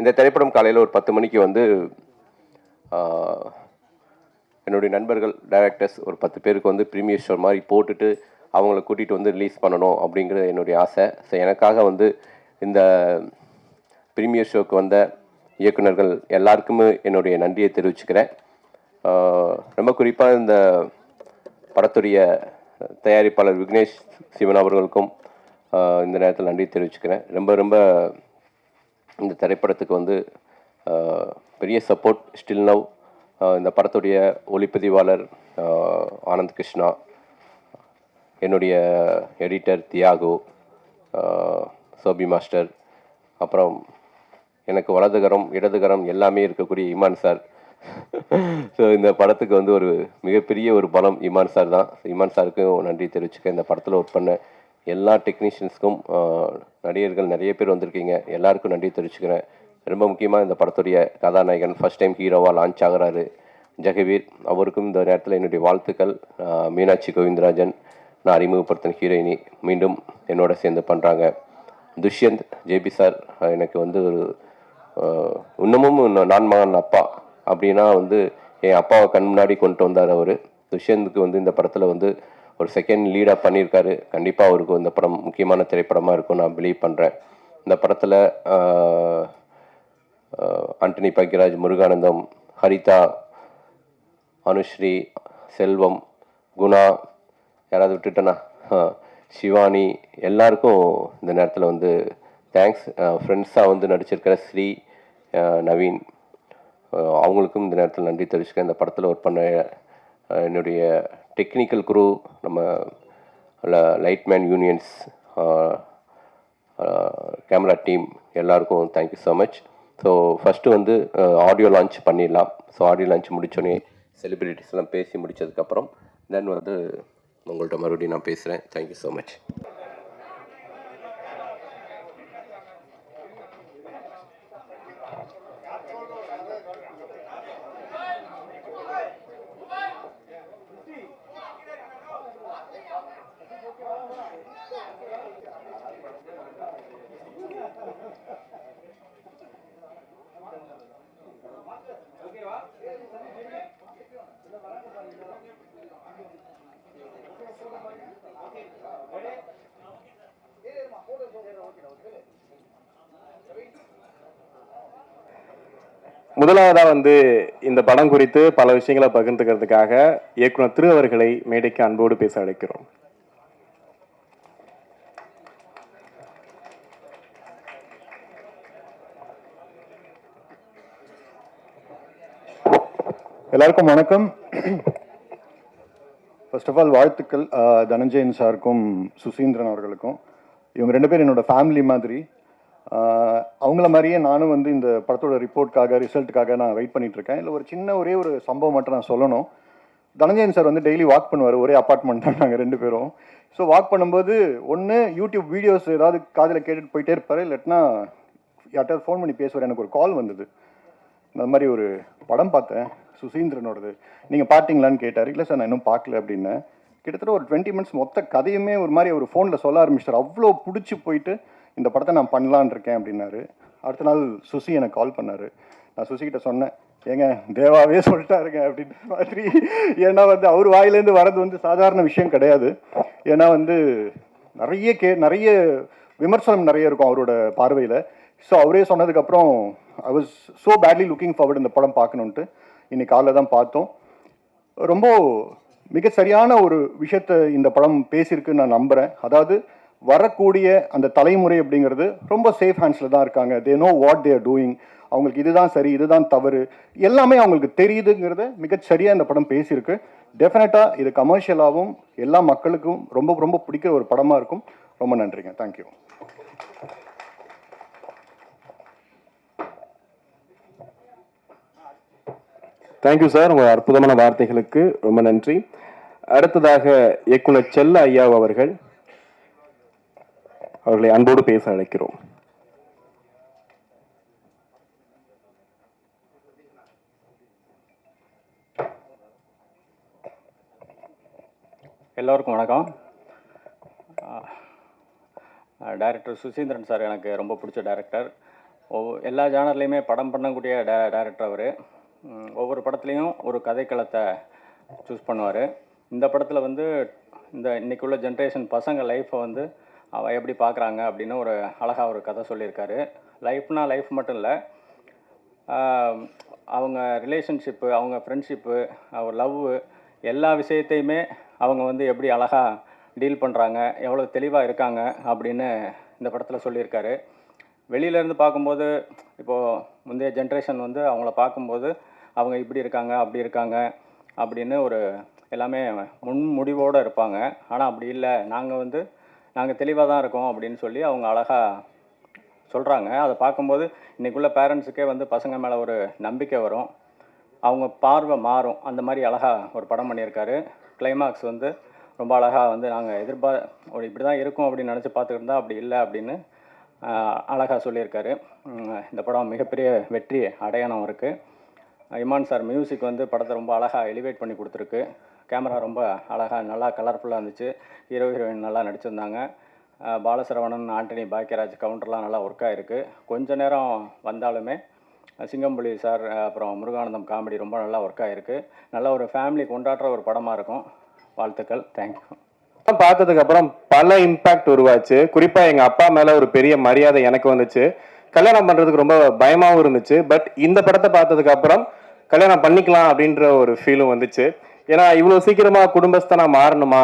இந்த திரைப்படம் காலையில் ஒரு 10 மணிக்கு வந்து என்னுடைய நண்பர்கள் டைரக்டர்ஸ் ஒரு 10 பேருக்கு வந்து ப்ரீமியர் ஷோ மாதிரி போட்டுட்டு அவங்கள கூட்டிகிட்டு வந்து ரிலீஸ் பண்ணணும் அப்படிங்கிறது என்னுடைய ஆசை. ஸோ எனக்காக வந்து இந்த ப்ரீமியர் ஷோக்கு வந்த இயக்குநர்கள் எல்லாருக்குமே என்னுடைய நன்றியை தெரிவிச்சுக்கிறேன். ரொம்ப குறிப்பாக இந்த படத்துடைய தயாரிப்பாளர் விக்னேஷ் சிவன் அவர்களுக்கும் இந்த நேரத்தில் நன்றி தெரிவிச்சுக்கிறேன். ரொம்ப இந்த திரைப்படத்துக்கு வந்து பெரிய சப்போர்ட் ஸ்டில் நவ். இந்த படத்துடைய ஒளிப்பதிவாளர் ஆனந்த் கிருஷ்ணா, என்னுடைய எடிட்டர் தியாகு, சோபி மாஸ்டர், அப்புறம் எனக்கு வலதுகரம் இடதுகரம் எல்லாமே இருக்கக்கூடிய இமான் சார். ஸோ இந்த படத்துக்கு வந்து ஒரு மிகப்பெரிய ஒரு பலம் இமான் சார் தான். இமான் சாருக்கும் நன்றி தெரிவிச்சுக்க. இந்த படத்தில் ஒர்க் பண்ண எல்லா டெக்னீஷியன்ஸ்க்கும், நடிகர்கள் நிறைய பேர் வந்திருக்கீங்க, எல்லாருக்கும் நன்றி தெரிவிச்சுக்கிறேன். ரொம்ப முக்கியமாக இந்த படத்துடைய கதாநாயகன் ஃபஸ்ட் டைம் ஹீரோவாக லான்ச் ஆகிறாரு ஜெகவீர், அவருக்கும் இந்த நேரத்தில் என்னுடைய வாழ்த்துக்கள். மீனாட்சி கோவிந்தராஜன், நான் அறிமுகப்படுத்தின ஹீரோயினி மீண்டும் என்னோட சேர்ந்து பண்ணுறாங்க. துஷ்யந்த் ஜேபி சார் எனக்கு வந்து ஒரு இன்னமும் நான் மகன் அப்பா அப்படின்னா வந்து என் அப்பாவை கண் முன்னாடி கொண்டு வந்தார் அவர். துஷ்யந்துக்கு வந்து இந்த படத்தில் வந்து ஒரு செகண்ட் லீடாக பண்ணியிருக்காரு. கண்டிப்பாக அவருக்கு இந்த படம் முக்கியமான திரைப்படமாக இருக்கும் நான் பிலீவ் பண்ணுறேன். இந்த படத்தில் ஆண்டனி பாக்கியராஜ், முருகானந்தம், ஹரிதா, அனுஸ்ரீ, செல்வம், குணா, யாராவது விட்டுட்டேன்னா சிவானி, எல்லாருக்கும் இந்த நேரத்தில் வந்து தேங்க்ஸ். ஃப்ரெண்ட்ஸாக வந்து நடிச்சிருக்கிற ஸ்ரீ, நவீன், அவங்களுக்கும் இந்த நேரத்தில் நன்றி தெரிவிச்சுக்கேன். இந்த படத்தில் ஒர்க் பண்ண என்னுடைய டெக்னிக்கல் குரூ, நம்ம லைட்மேன் யூனியன்ஸ், கேமரா டீம் எல்லாருக்கும் thank you so much. So first வந்து ஆடியோ லான்ச் பண்ணிடலாம். ஸோ ஆடியோ லான்ச் முடித்தோடனே செலிப்ரிட்டிஸ்லாம் பேசி முடித்ததுக்கப்புறம் தென் வந்து உங்கள்கிட்ட மறுபடியும் நான் பேசுகிறேன். Thank you so much. முதலாவதா வந்து இந்த படம் குறித்து பல விஷயங்களை பகிர்ந்துக்கிறதுக்காக இயக்குனர் திரு அவர்களை மேடைக்கு அன்போடு பேச அழைக்கிறோம். எல்லாருக்கும் வணக்கம். ஃபர்ஸ்ட் ஆஃப் ஆல் வாழ்த்துக்கள் தனஞ்சயன் சாருக்கும் சுசீந்திரன் அவர்களுக்கும். இவங்க 2 பேர் என்னோட ஃபேமிலி மாதிரி. அவங்கள மாதிரியே நானும் வந்து இந்த படத்தோட ரிசல்ட்டுக்காக நான் வெயிட் பண்ணிகிட்ருக்கேன். இல்லை ஒரே ஒரு சம்பவம் மட்டும் நான் சொல்லணும். தனஞ்சயன் சார் வந்து டெய்லி வாக் பண்ணுவார். ஒரே அப்பார்ட்மெண்ட் தான் நாங்கள் 2 பேரும். ஸோ வாக் பண்ணும்போது ஒன்று யூடியூப் வீடியோஸ் ஏதாவது காதில் கேட்டுட்டு போயிட்டே இருப்பார், இல்லைன்னா யார்ட்டாவது ஃபோன் பண்ணி பேசுவார். எனக்கு ஒரு கால் வந்தது, இந்த மாதிரி ஒரு படம் பார்த்தேன் சுசீந்திரனோடது, நீங்கள் பார்த்தீங்களான்னு கேட்டார். இல்லை சார் நான் இன்னும் பார்க்கல அப்படின்னு. கிட்டத்தட்ட ஒரு 20 மினிட்ஸ் மொத்த கதையுமே ஒரு மாதிரி ஒரு ஃபோனில் சொல்ல ஆரம்பிச்சிட்டார். அவ்வளோ பிடிச்சி போயிட்டு இந்த படத்தை நான் பண்ணலான் இருக்கேன் அப்படின்னாரு. அடுத்த நாள் சுசி எனக்கு கால் பண்ணார். நான் சுசிக்கிட்ட சொன்னேன், ஏங்க தேவாவே சொல்லிட்டாருங்க அப்படின்ற மாதிரி. ஏன்னா வந்து அவர் வாயிலேருந்து வர்றது வந்து சாதாரண விஷயம் கிடையாது. ஏன்னா வந்து நிறைய விமர்சனம் நிறைய இருக்கும் அவரோட பார்வையில். ஸோ அவரே சொன்னதுக்கப்புறம் I was so badly looking forward இந்த படம் பார்க்கணுன்ட்டு. இன்னைக்கு காலைல தான் பார்த்தோம். ரொம்ப மிக சரியான ஒரு விஷயத்தை இந்த படம் பேசியிருக்குன்னு நான் நம்புகிறேன். அதாவது வரக்கூடிய அந்த தலைமுறை அப்படிங்கிறது ரொம்ப சேஃப் ஹேண்ட்ஸில் தான் இருக்காங்க. They know what they are doing. அவங்களுக்கு இதுதான் சரி, இதுதான் தவறு, எல்லாமே அவங்களுக்கு தெரியுதுங்கிறத மிகச்சரியாக இந்த படம் பேசியிருக்கு. டெஃபினட்டாக இது கமர்ஷியலாகவும் எல்லா மக்களுக்கும் ரொம்ப ரொம்ப பிடிக்கிற ஒரு படமாக இருக்கும். ரொம்ப நன்றிங்க. தேங்க்யூ. தேங்க்யூ சார், உங்கள் அற்புதமான வார்த்தைகளுக்கு ரொம்ப நன்றி. அடுத்ததாக இயக்குனர் செல்ல ஐயா அவர்களை அன்போடு பேச அழைக்கிறோம். எல்லோருக்கும் வணக்கம். டைரக்டர் சுசீந்திரன் சார் எனக்கு ரொம்ப பிடிச்ச டைரக்டர். எல்லா ஜானர்லேயுமே படம் பண்ணக்கூடிய டைரக்டர் அவர். ஒவ்வொரு படத்துலேயும் ஒரு கதைக்களத்தை சூஸ் பண்ணுவார். இந்த படத்தில் வந்து இன்னைக்கு உள்ள ஜென்ரேஷன் பசங்க லைஃப்பை வந்து அவள் எப்படி பார்க்குறாங்க அப்படின்னு ஒரு அழகாக ஒரு கதை சொல்லியிருக்காரு. லைஃப்னா லைஃப் மட்டும் இல்லை, அவங்க ரிலேஷன்ஷிப்பு, அவங்க ஃப்ரெண்ட்ஷிப்பு, அவர் லவ்வு, எல்லா விஷயத்தையுமே அவங்க வந்து எப்படி அழகாக டீல் பண்ணுறாங்க, எவ்வளோ தெளிவாக இருக்காங்க அப்படின்னு இந்த படத்தில் சொல்லியிருக்காரு. வெளியிலேருந்து பார்க்கும்போது இப்போது முந்தைய ஜென்ரேஷன் வந்து அவங்கள பார்க்கும்போது அவங்க இப்படி இருக்காங்க அப்படி இருக்காங்க அப்படின்னு ஒரு எல்லாமே முன்முடிவோடு இருப்பாங்க. ஆனால் அப்படி இல்லை, நாங்கள் தெளிவாக தான் இருக்கோம் அப்படின்னு சொல்லி அவங்க அழகாக சொல்கிறாங்க. அதை பார்க்கும்போது இன்றைக்குள்ள பேரண்ட்ஸுக்கே வந்து பசங்க மேலே ஒரு நம்பிக்கை வரும், அவங்க பார்வை மாறும். அந்த மாதிரி அழகாக ஒரு படம் பண்ணியிருக்காரு. கிளைமாக்ஸ் வந்து ரொம்ப அழகாக வந்து நாங்கள் ஒரு இப்படி தான் இருக்கும் அப்படின்னு நினச்சி பார்த்துக்கிட்டு இருந்தால் அப்படி இல்லை அப்படின்னு அழகாக சொல்லியிருக்காரு. இந்த படம் மிகப்பெரிய வெற்றி அடையாளம் இருக்குது. இமான் சார் மியூசிக் வந்து படத்தை ரொம்ப அழகாக எலிவேட் பண்ணி கொடுத்துருக்கு. கேமரா ரொம்ப அழகாக நல்லா கலர்ஃபுல்லாக இருந்துச்சு. ஹீரோயின் நல்லா நடிச்சிருந்தாங்க. பாலசரவணன், ஆண்டனி பாக்கியராஜ் கவுண்டர்லாம் நல்லா ஒர்க் ஆகிருக்கு. கொஞ்ச நேரம் வந்தாலுமே சிங்கம்புலி சார் அப்புறம் முருகானந்தம் காமெடி ரொம்ப நல்லா ஒர்க் ஆகிருக்கு. நல்ல ஒரு ஃபேமிலி கொண்டாடுற ஒரு படமாக இருக்கும். வாழ்த்துக்கள். தேங்க்யூ. பார்த்ததுக்கு அப்புறம் பல இம்பாக்ட் உருவாச்சு. குறிப்பா எங்க அப்பா மேல ஒரு பெரிய மரியாதை எனக்கு வந்துச்சு. கல்யாணம் பண்றதுக்கு ரொம்ப பயமாவும் இருந்துச்சு. பட் இந்த படத்தை பார்த்ததுக்கு அப்புறம் கல்யாணம் பண்ணிக்கலாம் அப்படின்ற ஒரு ஃபீலும் வந்துச்சு. ஏன்னா இவ்வளவு சீக்கிரமா குடும்பஸ்தனா மாறணுமா,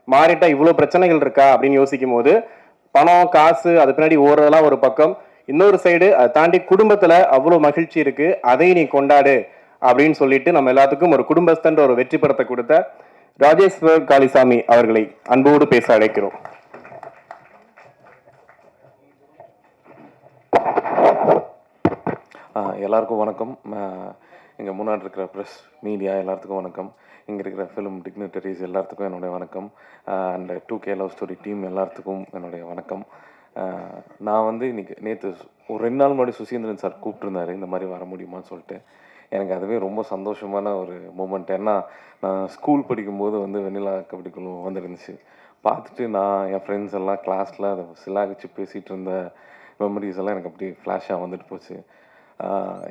மாறிட்டா இவ்வளவு பிரச்சனைகள் இருக்கா அப்படின்னு யோசிக்கும் போது பணம் காசு அது பின்னாடி ஓடுறதெல்லாம் ஒரு பக்கம், இன்னொரு சைடு அதை தாண்டி குடும்பத்துல அவ்வளவு மகிழ்ச்சி இருக்கு, அதை நீ கொண்டாடு அப்படின்னு சொல்லிட்டு நம்ம எல்லாத்துக்கும் ஒரு குடும்பஸ்தன்ற ஒரு வெற்றி படத்தை கொடுத்த ராஜேஸ்வர் காளிசாமி அவர்களை அன்போடு பேச அழைக்கிறோம். எல்லாருக்கும் வணக்கம். இங்கே முன்னாடி இருக்கிற ப்ரெஸ் மீடியா எல்லாத்துக்கும் வணக்கம். இங்கே இருக்கிற ஃபிலிம் டிக்னிட்டரிஸ் எல்லாத்துக்கும் என்னுடைய வணக்கம். And 2K love story team எல்லாத்துக்கும் என்னுடைய வணக்கம். நான் வந்து நேற்று ஒரு 2 நாள் முன்னாடி சுசீந்திரன் சார் கூப்பிட்டுருந்தாரு இந்த மாதிரி வர முடியுமான்னு சொல்லிட்டு. எனக்கு அதுவே ரொம்ப சந்தோஷமான ஒரு மூமெண்ட். ஏன்னா நான் ஸ்கூல் படிக்கும்போது வந்து வெண்ணிலா கபடி குழு வந்துருந்துச்சு. பார்த்துட்டு நான் என் ஃப்ரெண்ட்ஸ் எல்லாம் கிளாஸில் அதை சிலாகிச்சு பேசிகிட்டு இருந்த மெமரிஸ் எல்லாம் எனக்கு அப்படி ஃப்ளாஷாக வந்துட்டு போச்சு.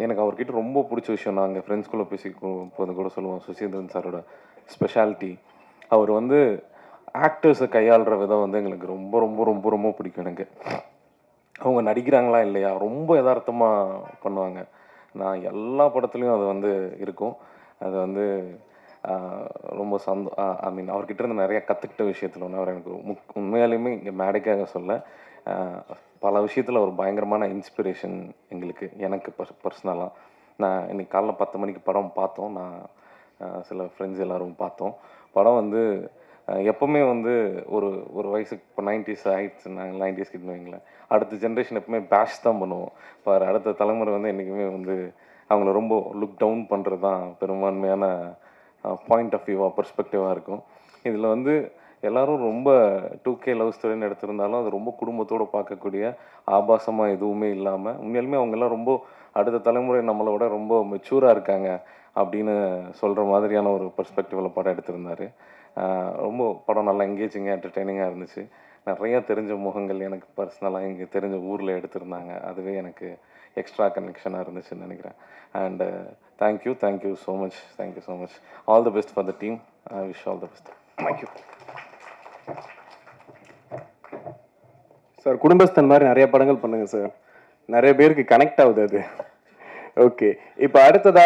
எனக்கு அவர்கிட்ட ரொம்ப பிடிச்ச விஷயம், நாங்கள் ஃப்ரெண்ட்ஸ்குள்ளே பேசி போது கூட சொல்லுவோம், சுசீந்திரன் சாரோட ஸ்பெஷாலிட்டி. அவர் வந்து ஆக்டர்ஸை கையாளுற விதம் வந்து எங்களுக்கு ரொம்ப ரொம்ப ரொம்ப ரொம்ப பிடிக்கும். எனக்கு அவங்க நடிக்கிறாங்களா இல்லையா ரொம்ப யதார்த்தமாக பண்ணுவாங்க. நான் எல்லா படத்துலையும் அது வந்து இருக்கும். அது வந்து ரொம்ப ஐ மீன் அவர்கிட்ட இருந்து நிறையா கற்றுக்கிட்ட விஷயத்தில் ஒன்று. அவர் எனக்கு உண்மையாலுமே இங்கே மேடைக்காக சொல்ல பல விஷயத்தில் ஒரு பயங்கரமான இன்ஸ்பிரேஷன் எங்களுக்கு, எனக்கு பர்சனலாக. நான் இன்னைக்கு காலைல 10 மணிக்கு படம் பார்த்தோம். நான் சில ஃப்ரெண்ட்ஸ் எல்லோரும் பார்த்தோம். படம் வந்து எப்போவுமே வந்து ஒரு வயசுக்கு இப்போ 90s ஆகிடுச்சு, நாங்கள் 90s கிட்ட வைங்களேன். அடுத்த ஜென்ரேஷன் எப்பவுமே பேஷ் தான் பண்ணுவோம். இப்போ அடுத்த தலைமுறை வந்து என்றைக்குமே வந்து அவங்கள ரொம்ப லுக் டவுன் பண்ணுறது தான் பெரும்பான்மையான பாயிண்ட் ஆஃப் வியூவாக பெர்ஸ்பெக்டிவாக இருக்கும். இதில் வந்து எல்லோரும் ரொம்ப 2K லவ் ஸ்டோரின்னு எடுத்திருந்தாலும் அது ரொம்ப குடும்பத்தோடு பார்க்கக்கூடிய ஆபாசமாக எதுவுமே இல்லாமல் உண்மையாலுமே அவங்கெல்லாம் ரொம்ப அடுத்த தலைமுறை நம்மளோட ரொம்ப மெச்சூராக இருக்காங்க அப்படின்னு சொல்கிற மாதிரியான ஒரு பெர்ஸ்பெக்டிவில் படம் எடுத்திருந்தார். ரொம்ப படம் நல்லா எங்கேஜிங்காக என்டர்டெய்னிங்காக இருந்துச்சு. நிறையா தெரிஞ்ச முகங்கள் எனக்கு பர்சனலாக இங்கே தெரிஞ்ச ஊரில் எடுத்திருந்தாங்க. அதுவே எனக்கு எக்ஸ்ட்ரா கனெக்ஷனாக இருந்துச்சுன்னு நினைக்கிறேன். And thank you so much. All the best for the team. I wish all the best. Thank you sir. குடும்பஸ்தன் மாதிரி நிறைய படங்கள் பண்ணுங்க சார், நிறைய பேருக்கு கனெக்ட் ஆகுது அது. ஓகே, இப்போ அடுத்ததா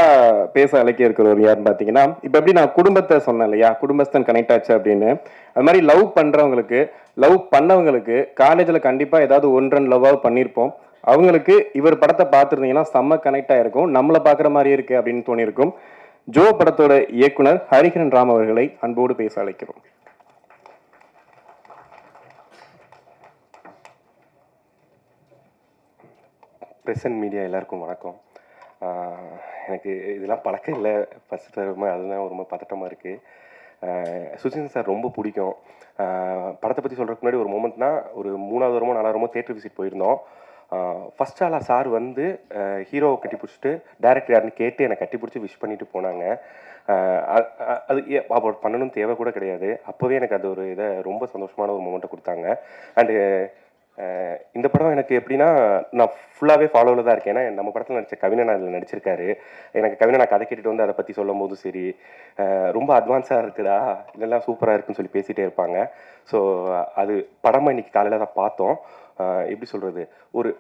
பேச அழைக்க இருக்கிறவர் யாருன்னு பார்த்தீங்கன்னா, இப்போ எப்படி நான் குடும்பத்தை சொன்னேன் இல்லையா, குடும்பஸ்தன் கனெக்ட் ஆச்சு அப்படின்னு, அது மாதிரி லவ் பண்ணுறவங்களுக்கு, லவ் பண்ணவங்களுக்கு காலேஜில் கண்டிப்பாக ஏதாவது 1-2 லவ்வாக பண்ணியிருப்போம். அவங்களுக்கு இவர் படத்தை பார்த்துருந்தீங்கன்னா செம்ம கனெக்ட் ஆகிருக்கும், நம்மளை பார்க்குற மாதிரியே இருக்கு அப்படின்னு தோணியிருக்கும். ஜோ படத்தோட இயக்குனர் ஹரிஹரன் ராம் அவர்களை அன்போடு பேச அழைக்கிறோம். ப்ரெசன்ட் மீடியா எல்லாருக்கும் வணக்கம். எனக்கு இதெல்லாம் பழக்கம் இல்லை, ஃபஸ்ட் தருமா, அதுதான் ரொம்ப பதட்டமாக இருக்குது. சுசீந்திரன் சார் ரொம்ப பிடிக்கும். படத்தை பற்றி சொல்கிறதுக்கு முன்னாடி ஒரு மூமெண்ட்னா, ஒரு 3வது வாரமோ 4வது வாரமோ தேட்டர் விசிட் போயிருந்தோம். ஃபஸ்ட் ஆளாக சார் வந்து ஹீரோவை கட்டி பிடிச்சிட்டு டேரக்டர் யாருன்னு கேட்டு என்னை கட்டி பிடிச்சி விஷ் பண்ணிட்டு போனாங்க. அது அவர் பண்ணணும்னு தேவை கூட கிடையாது. அப்போவே எனக்கு அது ஒரு இதை ரொம்ப சந்தோஷமான ஒரு மூமெண்ட்டை கொடுத்தாங்க. அண்டு இந்த படம் எனக்கு எப்படின்னா, நான் ஃபுல்லாகவே ஃபாலோவில் தான் இருக்கேன். ஏன்னா நம்ம படத்தில் நடித்த கவினன் அதில் நடிச்சிருக்காரு. எனக்கு கவினன் நான் கதை கேட்டுட்டு வந்து அதை பற்றி சொல்லும் போதும் சரி, ரொம்ப அட்வான்ஸாக இருக்குதா, இதெல்லாம் சூப்பராக இருக்குன்னு சொல்லி பேசிகிட்டே இருப்பாங்க. ஸோ அது படமாக இன்றைக்கி காலையில் தான் பார்த்தோம். எப்படி சொல்கிறது,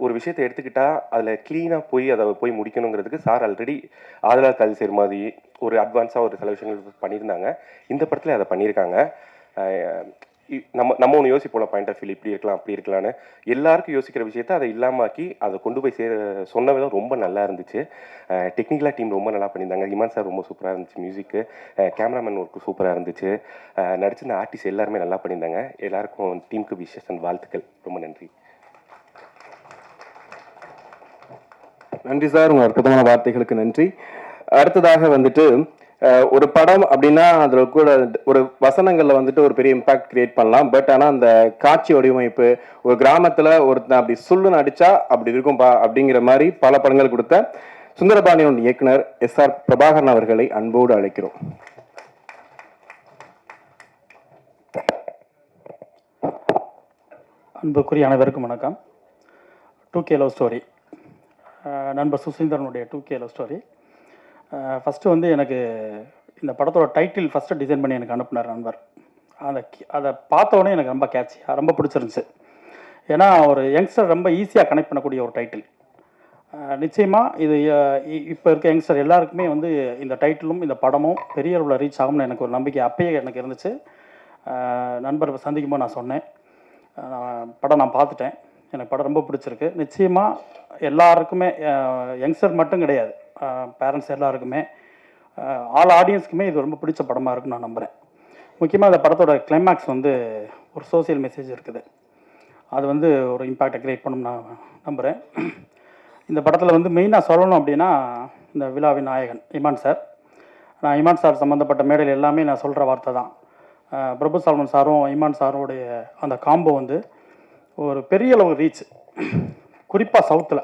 ஒரு விஷயத்தை எடுத்துக்கிட்டால் அதில் க்ளீனாக போய் அதை போய் முடிக்கணுங்கிறதுக்கு சார் ஆல்ரெடி ஆதலார் கால் சேர் மாதிரி ஒரு அட்வான்ஸாக ஒரு சில விஷயங்கள் பண்ணியிருந்தாங்க. இந்த படத்தில் அதை பண்ணியிருக்காங்க. நம்ம ஒன்று யோசிப்போம், பாயிண்ட் ஆஃப் வியூ இப்படி இருக்கலாம் அப்படி இருக்கலான்னு. எல்லாருக்கும் யோசிக்கிற விஷயத்த அதை இல்லாமாக்கி அதை கொண்டு போய் சொன்ன விதம் ரொம்ப நல்லா இருந்துச்சு. டெக்னிக்கலாக டீம் ரொம்ப நல்லா பண்ணியிருந்தாங்க. இமான் சார் ரொம்ப சூப்பராக இருந்துச்சு. மியூசிக்கு, கேமராமேன் ஒர்க்கு சூப்பராக இருந்துச்சு. நடிச்சிருந்த ஆர்டிஸ்ட் எல்லாருமே நல்லா பண்ணியிருந்தாங்க. எல்லாருக்கும் டீமுக்கு விஷஸ் அண்ட் வாழ்த்துக்கள். ரொம்ப நன்றி. நன்றி சார், உங்கள் அற்புதமான வார்த்தைகளுக்கு நன்றி. அடுத்ததாக வந்துட்டு ஒரு படம் அப்படின்னா அதில் கூட ஒரு வசனங்களில் வந்துட்டு ஒரு பெரிய இம்பாக்ட் கிரியேட் பண்ணலாம். பட் ஆனால் அந்த காட்சி வடிவமைப்பு, ஒரு கிராமத்தில் ஒருத்தன் அப்படி சொல்லுன்னு அடிச்சா அப்படி இருக்கும்பா அப்படிங்கிற மாதிரி பல படங்கள் கொடுத்த சுந்தரபாண்டியன் இயக்குனர் SR பிரபாகரன் அவர்களை அன்போடு அழைக்கிறோம். அன்புக்குரிய அனைவருக்கும் வணக்கம். 2K லவ் ஸ்டோரி, நண்பர் சுசீந்திரனுடைய 2K லவ் ஸ்டோரி. ஃபஸ்ட்டு வந்து எனக்கு இந்த படத்தோட டைட்டில் ஃபஸ்ட்டு டிசைன் பண்ணி எனக்கு அனுப்புனார் நண்பர். அதை பார்த்தோன்னே எனக்கு ரொம்ப கேட்சியாக ரொம்ப பிடிச்சிருந்துச்சு. ஏன்னா ஒரு யங்ஸ்டர் ரொம்ப ஈஸியாக கனெக்ட் பண்ணக்கூடிய ஒரு டைட்டில். நிச்சயமாக இது இப்போ இருக்க யங்ஸ்டர் எல்லாருக்குமே வந்து இந்த டைட்டிலும் இந்த படமும் பெரிய அளவில் ரீச் ஆகும்னு எனக்கு ஒரு நம்பிக்கை அப்பயே எனக்கு இருந்துச்சு. நண்பர் சந்திக்கும்போது நான் சொன்னேன், படம் நான் பார்த்துட்டேன், எனக்கு படம் ரொம்ப பிடிச்சிருக்கு. நிச்சயமாக எல்லாருக்குமே, யங்ஸ்டர் மட்டும் கிடையாது, பேரண்ட்ஸ் எல்லாருக்குமே, ஆல் ஆடியன்ஸுக்குமே இது ரொம்ப பிடிச்ச படமாக இருக்குன்னு நான் நம்புகிறேன். முக்கியமாக இந்த படத்தோட கிளைமேக்ஸ் வந்து ஒரு சோசியல் மெசேஜ் இருக்குது. அது வந்து ஒரு இம்பேக்டை க்ரியேட் பண்ணணும்னு நான் நம்புகிறேன். இந்த படத்தில் வந்து மெயினாக சொல்லணும் அப்படின்னா இந்த விழாவின் நாயகன் இமான் சார். நான் இமான் சார் சம்மந்தப்பட்ட மேடையில் எல்லாமே நான் சொல்கிற வார்த்தை தான். பிரபு சால்மன் சாரும் இமான் சாரோடைய அந்த காம்போ வந்து ஒரு பெரிய அளவு ரீச், குறிப்பாக சவுத்தில்.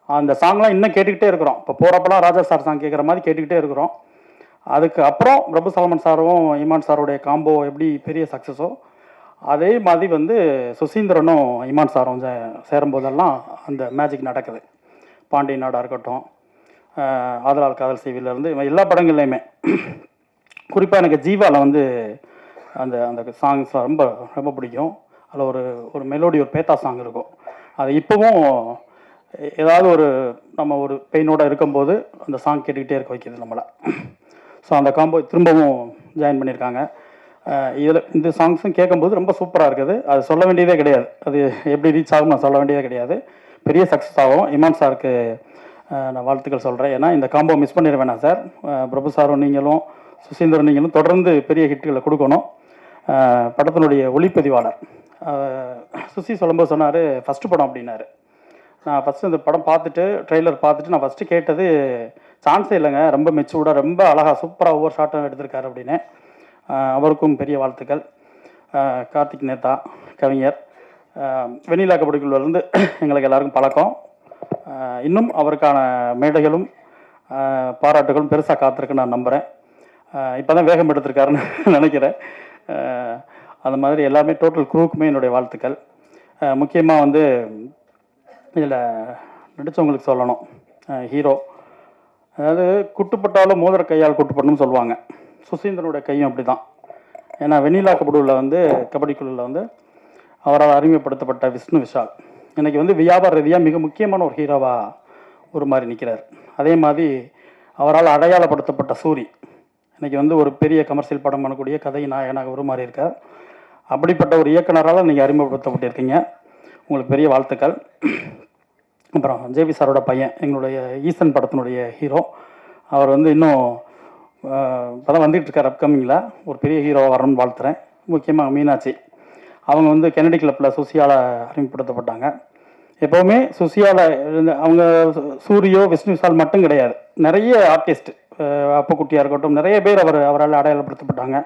அந்த சாங்லாம் இன்னும் கேட்டுக்கிட்டே இருக்கிறோம். இப்போ போகிறப்பெல்லாம் ராஜா சார் சாங் கேட்குற மாதிரி கேட்டுக்கிட்டே இருக்கிறோம். அதுக்கு அப்புறம் பிரபு சால்மன் சாரும் இமான் சாரோடைய காம்போ எப்படி பெரிய சக்ஸஸோ, அதே மாதிரி வந்து சுசீந்திரனும் இமான் சாரும் சேரும்போதெல்லாம் அந்த மேஜிக் நடக்குது. பாண்டிய நாடாக இருக்கட்டும், ஆதலால் காதல் செய்விலேருந்து எல்லா படங்கள்லையுமே. குறிப்பாக எனக்கு ஜீவாவில் வந்து அந்த அந்த சாங்ஸ்லாம் ரொம்ப ரொம்ப பிடிக்கும். அதில் ஒரு மெலோடி, ஒரு பேத்தா சாங் இருக்கும். அது இப்போவும் ஏதாவது நம்ம ஒரு பெயினோடு இருக்கும்போது அந்த சாங் கேட்டுக்கிட்டே இருக்க வைக்கிது நம்மளை. ஸோ அந்த காம்போ திரும்பவும் ஜாயின் பண்ணியிருக்காங்க. இதில் இந்த சாங்ஸும் கேட்கும்போது ரொம்ப சூப்பராக இருக்குது. அது சொல்ல வேண்டியதே கிடையாது, அது எப்படி ரீச் ஆகும் நான் சொல்ல வேண்டியதே கிடையாது. பெரிய சக்ஸஸ் ஆகும். இமான் சாருக்கு நான் வாழ்த்துக்கள் சொல்கிறேன். ஏன்னா இந்த காம்போ மிஸ் பண்ணிட வேணாம் சார். பிரபு சாரும் நீங்களும் சுசீந்திரன் நீங்களும் தொடர்ந்து பெரிய ஹிட்டுகளை கொடுக்கணும். படத்தினுடைய ஒளிப்பதிவாளர் சுசி சொல்லும்போது சொன்னார், ஃபஸ்ட்டு படம் அப்படின்னாரு. நான் ஃபஸ்ட்டு இந்த படம் பார்த்துட்டு, ட்ரெய்லர் பார்த்துட்டு நான் ஃபஸ்ட்டு கேட்டது, சான்ஸே இல்லைங்க, ரொம்ப மெச்சூர்டாக ரொம்ப அழகாக சூப்பராக ஒவ்வொரு ஷாட்டும் எடுத்திருக்காரு அப்படின்னு. அவருக்கும் பெரிய வாழ்த்துக்கள். கார்த்திக் நேதா கவிஞர், வெண்ணிலா கபடிக்குள்ளேருந்து எங்களுக்கு எல்லாருக்கும் பழக்கம். இன்னும் அவருக்கான மேடைகளும் பாராட்டுகளும் பெருசாக காத்திருக்குன்னு நான் நம்புகிறேன். இப்போ தான் வேகம் எடுத்திருக்காருன்னு நினைக்கிறேன். அந்த மாதிரி எல்லாமே டோட்டல் குரூவுக்குமே என்னுடைய வாழ்த்துக்கள். முக்கியமாக வந்து இதில் நடித்தவங்களுக்கு சொல்லணும். ஹீரோ, அதாவது குட்டுப்பட்டாலும் மோதிர கையால் குட்டுப்படணும்னு சொல்லுவாங்க. சுசீந்திரனுடைய கையும் அப்படி தான். ஏன்னா வெண்ணிலா கபடியில் வந்து கபடிக்குழுவில் வந்து அவரால் அறிமுகப்படுத்தப்பட்ட விஷ்ணு விஷால் இன்றைக்கி வந்து வியாபார ரீதியாக மிக முக்கியமான ஒரு ஹீரோவாக ஒரு மாதிரி நிற்கிறார். அதே மாதிரி அவரால் அடையாளப்படுத்தப்பட்ட சூரி இன்றைக்கி வந்து ஒரு பெரிய கமர்ஷியல் படம் பண்ணக்கூடிய கதை நாயகனாக ஒரு மாதிரி இருக்கார். அப்படிப்பட்ட ஒரு இயக்குனரால் நீங்கள் அறிமுகப்படுத்தப்பட்டிருக்கீங்க, உங்களுக்கு பெரிய வாழ்த்துக்கள். அப்புறம் ஜேபி சாரோட பையன், எங்களுடைய ஈசன் படத்தினுடைய ஹீரோ, அவர் வந்து இன்னும் இப்போ தான் வந்துகிட்ருக்கார். அப்கமிங்கில் ஒரு பெரிய ஹீரோவாக வரணும்னு வாழ்த்துறேன். முக்கியமாக மீனாட்சி, அவங்க வந்து கெனடி கிளப்பில் சுசியால் அறிமுகப்படுத்தப்பட்டாங்க. எப்போவுமே சுசியால் அவங்க சூரியோ விஷ்ணு விஷால் மட்டும் கிடையாது, நிறைய ஆர்டிஸ்ட், அப்புக்குட்டியாக இருக்கட்டும், நிறைய பேர் அவரால் அடையாளப்படுத்தப்பட்டாங்க.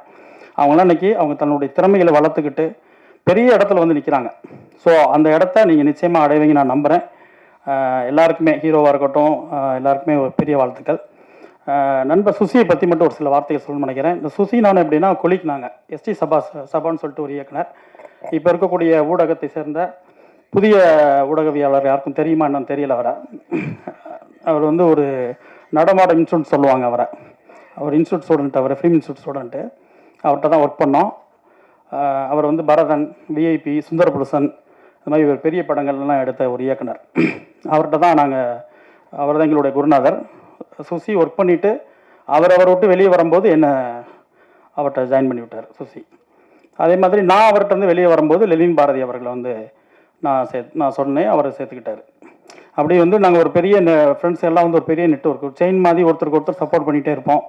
அவங்களாம் இன்றைக்கி அவங்க தன்னுடைய திறமைகளை வளர்த்துக்கிட்டு பெரிய இடத்துல வந்து நிற்கிறாங்க. ஸோ அந்த இடத்த நீங்கள் நிச்சயமாக அடைவீங்க நான் நம்புகிறேன். எல்லாருக்குமே, ஹீரோவாக இருக்கட்டும், எல்லாருக்குமே ஒரு பெரிய வாழ்த்துக்கள். நண்பர் சுசியை பற்றி மட்டும் ஒரு சில வார்த்தைகள் சொல்லணும்னு நினைக்கிறேன். இந்த சுசி நான் எப்படின்னா கொலிக்னாங்க, எஸ்டி சபான்னு சொல்லிட்டு ஒரு இயக்குனர், இப்போ இருக்கக்கூடிய ஊடகத்தை சேர்ந்த புதிய ஊடகவியாளர் யாருக்கும் தெரியுமா என்னன்னு தெரியல அவரை. அவர் வந்து ஒரு நடமாட இன்ஸ்டியூட் சொல்லுவாங்க அவரை. அவர் institute student, our film institute student. அவர்கிட்ட தான் ஒர்க் பண்ணோம். அவர் வந்து பரதன், விஐபி, சுந்தரபுருஷன் இந்த மாதிரி ஒரு பெரிய படங்கள்லாம் எடுத்த ஒரு இயக்குனர். அவர்கிட்ட தான் அவர் தான் எங்களுடைய குருநாதர். சுசி ஒர்க் பண்ணிவிட்டு அவரை விட்டு வெளியே வரும்போது என்னை அவர்கிட்ட ஜாயின் பண்ணி விட்டார் சுசி. அதே மாதிரி நான் அவர்கிட்ட வந்து வெளியே வரும்போது லெலின் பாரதி அவர்களை வந்து நான் சொன்னேன், அவரை சேர்த்துக்கிட்டார். அப்படி வந்து நாங்கள் ஒரு பெரிய ஃப்ரெண்ட்ஸ் எல்லாம் வந்து ஒரு பெரிய நெட்வொர்க், ஒரு செயின் மாதிரி ஒருத்தருக்கு ஒருத்தர் சப்போர்ட் பண்ணிகிட்டே இருப்போம்.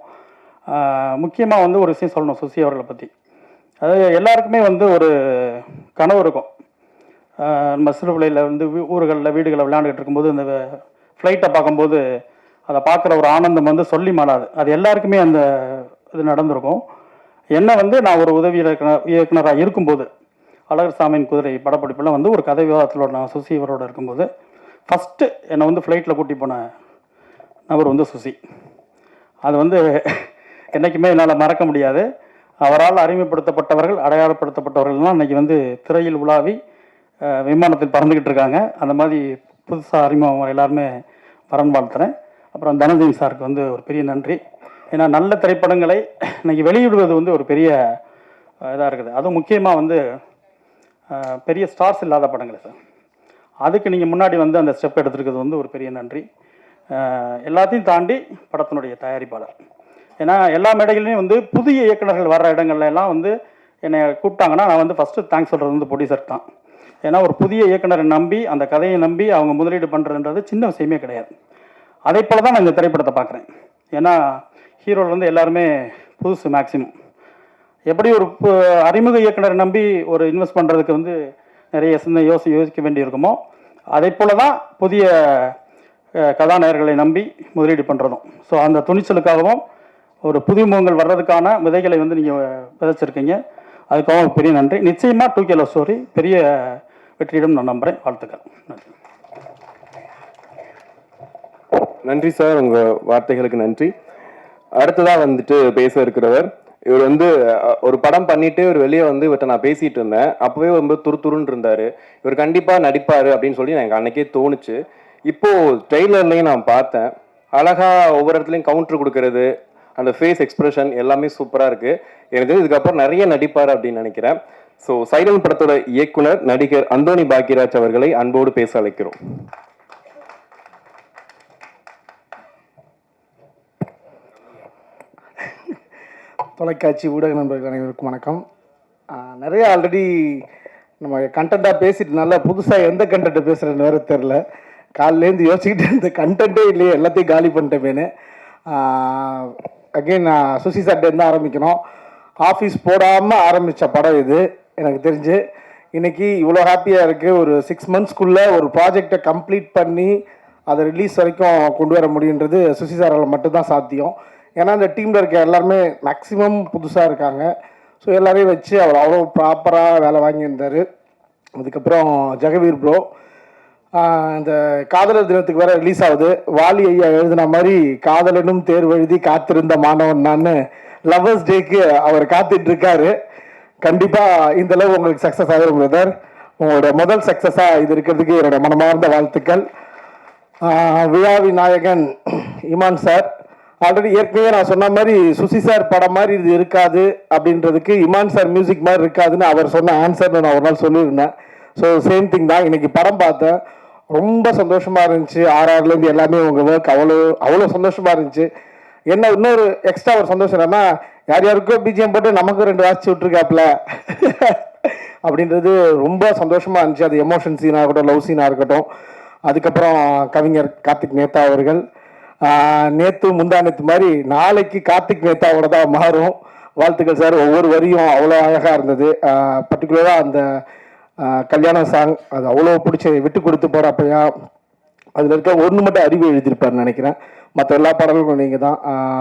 முக்கியமாக வந்து ஒரு விஷயம் சொல்லணும் சுசி அவர்களை பற்றி. அதாவது எல்லாருக்குமே வந்து ஒரு கனவு இருக்கும். நம்ம சிறு பிள்ளையில் வந்து ஊர்களில் வீடுகளில் விளையாண்டுக்கிட்டு இருக்கும்போது இந்த ஃப்ளைட்டை பார்க்கும்போது அதை பார்க்குற ஒரு ஆனந்தம் வந்து சொல்லி மாறாது. அது எல்லாருக்குமே அந்த இது நடந்திருக்கும். என்ன வந்து நான் ஒரு உதவி இயக்குனராக இருக்கும்போது அழகர் சாமியின் குதிரை படப்பிடிப்பில் வந்து ஒரு கதை விவாதத்தில் நான் சுசி இவரோட இருக்கும்போது ஃபஸ்ட்டு என்னை வந்து ஃப்ளைட்டில் கூட்டி போன நபர் வந்து சுசி. அது வந்து என்றைக்குமே என்னால் மறக்க முடியாது. அவரால் அறிமுகப்படுத்தப்பட்டவர்கள், அடையாளப்படுத்தப்பட்டவர்கள்லாம் இன்றைக்கி வந்து திரையில் உலாவி விமானத்தில் பறந்துக்கிட்டு இருக்காங்க. அந்த மாதிரி புதுசாக அறிமுகம் எல்லாருமே வரன் வாழ்த்துறேன். அப்புறம் தனஞ்சயன் சாருக்கு வந்து ஒரு பெரிய நன்றி. ஏன்னா நல்ல திரைப்படங்களை இன்றைக்கி வெளியிடுவது வந்து ஒரு பெரிய இதாக இருக்குது. அதுவும் முக்கியமாக வந்து பெரிய ஸ்டார்ஸ் இல்லாத படங்கள் சார், அதுக்கு நீங்கள் முன்னாடி வந்து அந்த ஸ்டெப் எடுத்துருக்கிறது வந்து ஒரு பெரிய நன்றி. எல்லாத்தையும் தாண்டி படத்தினுடைய தயாரிப்பாளர், ஏன்னா எல்லா மேடைகள்லையும் வந்து புதிய இயக்குநர்கள் வர்ற இடங்கள்ல எல்லாம் வந்து என்னை கூப்பிட்டாங்கன்னா நான் வந்து ஃபஸ்ட்டு தேங்க்ஸ் சொல்கிறது வந்து ப்ரொடியூசர் தான். ஏன்னா ஒரு புதிய இயக்குனரை நம்பி அந்த கதையை நம்பி அவங்க முதலீடு பண்ணுறதுன்றது சின்ன விஷயமே கிடையாது. அதே போல் தான் நான் இந்த திரைப்படத்தை பார்க்குறேன். ஏன்னா ஹீரோவில் வந்து எல்லாருமே புதுசு மேக்ஸிமம். எப்படி ஒரு அறிமுக இயக்குனரை நம்பி ஒரு இன்வெஸ்ட் பண்ணுறதுக்கு வந்து நிறைய யோசிக்க வேண்டியிருக்குமோ, அதே போல் தான் புதிய கதாநாயகர்களை நம்பி முதலீடு பண்ணுறதும். ஸோ அந்த துணிச்சலுக்காகவும் ஒரு புதிய முகங்கள் வர்றதுக்கான விதைகளை வந்து நீங்கள் விதைச்சிருக்கீங்க. அதுக்காக பெரிய நன்றி. நிச்சயமாக 2K லவ் ஸ்டோரி பெரிய வெற்றியிடம் நான் நம்புகிறேன். வாழ்த்துக்கள். நன்றி. நன்றி சார், உங்கள் வார்த்தைகளுக்கு நன்றி. அடுத்ததாக வந்துட்டு பேச இருக்கிறவர் இவர் வந்து ஒரு படம் பண்ணிட்டு இவர் வெளியே வந்து இவர்கிட்ட நான் பேசிட்டு இருந்தேன். அப்போவே ரொம்ப துருத்துருன்னு இருந்தார். இவர் கண்டிப்பாக நடிப்பார் அப்படின்னு சொல்லி எனக்கு அன்னைக்கே தோணுச்சு. இப்போது ட்ரெய்லர்லையும் நான் பார்த்தேன், அழகாக ஒவ்வொரு இடத்துலையும் கவுண்டர் கொடுக்கறது, அந்த ஃபேஸ் எக்ஸ்பிரஷன் எல்லாமே சூப்பராக இருக்குது. எனக்கு இதுக்கப்புறம் நிறைய நடிப்பார் அப்படின்னு நினைக்கிறேன். ஸோ சைலண்ட் படத்தோட இயக்குனர் நடிகர் அந்தோனி பாக்கியராஜ் அவர்களை அன்போடு பேச அழைக்கிறோம். தொலைக்காட்சி ஊடக நண்பர்கள் அனைவருக்கும் வணக்கம். நிறைய ஆல்ரெடி நம்ம கண்டென்ட்டாக பேசிட்டு நல்லா புதுசாக எந்த கண்டென்ட்டை பேசுகிறேன்னு வேறு தெரில. காலிலேருந்து யோசிச்சுக்கிட்டு இந்த கண்டென்ட்டே இல்லையே, எல்லாத்தையும் காலி பண்ணிட்டேன். அகெயின் சுசி சார்ட்டேருந்து ஆரம்பிக்கணும். ஆஃபீஸ் போடாமல் ஆரம்பித்த படம் இது. எனக்கு தெரிஞ்சு இன்றைக்கி இவ்வளோ ஹாப்பியாக இருக்குது. ஒரு 6 monthsக்குள்ளே ஒரு ப்ராஜெக்டை கம்ப்ளீட் பண்ணி அதை ரிலீஸ் வரைக்கும் கொண்டு வர முடியுன்றது சுசி சாரால் மட்டும்தான் சாத்தியம். ஏன்னா இந்த டீமில் இருக்க எல்லாருமே மேக்ஸிமம் புதுசாக இருக்காங்க. ஸோ எல்லாரையும் வச்சு அவர் அவ்வளோ ப்ராப்பராக வேலை வாங்கியிருந்தார். அதுக்கப்புறம் ஜெகவீர் ப்ரோ இந்த காதலர் தினத்துக்கு வேறு ரிலீஸ் ஆகுது. வாலி ஐயா எழுதின மாதிரி காதலனும் தேர்வு எழுதி காத்திருந்த மாணவன் நான் லவ்வர்ஸ் டேக்கு அவர் காத்துட்ருக்காரு. கண்டிப்பாக இந்த அளவு உங்களுக்கு சக்ஸஸ் ஆகிடும் பிரதர். உங்களோட முதல் சக்ஸஸாக இது இருக்கிறதுக்கு என்னோட மனமார்ந்த வாழ்த்துக்கள். விழாவி நாயகன் இமான் சார், ஆல்ரெடி ஏற்கனவே நான் சொன்ன மாதிரி சுசி சார் படம் மாதிரி இது இருக்காது அப்படின்றதுக்கு இமான் சார் மியூசிக் மாதிரி இருக்காதுன்னு அவர் சொன்ன ஆன்சர்னு நான் ஒரு நாள் சொல்லியிருந்தேன். ஸோ சேம் திங் தான். இன்றைக்கி படம் பார்த்தேன், ரொம்ப சந்தோஷமாக இருந்துச்சு. ஆர்ஆர்லேருந்து எல்லாமே உங்கள் ஒர்க் அவ்வளோ சந்தோஷமாக இருந்துச்சு. என்ன இன்னொரு எக்ஸ்ட்ரா ஒரு சந்தோஷம் என்னன்னா, யார் யாருக்கோ பிஜிஎம் போட்டு நமக்கும் 2 வாட்சி விட்டுருக்காப்புல அப்படின்றது ரொம்ப சந்தோஷமாக இருந்துச்சு. அது எமோஷன் சீனாக இருக்கட்டும், லவ் சீனாக இருக்கட்டும். அதுக்கப்புறம் கவிஞர் கார்த்திக் நேத்தா அவர்கள் நேற்று முந்தானத்து மாதிரி நாளைக்கு கார்த்திக் நேத்தாவோட தான் மாறும். வாழ்த்துக்கள் சார். ஒவ்வொரு வரியும் அவ்வளோ அழகாக இருந்தது. பர்டிகுலராக அந்த கல்யாண சாங் அது அவ்வளோ பிடிச்சி விட்டு கொடுத்து போகிறப்பையா அதில் இருக்க ஒன்று மட்டும் அறிவு எழுதியிருப்பார்னு நினைக்கிறேன். மற்ற எல்லா பாடல்களும் நீங்கள் தான்.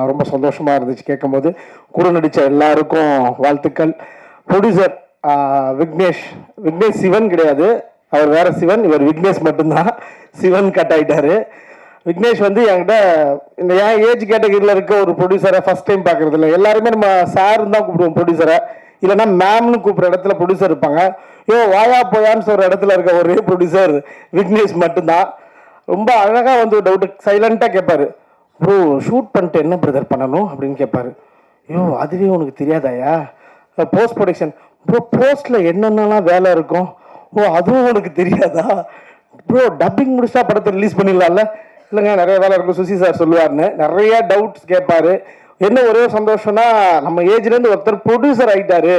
ரொம்ப சந்தோஷமாக இருந்துச்சு கேட்கும்போது. கூட நடித்த எல்லாருக்கும் வாழ்த்துக்கள். ப்ரொடியூசர் விக்னேஷ் சிவன் கிடையாது, அவர் வேறு சிவன், இவர் விக்னேஷ் மட்டும்தான். சிவன் கட் ஆகிட்டார். விக்னேஷ் வந்து என்கிட்ட இந்த ஏன் ஏஜ் கேட்டகரியில் இருக்க ஒரு ப்ரொடியூசரை ஃபஸ்ட் டைம் பார்க்குறது இல்லை. எல்லாருமே நம்ம சாருன்னு தான் கூப்பிடுவோம் ப்ரொடியூசரை. இல்லைன்னா மேம்னு கூப்பிட்ற இடத்துல ப்ரொடியூசர் இருப்பாங்க. வாயா போயான்னு சொல்கிற இடத்துல இருக்க ஒரே ப்ரொடியூசர் விக்னேஷ் மட்டும்தான். ரொம்ப அழகாக வந்து டவுட்டு சைலண்ட்டாக கேட்பாரு, ப்ரோ ஷூட் பண்ணிட்டு என்ன பிரதர் பண்ணணும் அப்படின்னு கேட்பாரு. அதுவே உனக்கு தெரியாதாயா? போஸ்ட் ப்ரொடக்ஷன் ப்ரோ, போஸ்ட்டில் என்னென்னலாம் வேலை இருக்கும், அதுவும் உனக்கு தெரியாதா ப்ரோ? டப்பிங் முடிச்சா படத்தை ரிலீஸ் பண்ணிடலாம்ல? இல்லைங்க நிறைய வேலை இருக்கும் சுசி சார் சொல்லுவார்னு நிறைய டவுட்ஸ் கேட்பாரு. என்ன ஒரே சந்தோஷம்னா நம்ம ஏஜ்லேருந்து ஒருத்தர் ப்ரொடியூசர் ஆகிட்டாரு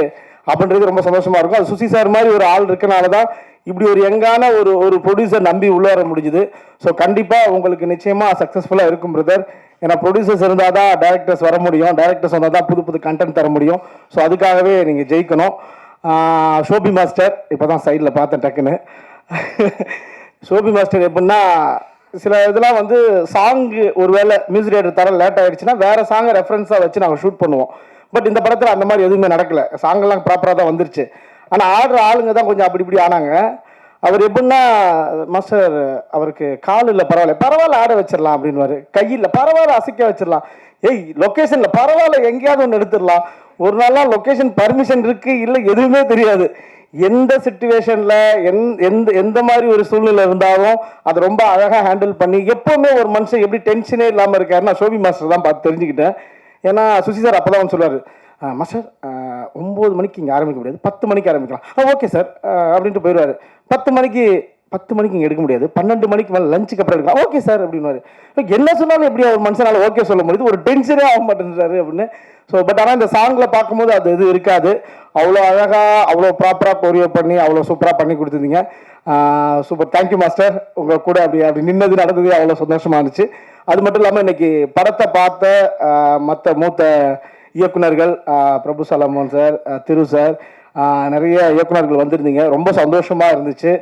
அப்படின்றது ரொம்ப சந்தோஷமாக இருக்கும். அது சுசி சார் மாதிரி ஒரு ஆள் இருக்கனால தான் இப்படி ஒரு யங்கான ஒரு ப்ரொடியூசர் நம்பி உள்ள வர முடிஞ்சுது. ஸோ கண்டிப்பாக உங்களுக்கு நிச்சயமாக சக்ஸஸ்ஃபுல்லாக இருக்கும் பிரதர். ஏன்னா ப்ரொடியூசர்ஸ் இருந்தால் தான் டேரக்டர்ஸ் வர முடியும், டேரக்டர்ஸ் வந்தால் தான் புது புது கண்டென்ட் தர முடியும். ஸோ அதுக்காகவே நீங்கள் ஜெயிக்கணும். ஷோபி மாஸ்டர் இப்போ தான் சைடில் பார்த்தேன் டக்குன்னு. ஷோபி மாஸ்டர் எப்படின்னா சில இதெல்லாம் வந்து சாங்கு ஒரு வேளை மியூசிக் டேரக்டர் தர லேட் ஆகிடுச்சுன்னா வேறு சாங்கை ரெஃபரன்ஸாக வச்சு நாங்கள் ஷூட் பண்ணுவோம். பட் இந்த படத்தில் அந்த மாதிரி எதுவுமே நடக்கலை. சாங்கெல்லாம் ப்ராப்பராக தான் வந்துருச்சு. ஆனால் ஆடுற ஆளுங்க தான் கொஞ்சம் அப்படி இப்படி ஆனாங்க. அவர் எப்படின்னா மாஸ்டர் அவருக்கு கால் இல்லை, பரவாயில்ல ஆட வச்சிடலாம் அப்படின்வாரு. கையில் பரவாயில்ல அசைக்க வச்சிடலாம். லொக்கேஷனில் பரவாயில்ல எங்கேயாவது ஒன்று எடுத்துடலாம். ஒரு நாள்லாம் லொக்கேஷன் பர்மிஷன் இருக்குது இல்லை எதுவுமே தெரியாது. எந்த சிச்சுவேஷனில் எந்த மாதிரி ஒரு சூழ்நிலை இருந்தாலும் அதை ரொம்ப அழகாக ஹேண்டில் பண்ணி எப்போவுமே ஒரு மனுஷன் எப்படி டென்ஷனே இல்லாமல் இருக்காருன்னா ஷோபி மாஸ்டர் தான் பார்த்து தெரிஞ்சுக்கிட்டேன். ஏன்னா சுசி சார் அப்போ தான் சொல்லுவார், மாஸ்டர் 9 மணிக்கு இங்கே ஆரம்பிக்க முடியாது, 10 மணிக்கு ஆரம்பிக்கலாம். ஓகே சார் அப்படின்ட்டு போயிடுவார். 10 மணிக்கு இங்கே எடுக்க முடியாது, 12 மணிக்கு மேலே லஞ்சுக்கு அப்புறம் எடுக்கலாம். ஓகே சார் அப்படின்வாரு. என்ன சொன்னாலும் எப்படி ஒரு மனுஷனால ஓகே சொல்ல முடியுது? ஒரு டென்ஷனே ஆக மாட்டேன்றாரு அப்படின்னு. ஸோ பட் ஆனால் இந்த சாங்கில் பார்க்கும்போது அது இது இருக்காது. அவ்வளோ அழகாக அவ்வளோ ப்ராப்பராக கொரியோ பண்ணி அவ்வளோ சூப்பராக பண்ணி கொடுத்துருந்தீங்க. Super, thank you master. உங்கள் கூட அப்படி நின்னது நடந்தது அவ்வளோ சந்தோஷமாக இருந்துச்சு. அது மட்டும் இல்லாமல் இன்னைக்கு படத்தை பார்த்த மற்ற மூத்த இயக்குனர்கள் பிரபு சலமோன் சார், திரு சார், நிறைய இயக்குனர்கள் வந்திருந்தீங்க. ரொம்ப சந்தோஷமாக இருந்துச்சு.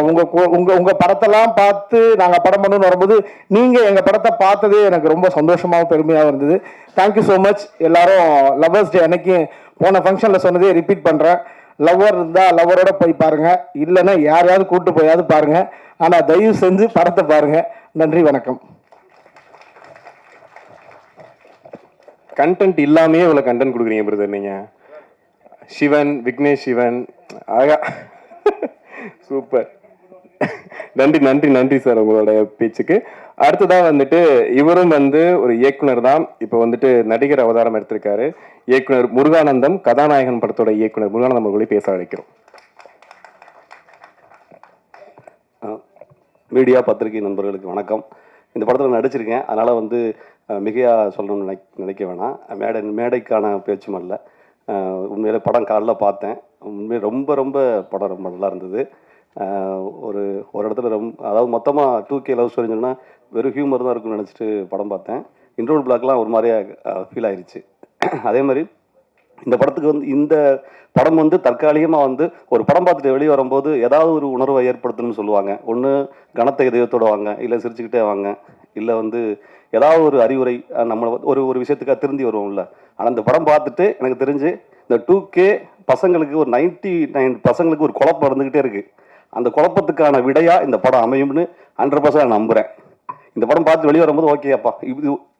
உங்கள் படத்தெல்லாம் பார்த்து நாங்கள் படம் பண்ணணும்னு வரும்போது நீங்கள் எங்கள் படத்தை பார்த்ததே எனக்கு ரொம்ப சந்தோஷமாகவும் பெருமையாகவும் இருந்தது. Thank you so much. எல்லாரும் லவ்வர்ஸ் டே அன்னைக்கு போன ஃபங்க்ஷனில் சொன்னதே ரிப்பீட் பண்ணுறேன். லவ்வர் இருந்தால் லவ்வரோட போய் பாருங்கள், இல்லைன்னா யாரையாவது கூப்பிட்டு போயாவது பாருங்கள். ஆனால் தயவு செஞ்சு படத்தை பாருங்கள். நன்றி, வணக்கம். கண்டென்ட் இல்லாமையே இவ்வளோ கண்டென்ட் கொடுக்குறீங்க பிரதர் நீங்கள். சிவன், விக்னேஷ் சிவன், அழகா சூப்பர். நன்றி நன்றி நன்றி சார் உங்களோட பேச்சுக்கு. அடுத்ததான் வந்துட்டு இவரும் வந்து ஒரு இயக்குனர் தான். இப்போ வந்துட்டு நடிகர் அவதாரம் எடுத்திருக்காரு. இயக்குனர் முருகானந்தம், கதாநாயகன் படத்தோட இயக்குனர் முருகானந்தம் அவர்களை பேச அழைக்கிறோம். மீடியா பத்திரிகை நண்பர்களுக்கு வணக்கம். இந்த படத்தில் நடிச்சிருக்கேன், அதனால் வந்து மிகையாக சொல்லணும்னு நினைக்க வேணாம். மேடைக்கான பேச்சும் அல்ல. உண்மையிலே படம் காலைல பார்த்தேன். உண்மையிலே ரொம்ப படம் ரொம்ப நல்லா இருந்தது. ஒரு இடத்துல அதாவது மொத்தமாக 2K லவ் ஸ்டோரின்னு சொன்னால் வெறும் ஹியூமர் தான் இருக்குன்னு நினச்சிட்டு படம் பார்த்தேன். இன்ட்ரோல் பிளாக்லாம் ஒரு மாதிரியாக ஃபீல் ஆயிடுச்சு. அதே மாதிரி இந்த படத்துக்கு வந்து இந்த படம் வந்து தற்காலிகமாக வந்து ஒரு படம் பார்த்துட்டு வெளியே வரும்போது ஏதாவது ஒரு உணர்வை ஏற்படுத்தணும்னு சொல்லுவாங்க. ஒன்று கனத்த இதயத்தோடு வாங்க, இல்லை சிரிச்சுக்கிட்டே வாங்க, இல்லை வந்து ஏதாவது ஒரு அறிவுரை நம்மளை ஒரு விஷயத்துக்காக திருந்தி வருவோம்ல. ஆனால் இந்த படம் பார்த்துட்டு எனக்கு தெரிஞ்சு இந்த 2K பசங்களுக்கு ஒரு 99 பசங்களுக்கு ஒரு குழப்பம் இருந்துக்கிட்டே இருக்குது. அந்த குழப்பத்துக்கான விடையாக இந்த படம் அமையும்னு 100% நம்புகிறேன். இந்த படம் பார்த்து வெளியே வரும்போது ஓகே அப்பா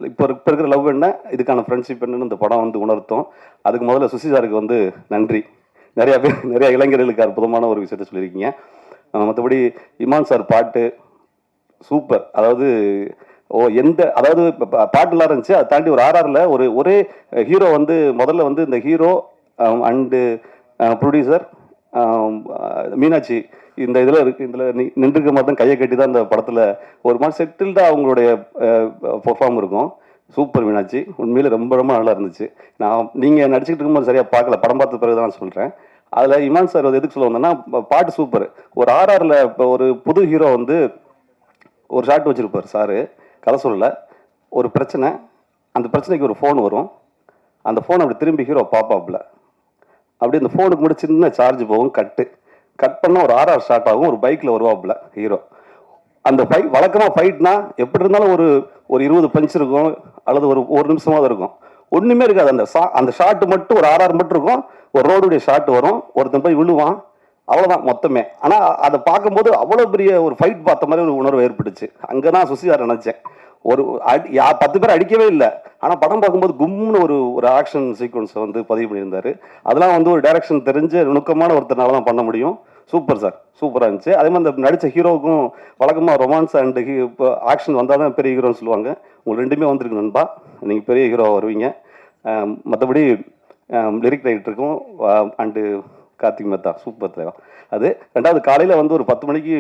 இப்போ இருக்கிற லவ் என்ன, இதுக்கான ஃப்ரெண்ட்ஷிப் என்னன்னு இந்த படம் வந்து உணர்த்தும். அதுக்கு முதல்ல சுசி சாருக்கு வந்து நன்றி. நிறைய இளைஞர்களுக்கு அற்புதமான ஒரு விஷயத்த சொல்லியிருக்கீங்க. மற்றபடி இமான் சார் பாட்டு சூப்பர். அதாவது அதாவது பாட்டுலாம் இருந்துச்சு. அதை தாண்டி ஒரு RRல ஒரே ஹீரோ வந்து முதல்ல வந்து இந்த ஹீரோ அண்டு ப்ரொடியூசர் மீனாட்சி இந்த இதில் நின்றுக்க மாதிரி தான் கையை கட்டி தான் இந்த படத்தில் ஒரு மாதிரி செட்டில்டாக அவங்களுடைய பெர்ஃபார்ம் இருக்கும். சூப்பர் மீனாட்சி, உண்மையிலே ரொம்ப நல்லா இருந்துச்சு. நீங்கள் நடிச்சுக்கிட்டு இருக்கும்போது சரியாக பார்க்கல, படம் பார்த்த பிறகு தான் சொல்கிறேன். அதில் இமான் சார் எதுக்கு சொல்ல வந்தேன்னா பாட்டு சூப்பர். ஒரு RRல இப்போ ஒரு புது ஹீரோ வந்து ஒரு ஷாட் வச்சுருப்பார் சாரு, கதை சொல்லலை. ஒரு பிரச்சனை, அந்த பிரச்சனைக்கு ஒரு ஃபோன் வரும். அந்த ஃபோன் அப்படி திரும்பி ஹீரோ பாப்பாப்பில் அப்படி அந்த ஃபோனுக்கு மட்டும் சின்ன சார்ஜ் போகும். கட் பண்ணால் ஒரு RR ஸ்டார்ட் ஆகும். ஒரு பைக்கில் வருவாப்புல ஹீரோ. அந்த வழக்கமாக ஃபைட்னா எப்படி இருந்தாலும் ஒரு 20 பஞ்ச் இருக்கும், அல்லது ஒரு நிமிஷமாக இருக்கும். ஒன்றுமே இருக்காது. அந்த ஷாட்டு மட்டும் ஒரு RR மட்டும் இருக்கும். ஒரு ரோடுடைய ஷாட் வரும், ஒருத்தன் போய் விழுவான், அவ்வளோதான் மொத்தமே. ஆனால் அதை பார்க்கும்போது அவ்வளோ பெரிய ஒரு ஃபைட் பார்த்த மாதிரி ஒரு உணர்வு ஏற்பட்டுச்சு. அங்கே தான் சுசியார் நினச்சேன். ஒரு 10 பேர் அடிக்கவே இல்லை, ஆனால் படம் பார்க்கும்போது கும்னு ஒரு ஆக்ஷன் சீக்வன்ஸை வந்து பதிவு பண்ணியிருந்தாரு. அதெல்லாம் வந்து ஒரு டைரக்ஷன் தெரிஞ்ச நுணுக்கமான ஒருத்தனால தான் பண்ண முடியும். சூப்பர் சார், சூப்பராக இருந்துச்சு. அதே மாதிரி அந்த நடித்த ஹீரோவுக்கும் வழக்கமாக ரொமான்ஸ் அண்ட் இப்போ ஆக்ஷன் வந்தால் தான் பெரிய ஹீரோன்னு சொல்லுவாங்க. உங்களுக்கு ரெண்டுமே வந்திருக்கு நண்பா, நீங்கள் பெரிய ஹீரோவாக வருவீங்க. மற்றபடி லிரிக் ரைட்டருக்கும் அண்டு கார்த்திக் மேத்தா சூப்பர் தேவா. அது ரெண்டாவது காலையில் வந்து ஒரு 10 மணிக்கு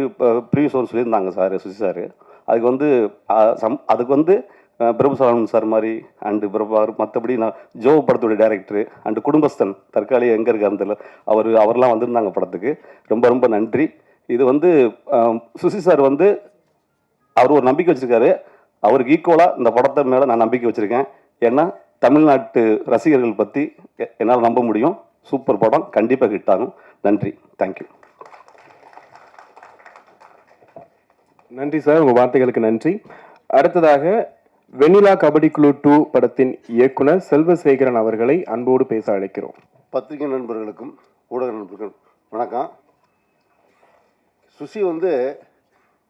ப்ரீவியஸ் ஒன்று சொல்லியிருந்தாங்க சார், சுசி சார். அதுக்கு வந்து பிரபு சாலமன் சார் மாதிரி அண்டு பிரபார், மற்றபடி நான் ஜோ படத்துடைய டைரக்டரு அண்டு குடும்பஸ்தன் தற்காலிக எங்கே இருக்காருன்னு அவர்லாம் வந்திருந்தாங்க படத்துக்கு. ரொம்ப ரொம்ப நன்றி. இது வந்து சுசி சார் வந்து அவர் ஒரு நம்பிக்கை வச்சுருக்காரு. அவருக்கு ஈக்குவலாக இந்த படத்தை மேலே நான் நம்பிக்கை வச்சுருக்கேன். ஏன்னா தமிழ்நாட்டு ரசிகர்கள் பற்றி என்னால் நம்ப முடியும். சூப்பர் படம், கண்டிப்பாக ஹிட் ஆகும். நன்றி, தேங்க்யூ. நன்றி சார், உங்கள் வார்த்தைகளுக்கு நன்றி. அடுத்ததாக வெண்ணிலா கபடி குழு 2 படத்தின் இயக்குனர் செல்வசேகரன் அவர்களை அன்போடு பேச அழைக்கிறோம். பத்திரிகை நண்பர்களுக்கும் ஊடக நண்பர்களுக்கும் வணக்கம். சுசி வந்து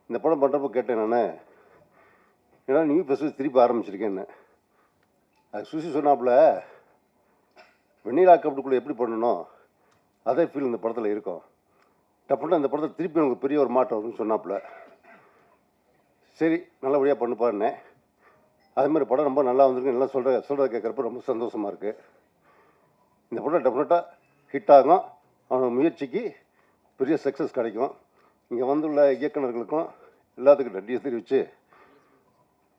இந்த படம் பண்ணுறப்போ கேட்டேன் நான், ஏன்னா நீ இப்போ திருப்பி ஆரம்பிச்சிருக்கேன்னு. அது சுசி சொன்னாப்புல வெண்ணிலா கபடிக்குள்ளே எப்படி பண்ணணும் அதே ஃபீல் இந்த படத்தில் இருக்கும். டப்புனா இந்த படத்தில் திருப்பி எனக்கு பெரிய ஒரு மாற்றம் வரும்னு சொன்னாப்புல. சரி, நல்லபடியாக பண்ணுப்பாருன்னேன். அதே மாதிரி படம் ரொம்ப நல்லா வந்திருக்கு. நல்லா சொல்கிறத கேட்குறப்ப ரொம்ப சந்தோஷமாக இருக்குது. இந்த படம் டெஃபினட்டாக ஹிட் ஆகும். அவனோட முயற்சிக்கு பெரிய சக்ஸஸ் கிடைக்கும். இங்கே வந்துள்ள இயக்குநர்களுக்கும் எல்லாத்துக்கும் நன்றியை தெரிவித்து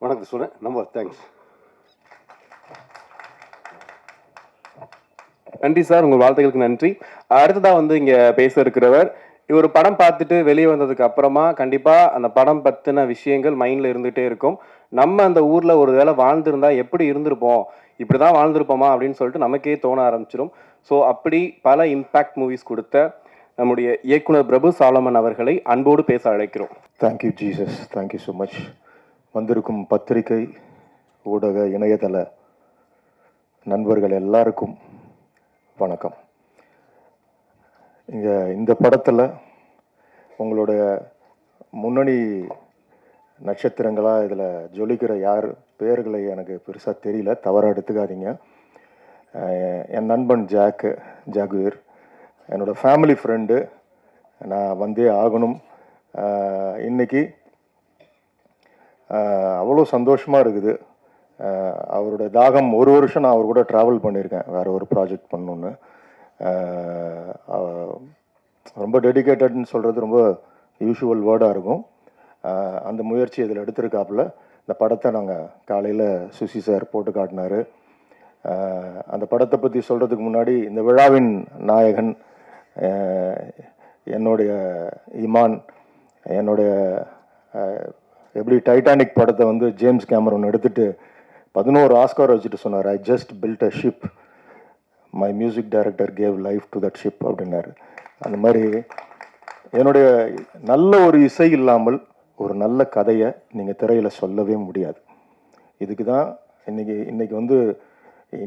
வணக்கத்தை சொன்னேன். ரொம்ப தேங்க்ஸ். நன்றி சார், உங்கள் வாழ்த்துக்களுக்கு நன்றி. அடுத்ததாக வந்து இங்கே பேச இருக்கிறவர், ஒரு படம் பார்த்துட்டு வெளியே வந்ததுக்கு அப்புறமா கண்டிப்பாக அந்த படம் பற்றின விஷயங்கள் மைண்டில் இருந்துகிட்டே இருக்கும். நம்ம அந்த ஊரில் ஒரு வேளை வாழ்ந்திருந்தா எப்படி இருந்திருப்போம், இப்படி தான் வாழ்ந்திருப்போமா அப்படின்னு சொல்லிட்டு நமக்கே தோண ஆரம்பிச்சிடும். ஸோ அப்படி பல இம்பேக்ட் மூவிஸ் கொடுத்த நம்முடைய இயக்குனர் பிரபு சாலமன் அவர்களை அன்போடு பேச அழைக்கிறோம். Thank you Jesus, thank you so much. வந்திருக்கும் பத்திரிகை, ஊடக, இணையதள நண்பர்கள் எல்லாருக்கும் வணக்கம். இங்கே இந்த படத்தில் உங்களுடைய முன்னணி நட்சத்திரங்களாக இதில் ஜொலிக்கிற யார் பேர்களை எனக்கு பெருசாக தெரியல, தவறாக எடுத்துக்காதீங்க. என் நண்பன் ஜாகுவீர், என்னோடய ஃபேமிலி ஃப்ரெண்டு. நான் வந்தே ஆகணும். இன்றைக்கி அவ்வளோ சந்தோஷமாக இருக்குது. அவரோட தாகம், ஒரு வருஷம் நான் அவர் கூட ட்ராவல் பண்ணியிருக்கேன் வேறு ஒரு ப்ராஜெக்ட் பண்ணணுன்னு. ரொம்ப டெடிக்கேட்டட்னு சொல்கிறது ரொம்ப யூஷுவல் வேர்டாக இருக்கும். அந்த முயற்சி இதில் எடுத்திருக்காப்புல. இந்த படத்தை நாங்கள் காலையில் சுசி சார் போட்டு காட்டினார். அந்த படத்தை பற்றி சொல்கிறதுக்கு முன்னாடி இந்த விழாவின் நாயகன் என்னுடைய இமான், என்னுடைய எப்படி டைட்டானிக் படத்தை வந்து ஜேம்ஸ் கேமரன் எடுத்துகிட்டு 11 ஆஸ்கார் வச்சுட்டு சொன்னார், I just built a ship, my music director gave life to that ship அப்படின்னாரு. அந்த மாதிரி என்னுடைய நல்ல ஒரு இசை இல்லாமல் ஒரு நல்ல கதையை நீங்கள் திரையில் சொல்லவே முடியாது. இதுக்கு தான் இன்னைக்கு வந்து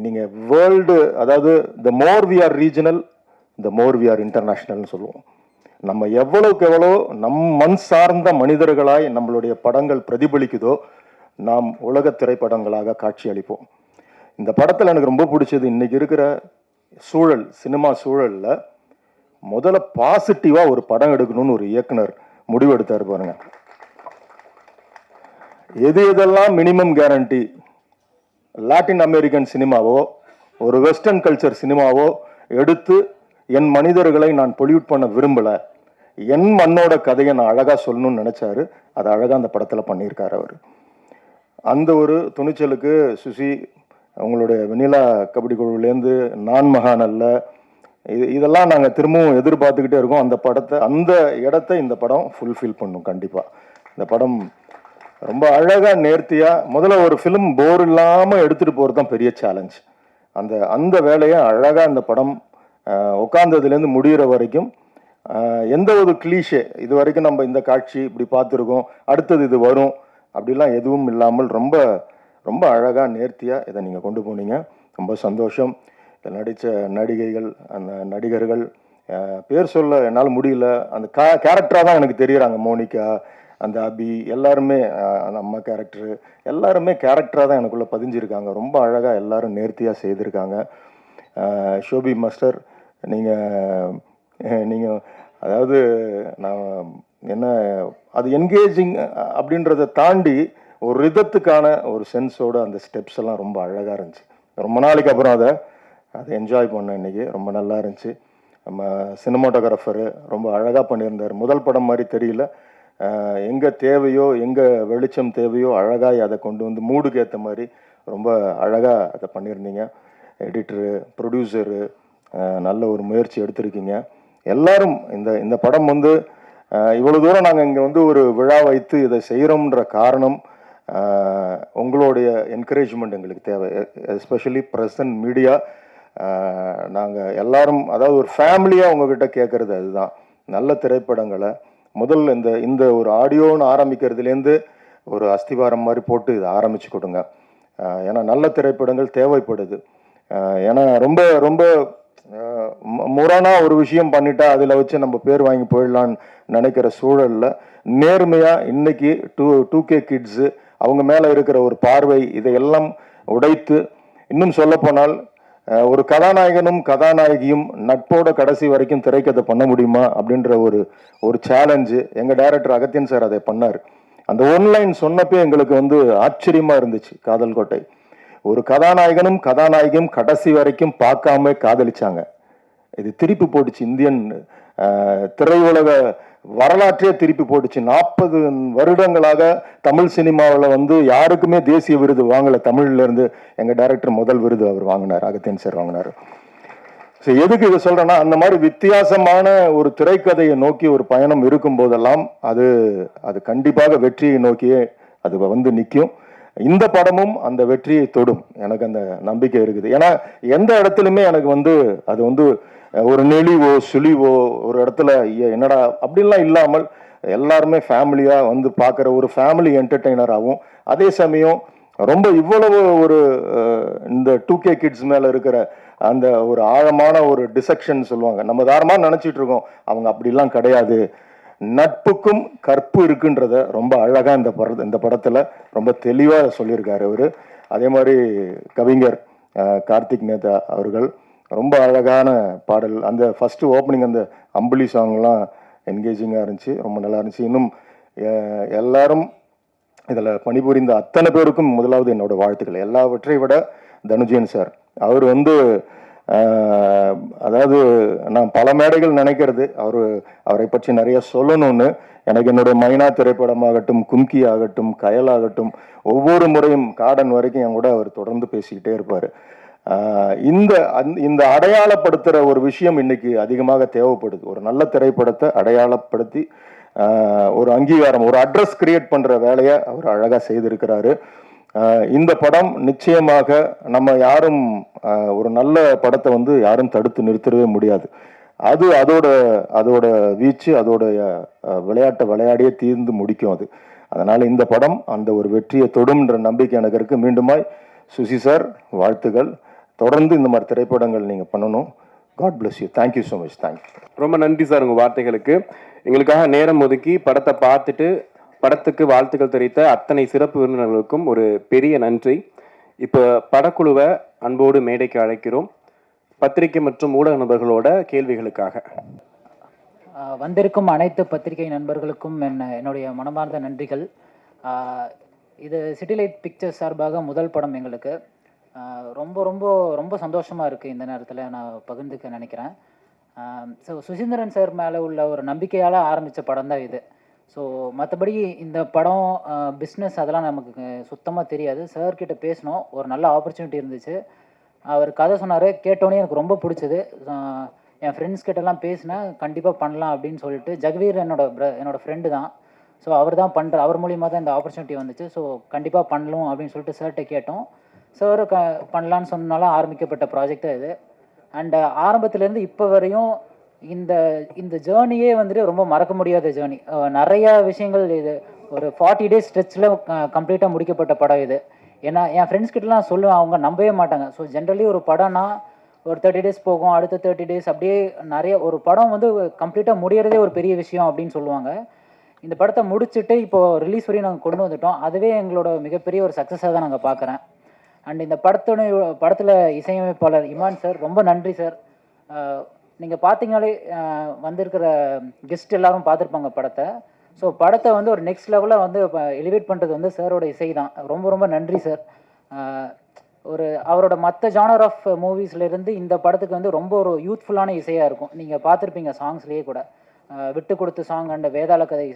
நீங்கள் வேர்ல்டு, அதாவது the more we are regional the more we are இன்டர்நேஷ்னல்னு சொல்லுவோம். நம்ம எவ்வளோக்கு எவ்வளோ மண் சார்ந்த மனிதர்களாய் நம்மளுடைய படங்கள் பிரதிபலிக்குதோ நாம் உலக திரைப்படங்களாக காட்சி அளிப்போம். இந்த படத்தில் எனக்கு ரொம்ப பிடிச்சது, இன்னைக்கு இருக்கிற சூழல், சினிமா சூழலில் முதல்ல பாசிட்டிவாக ஒரு படம் எடுக்கணும்னு ஒரு இயக்குனர் முடிவெடுத்தார் பாருங்க. எதெல்லாம் மினிமம் கேரண்டி, லாட்டின் அமெரிக்கன் சினிமாவோ ஒரு வெஸ்டர்ன் கல்ச்சர் சினிமாவோ எடுத்து என் மனிதர்களை நான் பொல்யூட் பண்ண விரும்பலை, என் மண்ணோட கதையை நான் அழகாக சொல்லணும்னு நினச்சாரு. அதை அழகாக அந்த படத்தில் பண்ணியிருக்காரு அவர். அந்த ஒரு துணிச்சலுக்கு சுசி, உங்களுடைய வெண்ணிலா கபடி குழுவிலேருந்து நான் மகான் அல்ல, இதெல்லாம் நாங்கள் திரும்பவும் எதிர்பார்த்துக்கிட்டே இருக்கோம். அந்த படத்தை, அந்த இடத்த இந்த படம் ஃபுல்ஃபில் பண்ணும் கண்டிப்பாக. இந்த படம் ரொம்ப அழகாக நேர்த்தியாக, முதல்ல ஒரு ஃபிலிம் போர் இல்லாமல் எடுத்துகிட்டு போகிறது தான் பெரிய சேலஞ்ச். அந்த வேலையை அழகாக இந்த படம் உட்காந்ததுலேருந்து முடிகிற வரைக்கும் எந்த ஒரு கிளீஷே, இது வரைக்கும் நம்ம இந்த காட்சி இப்படி பார்த்துருக்கோம், அடுத்தது இது வரும் அப்படிலாம் எதுவும் இல்லாமல் ரொம்ப ரொம்ப அழகாக நேர்த்தியாக இதை நீங்கள் கொண்டு போனீங்க. ரொம்ப சந்தோஷம். இதில் நடித்த நடிகைகள், அந்த நடிகர்கள் பேர் சொல்ல என்னால் முடியல, அந்த கேரக்டராக தான் எனக்கு தெரியுறாங்க. மோனிகா, அந்த அபி எல்லாருமே, அந்த அம்மா கேரக்டரு எல்லாருமே கேரக்டராக தான் எனக்குள்ளே பதிஞ்சிருக்காங்க. ரொம்ப அழகாக எல்லாரும் நேர்த்தியாக செய்திருக்காங்க. ஷோபி மாஸ்டர், நீங்கள் அதாவது நான் என்ன அது என்கேஜிங் அப்படின்றத தாண்டி ஒரு ரிதத்துக்கான ஒரு சென்ஸோட அந்த ஸ்டெப்ஸ் எல்லாம் ரொம்ப அழகாக இருந்துச்சு. ரொம்ப நாளைக்கு அப்புறம் அதை என்ஜாய் பண்ணேன் இன்றைக்கி. ரொம்ப நல்லா இருந்துச்சு. நம்ம சினிமாட்டோகிராஃபரு ரொம்ப அழகாக பண்ணியிருந்தார். முதல் படம் மாதிரி தெரியல. எங்கே தேவையோ, எங்கே வெளிச்சம் தேவையோ அழகாக அதை கொண்டு வந்து மூடுக்கு ஏற்ற மாதிரி ரொம்ப அழகாக அதை பண்ணியிருந்தீங்க. எடிட்டரு, ப்ரொடியூசரு நல்ல ஒரு முயற்சி எடுத்திருக்கீங்க. எல்லாரும் இந்த படம் வந்து இவ்வளோ தூரம் நாங்கள் இங்கே வந்து ஒரு விழா வைத்து இதை செய்கிறோம்ன்ற காரணம் உங்களுடைய என்கரேஜ்மெண்ட் எங்களுக்கு தேவை. Especially present media. நாங்கள் எல்லாரும் அதாவது ஒரு ஃபேமிலியாக உங்ககிட்ட கேட்குறது அதுதான். நல்ல திரைப்படங்களை முதல்ல இந்த ஒரு ஆடியோன்னு ஆரம்பிக்கிறதுலேருந்து ஒரு அஸ்திவாரம் மாதிரி போட்டு இதை ஆரம்பித்து கொடுங்க. ஏன்னா நல்ல திரைப்படங்கள் தேவைப்படுது. ஏன்னா ரொம்ப ரொம்ப முரணாக ஒரு விஷயம் பண்ணிட்டா அதில் வச்சு நம்ம பேர் வாங்கி போயிடலான்னு நினைக்கிற சூழலில் நேர்மையாக இன்னைக்கு 2K கிட்ஸு அவங்க மேலே இருக்கிற ஒரு பார்வை இதையெல்லாம் உடைத்து, இன்னும் சொல்லப்போனால் ஒரு கதாநாயகனும் கதாநாயகியும் நட்போட கடைசி வரைக்கும் திரைக்கதை பண்ண முடியுமா அப்படின்ற ஒரு சேலஞ்சு எங்கள் டைரக்டர் அகத்தியன் சார் அதை பண்ணார். அந்த ஒன்லைன் சொன்னப்போ எங்களுக்கு வந்து ஆச்சரியமாக இருந்துச்சு. காதல் கோட்டை ஒரு கதாநாயகனும் கதாநாயகியும் கடைசி வரைக்கும் பார்க்காம காதலிச்சாங்க. இது திருப்பி போட்டுச்சு. இந்தியன் திரையுலக வரலாற்றே திருப்பி போட்டுச்சு. 40 வருடங்களாக தமிழ் சினிமாவில் வந்து யாருக்குமே தேசிய விருது வாங்கலை. தமிழ்லேருந்து எங்கள் டைரக்டர் முதல் விருது அவர் வாங்கினார், அகத்தியன் சார் வாங்கினார். ஸோ எதுக்கு இதை சொல்கிறேன்னா, அந்த மாதிரி வித்தியாசமான ஒரு திரைக்கதையை நோக்கி ஒரு பயணம் இருக்கும் போதெல்லாம் அது கண்டிப்பாக வெற்றியை நோக்கியே அது வந்து நிற்கும். இந்த படமும் அந்த வெற்றியை தொடும். எனக்கு அந்த நம்பிக்கை இருக்குது. ஏன்னா எந்த இடத்துலையுமே எனக்கு வந்து அது வந்து ஒரு நெளிவோ சுழிவோ ஒரு இடத்துல என்னடா அப்படின்லாம் இல்லாமல் எல்லாருமே ஃபேமிலியாக வந்து பார்க்குற ஒரு ஃபேமிலி என்டர்டெய்னராகவும், அதே சமயம் ரொம்ப இவ்வளவு ஒரு இந்த 2K கிட்ஸ் மேலே இருக்கிற அந்த ஒரு ஆழமான ஒரு டிசெக்ஷன் சொல்லுவாங்க. நம்ம தாரமாக நினச்சிட்டு இருக்கோம், அவங்க அப்படிலாம் கிடையாது. நட்புக்கும் கற்பு இருக்குன்றத ரொம்ப அழகாக இந்த படத்தில் ரொம்ப தெளிவாக சொல்லியிருக்காரு அவர். அதே மாதிரி கவிஞர் கார்த்திக் நேதா அவர்கள் ரொம்ப அழகான பாடல். அந்த ஃபஸ்ட்டு ஓப்பனிங் அந்த அம்புலி சாங்லாம் என்கேஜிங்காக இருந்துச்சு, ரொம்ப நல்லா இருந்துச்சு. இன்னும் எல்லாரும் இதில் பணிபுரிந்த அத்தனை பேருக்கும் முதலாவது என்னோட வாழ்த்துக்கள். எல்லாவற்றை விட தனுஜயன் சார், அவர் வந்து அதாவது நான் பல மேடைகள் நினைக்கிறது அவரை பற்றி நிறைய சொல்லணும்னு. எனக்கு என்னுடைய மைனா திரைப்படமாகட்டும், கும்கி ஆகட்டும், கயல் ஆகட்டும், ஒவ்வொரு முறையும் கார்டன் வரைக்கும் என் கூட அவர் தொடர்ந்து பேசிக்கிட்டே இருப்பார். இந்த அடையாளப்படுத்துகிற ஒரு விஷயம் இன்னைக்கு அதிகமாக தேவைப்படுது. ஒரு நல்ல திரைப்படத்தை அடையாளப்படுத்தி ஒரு அங்கீகாரம், ஒரு அட்ரஸ் கிரியேட் பண்ணுற வேலையை அவர் அழகாக செய்திருக்கிறாரு. இந்த படம் நிச்சயமாக நம்ம யாரும் ஒரு நல்ல படத்தை வந்து யாரும் தடுத்து நிறுத்தவே முடியாது. அதோட வீச்சு, அதோட விளையாட்டை விளையாடியே தீர்ந்து முடிக்கும் அது. அதனால் இந்த படம் அந்த ஒரு வெற்றியை தொடும்ன்ற நம்பிக்கை எனக்கு இருக்குது. மீண்டுமாய் சுசி சார் வாழ்த்துக்கள். தொடர்ந்து இந்த மாதிரி திரைப்படங்கள் நீங்கள் பண்ணணும். God bless you. Thank you so much. Thank you. ரொம்ப நன்றி சார் உங்கள் வார்த்தைகளுக்கு. எங்களுக்காக நேரம் ஒதுக்கி படத்தை பார்த்துட்டு படத்துக்கு வாழ்த்துக்கள் தெரிவித்த அத்தனை சிறப்பு விருந்தினர்களுக்கும் ஒரு பெரிய நன்றி. இப்போ படக்குழுவை அன்போடு மேடைக்கு அழைக்கிறோம். பத்திரிகை மற்றும் ஊடக நண்பர்களோட கேள்விகளுக்காக. வந்திருக்கும் அனைத்து பத்திரிகை நண்பர்களுக்கும் என்னுடைய மனமார்ந்த நன்றிகள். இது சிட்டிலைட் பிக்சர்ஸ் சார்பாக முதல் படம் எங்களுக்கு. ரொம்ப ரொம்ப ரொம்ப சந்தோஷமாக இருக்குது. இந்த நேரத்தில் நான் பகிர்ந்துக்க நினைக்கிறேன். ஸோ சுசீந்திரன் சார் மேலே உள்ள ஒரு நம்பிக்கையால் ஆரம்பித்த படம் தான் இது. ஸோ மற்றபடி இந்த படம் பிஸ்னஸ் அதெல்லாம் நமக்கு சுத்தமாக தெரியாது. சார்கிட்ட பேசினோம், ஒரு நல்ல ஆப்பர்ச்சுனிட்டி இருந்துச்சு. அவர் கதை சொன்னார், கேட்டோன்னே எனக்கு ரொம்ப பிடிச்சது. என் ஃப்ரெண்ட்ஸ் கிட்டலாம் பேசினேன், கண்டிப்பாக பண்ணலாம் அப்படின்னு சொல்லிட்டு. ஜெகவீர் என்னோட ஃப்ரெண்டு தான். ஸோ அவர் மூலியமாக தான் இந்த ஆப்பர்ச்சுனிட்டி வந்துச்சு. ஸோ கண்டிப்பாக பண்ணலாம் அப்படின்னு சொல்லிட்டு சார்கிட்ட கேட்டோம். சார் பண்ணலான்னு சொன்னாலும் ஆரம்பிக்கப்பட்ட ப்ராஜெக்ட் தான் இது. அண்ட் ஆரம்பத்துலேருந்து இப்போ வரையும் இந்த ஜேர்னியே வந்துட்டு ரொம்ப மறக்க முடியாத ஜேர்னி. நிறையா விஷயங்கள் இது ஒரு 40 days ஸ்ட்ரெச்சில் கம்ப்ளீட்டாக முடிக்கப்பட்ட படம் இது. ஏன்னா என் ஃப்ரெண்ட்ஸ் கிட்டலாம் சொல்லுவேன், அவங்க நம்பவே மாட்டாங்க. ஸோ ஜென்ரலி ஒரு படம்னா ஒரு 30 days போகும், அடுத்த 30 days அப்படியே நிறைய ஒரு படம் வந்து கம்ப்ளீட்டாக முடியறதே ஒரு பெரிய விஷயம் அப்படின்னு சொல்லுவாங்க. இந்த படத்தை முடிச்சுட்டு இப்போது ரிலீஸ் வரையும் நாங்கள் கொண்டு வந்துட்டோம். அதுவே எங்களோட மிகப்பெரிய ஒரு சக்ஸஸாக தான் நாங்கள் பார்க்குறேன். அண்ட் இந்த படத்தில் இசையமைப்பாளர் இமான் சார், ரொம்ப நன்றி சார். நீங்கள் பார்த்தீங்கனாலே வந்திருக்கிற கெஸ்ட் எல்லாரும் பார்த்துருப்பாங்க படத்தை. ஸோ படத்தை வந்து ஒரு நெக்ஸ்ட் லெவலில் வந்து இப்போ எலிவேட் பண்ணுறது வந்து சாரோட இசை தான். ரொம்ப ரொம்ப நன்றி சார். ஒரு அவரோட மற்ற ஜானர் ஆஃப் மூவிஸ்லேருந்து இந்த படத்துக்கு வந்து ரொம்ப ஒரு யூத்ஃபுல்லான இசையாக இருக்கும். நீங்கள் பார்த்துருப்பீங்க சாங்ஸ்லேயே கூட, விட்டு கொடுத்த சாங் அண்ட் வேதாள கதை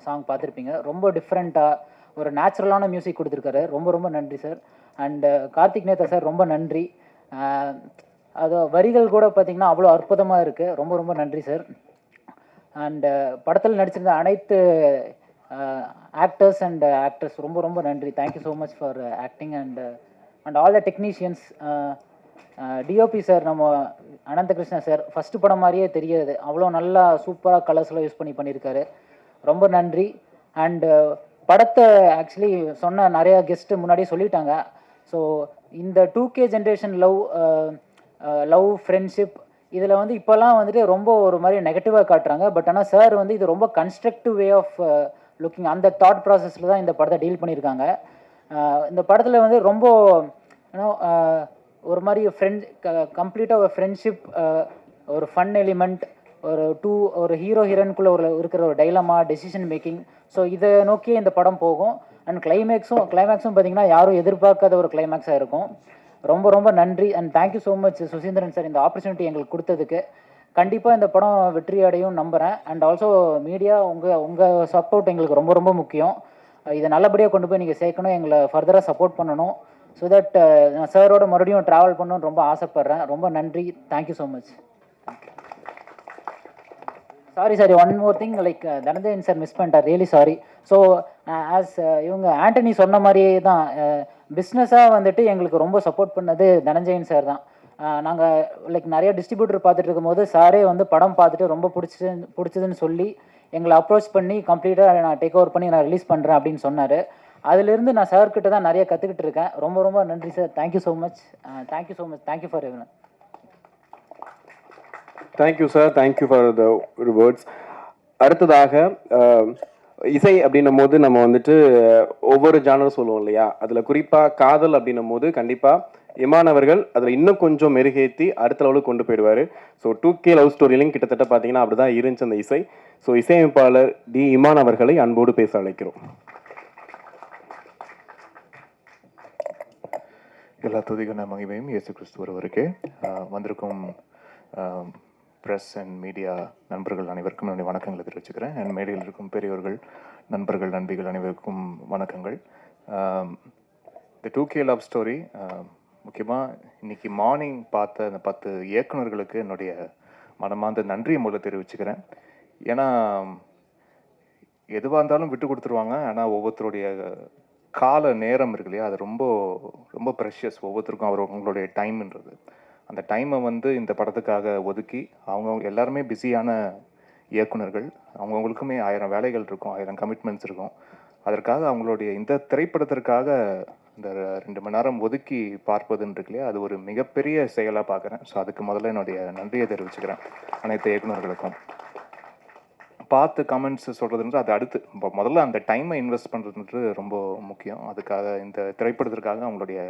சாங் பார்த்துருப்பீங்க. ரொம்ப டிஃப்ரெண்ட்டாக ஒரு நேச்சுரலான மியூசிக் கொடுத்துருக்காரு. ரொம்ப ரொம்ப நன்றி sir. And Karthik Netha sir, ரொம்ப நன்றி. அது வரிகள் கூட பார்த்திங்கன்னா அவ்வளோ அற்புதமாக இருக்குது. ரொம்ப ரொம்ப நன்றி சார். அண்டு படத்தில் நடிச்சிருந்த அனைத்து ஆக்டர்ஸ் அண்ட் ஆக்ட்ரஸ் ரொம்ப ரொம்ப நன்றி. Thank you so much for acting and all the technicians. DOP sir, நம்ம அனந்தகிருஷ்ணா சார், ஃபஸ்ட்டு படம் மாதிரியே தெரியாது, அவ்வளோ நல்லா சூப்பராக கலர்ஸ்லாம் யூஸ் பண்ணியிருக்காரு. ரொம்ப நன்றி. அண்டு படத்தை ஆக்சுவலி சொன்ன நிறையா கெஸ்ட்டு முன்னாடியே சொல்லிட்டாங்க. ஸோ இந்த 2K ஜென்ரேஷன் லவ் ஃப்ரெண்ட்ஷிப் இதில் வந்து இப்போல்லாம் வந்துட்டு ரொம்ப ஒரு மாதிரி நெகட்டிவாக காட்டுறாங்க. பட் ஆனால் சார் வந்து இது ரொம்ப கன்ஸ்ட்ரக்டிவ் வே ஆஃப் லுக்கிங், அந்த தாட் ப்ராசஸில் தான் இந்த படத்தை டீல் பண்ணியிருக்காங்க. இந்த படத்தில் வந்து ரொம்ப ஒரு மாதிரி கம்ப்ளீட்டாக ஒரு ஃப்ரெண்ட்ஷிப், ஒரு ஃபன் எலிமெண்ட், ஒரு ஹீரோ ஹீரோயினுக்குள்ளே இருக்கிற ஒரு டைலமா, டெசிஷன் மேக்கிங். ஸோ இதை நோக்கியே இந்த படம் போகும். அண்ட் கிளைமேக்ஸும் பார்த்திங்கன்னா யாரும் எதிர்பார்க்காத ஒரு கிளைமேக்ஸாக இருக்கும். ரொம்ப ரொம்ப நன்றி. And thank you so much Suseenthiran sir, இந்த ஆப்பர்ச்சுனிட்டி எங்களுக்கு கொடுத்ததுக்கு. கண்டிப்பாக இந்த படம் வெற்றி அடையும் நம்புகிறேன். அண்ட் ஆல்சோ மீடியா, உங்கள் சப்போர்ட் எங்களுக்கு ரொம்ப ரொம்ப முக்கியம். இதை நல்லபடியாக கொண்டு போய் நீங்கள் சேர்க்கணும், எங்களை ஃபர்தராக சப்போர்ட் பண்ணணும். ஸோ தட் நான் சாரோட மறுபடியும் ட்ராவல் பண்ணணும்னு ரொம்ப ஆசைப்பட்றேன். ரொம்ப நன்றி. Thank you so much. Sorry, one more thing, like Dhananjayan sir miss பண்ணிட்டார், ரியலி சாரி. ஸோ ஆஸ் இவங்க ஆண்டனி சொன்ன மாதிரியே தான், பிஸ்னஸாக வந்துட்டு எங்களுக்கு ரொம்ப சப்போர்ட் பண்ணது தனஞ்சயன் சார் தான். நாங்கள் லைக் நிறைய டிஸ்ட்ரிபியூட்டர் பார்த்துட்டு இருக்கும்போது சாரே வந்து படம் பார்த்துட்டு ரொம்ப பிடிச்சதுன்னு சொல்லி எங்களை அப்ரோச் பண்ணி கம்ப்ளீட்டாக நான் டேக் ஓவர் பண்ணி நான் ரிலீஸ் பண்ணுறேன் அப்படின்னு சொன்னார். அதிலிருந்து நான் சார்கிட்ட தான் நிறைய கற்றுக்கிட்டு இருக்கேன். ரொம்ப ரொம்ப நன்றி sir. Thank you so much. Thank you for every one. Thank you sir, thank you for the words. அடுத்ததாக இசை அப்படின்னும் போது நம்ம வந்துட்டு ஒவ்வொரு ஜானரும் சொல்லுவோம் இல்லையா, அதில் குறிப்பாக காதல் அப்படின்னும் போது கண்டிப்பாக இமான் அவர்கள் அதில் இன்னும் கொஞ்சம் மெருகேற்றி அடுத்த லெவலுக்கு கொண்டு போயிடுவார். ஸோ 2K லவ் ஸ்டோரியிலும் கிட்டத்தட்ட பார்த்தீங்கன்னா அப்படி தான் இருந்துச்சு அந்த இசை. ஸோ இசையமைப்பாளர் டி இமான் அவர்களை அன்போடு பேச அழைக்கிறோம். எல்லா துதிகன மகிமையும் இயேசு கிறிஸ்து ஒருவருக்கே. வந்திருக்கும் ப்ரெஸ் அண்ட் மீடியா நண்பர்கள் அனைவருக்கும் என்னுடைய வணக்கங்களை தெரிவிச்சுக்கிறேன். அண்ட் மேடையில் இருக்கும் பெரியவர்கள், நண்பர்கள், நண்பிகள் அனைவருக்கும் வணக்கங்கள். இந்த 2K லவ் ஸ்டோரி முக்கியமாக இன்றைக்கி மார்னிங் பார்த்த அந்த 10 இயக்குநர்களுக்கு என்னுடைய மனமார்ந்த நன்றியை முதல்ல தெரிவிச்சுக்கிறேன். ஏன்னா எதுவாக இருந்தாலும் விட்டு கொடுத்துருவாங்க, ஆனால் ஒவ்வொருத்தருடைய கால நேரம் இருக்கு இல்லையா, அது ரொம்ப ரொம்ப ப்ரெஷியஸ். ஒவ்வொருத்தருக்கும் அவங்களுடைய டைம்ன்றது, அந்த டைமை வந்து இந்த படத்துக்காக ஒதுக்கி அவங்க எல்லாருமே பிஸியான இயக்குனர்கள், அவங்கவுங்களுக்குமே 1000 வேலைகள் இருக்கும், 1000 கமிட்மெண்ட்ஸ் இருக்கும். அதற்காக அவங்களுடைய இந்த திரைப்படத்திற்காக இந்த 2 மணி நேரம் ஒதுக்கி பார்ப்பதுன்னு இருக்கு இல்லையா, அது ஒரு மிகப்பெரிய செயலாக பார்க்குறேன். ஸோ அதுக்கு முதல்ல என்னுடைய நன்றியை தெரிவிச்சுக்கிறேன் அனைத்து இயக்குநர்களுக்கும். பார்த்து கமெண்ட்ஸ் சொல்கிறதுன்றது அது அடுத்து. முதல்ல அந்த டைமை இன்வெஸ்ட் பண்ணுறதுன்றது ரொம்ப முக்கியம். அதுக்காக இந்த திரைப்படத்திற்காக அவங்களுடைய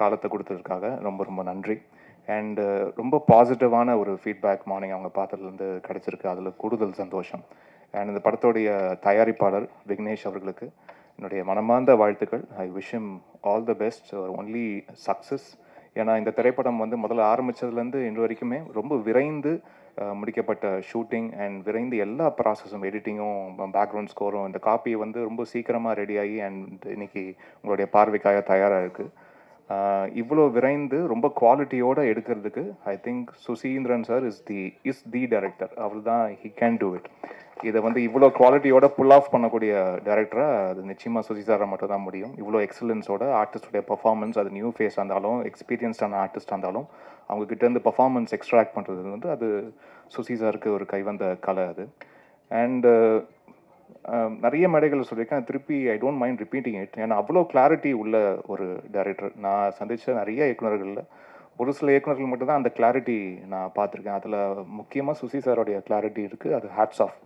காலத்தை கொடுத்ததுக்காக ரொம்ப ரொம்ப நன்றி. அண்டு ரொம்ப பாசிட்டிவான ஒரு ஃபீட்பேக் மார்னிங் அவங்க பார்த்ததுலேருந்து கிடச்சிருக்கு, அதில் கூடுதல் சந்தோஷம். அண்ட் இந்த படத்தோடைய தயாரிப்பாளர் விக்னேஷ் அவர்களுக்கு என்னுடைய மனமார்ந்த வாழ்த்துக்கள். I wish him all the best, only success. ஏன்னா இந்த திரைப்படம் வந்து முதல்ல ஆரம்பித்ததுலேருந்து இன்று வரைக்குமே ரொம்ப விரைந்து முடிக்கப்பட்ட ஷூட்டிங் அண்ட் விரைந்து எல்லா ப்ராசஸும், எடிட்டிங்கும், பேக்ரவுண்ட் ஸ்கோரும், இந்த காப்பி வந்து ரொம்ப சீக்கிரமாக ரெடியாகி அண்ட் இன்னைக்கு உங்களுடைய பார்வைக்காக தயாராக இருக்குது. இவ்வளோ விரைந்து ரொம்ப குவாலிட்டியோடு எடுக்கிறதுக்கு I think Suseenthiran sir is the director. அவர் தான் ஹி கேன் டூ இட். இதை வந்து இவ்வளோ குவாலிட்டியோட புல் ஆஃப் பண்ணக்கூடிய டைரக்டராக அது நிச்சயமாக சுசி சாரை மட்டும் தான் முடியும். இவ்வளோ எக்ஸலன்ஸோட ஆர்டிஸ்டோடைய பர்ஃபார்மன்ஸ், அது நியூ ஃபேஸாக இருந்தாலும் எக்ஸ்பீரியன்ஸ்டான ஆர்டிஸ்டாக இருந்தாலும் அவங்கக்கிட்டேருந்து பர்ஃபார்மன்ஸ் எக்ஸ்ட்ராக்ட் பண்ணுறது வந்து அது சுசி சாருக்கு ஒரு கைவந்த கலை அது. அண்டு நிறைய மேடைகள் சொல்லியிருக்கேன், திருப்பி I don't mind repeating it. ஏன்னா அவ்வளோ கிளாரிட்டி உள்ள ஒரு டைரக்டர். நான் சந்தித்த நிறைய இயக்குநர்களில் ஒரு சில இயக்குநர்கள் மட்டும்தான் அந்த கிளாரிட்டி நான் பார்த்துருக்கேன். அதில் முக்கியமாக சுசி சாரோடைய கிளாரிட்டி இருக்குது. அது ஹேட்ஸ் ஆஃப்.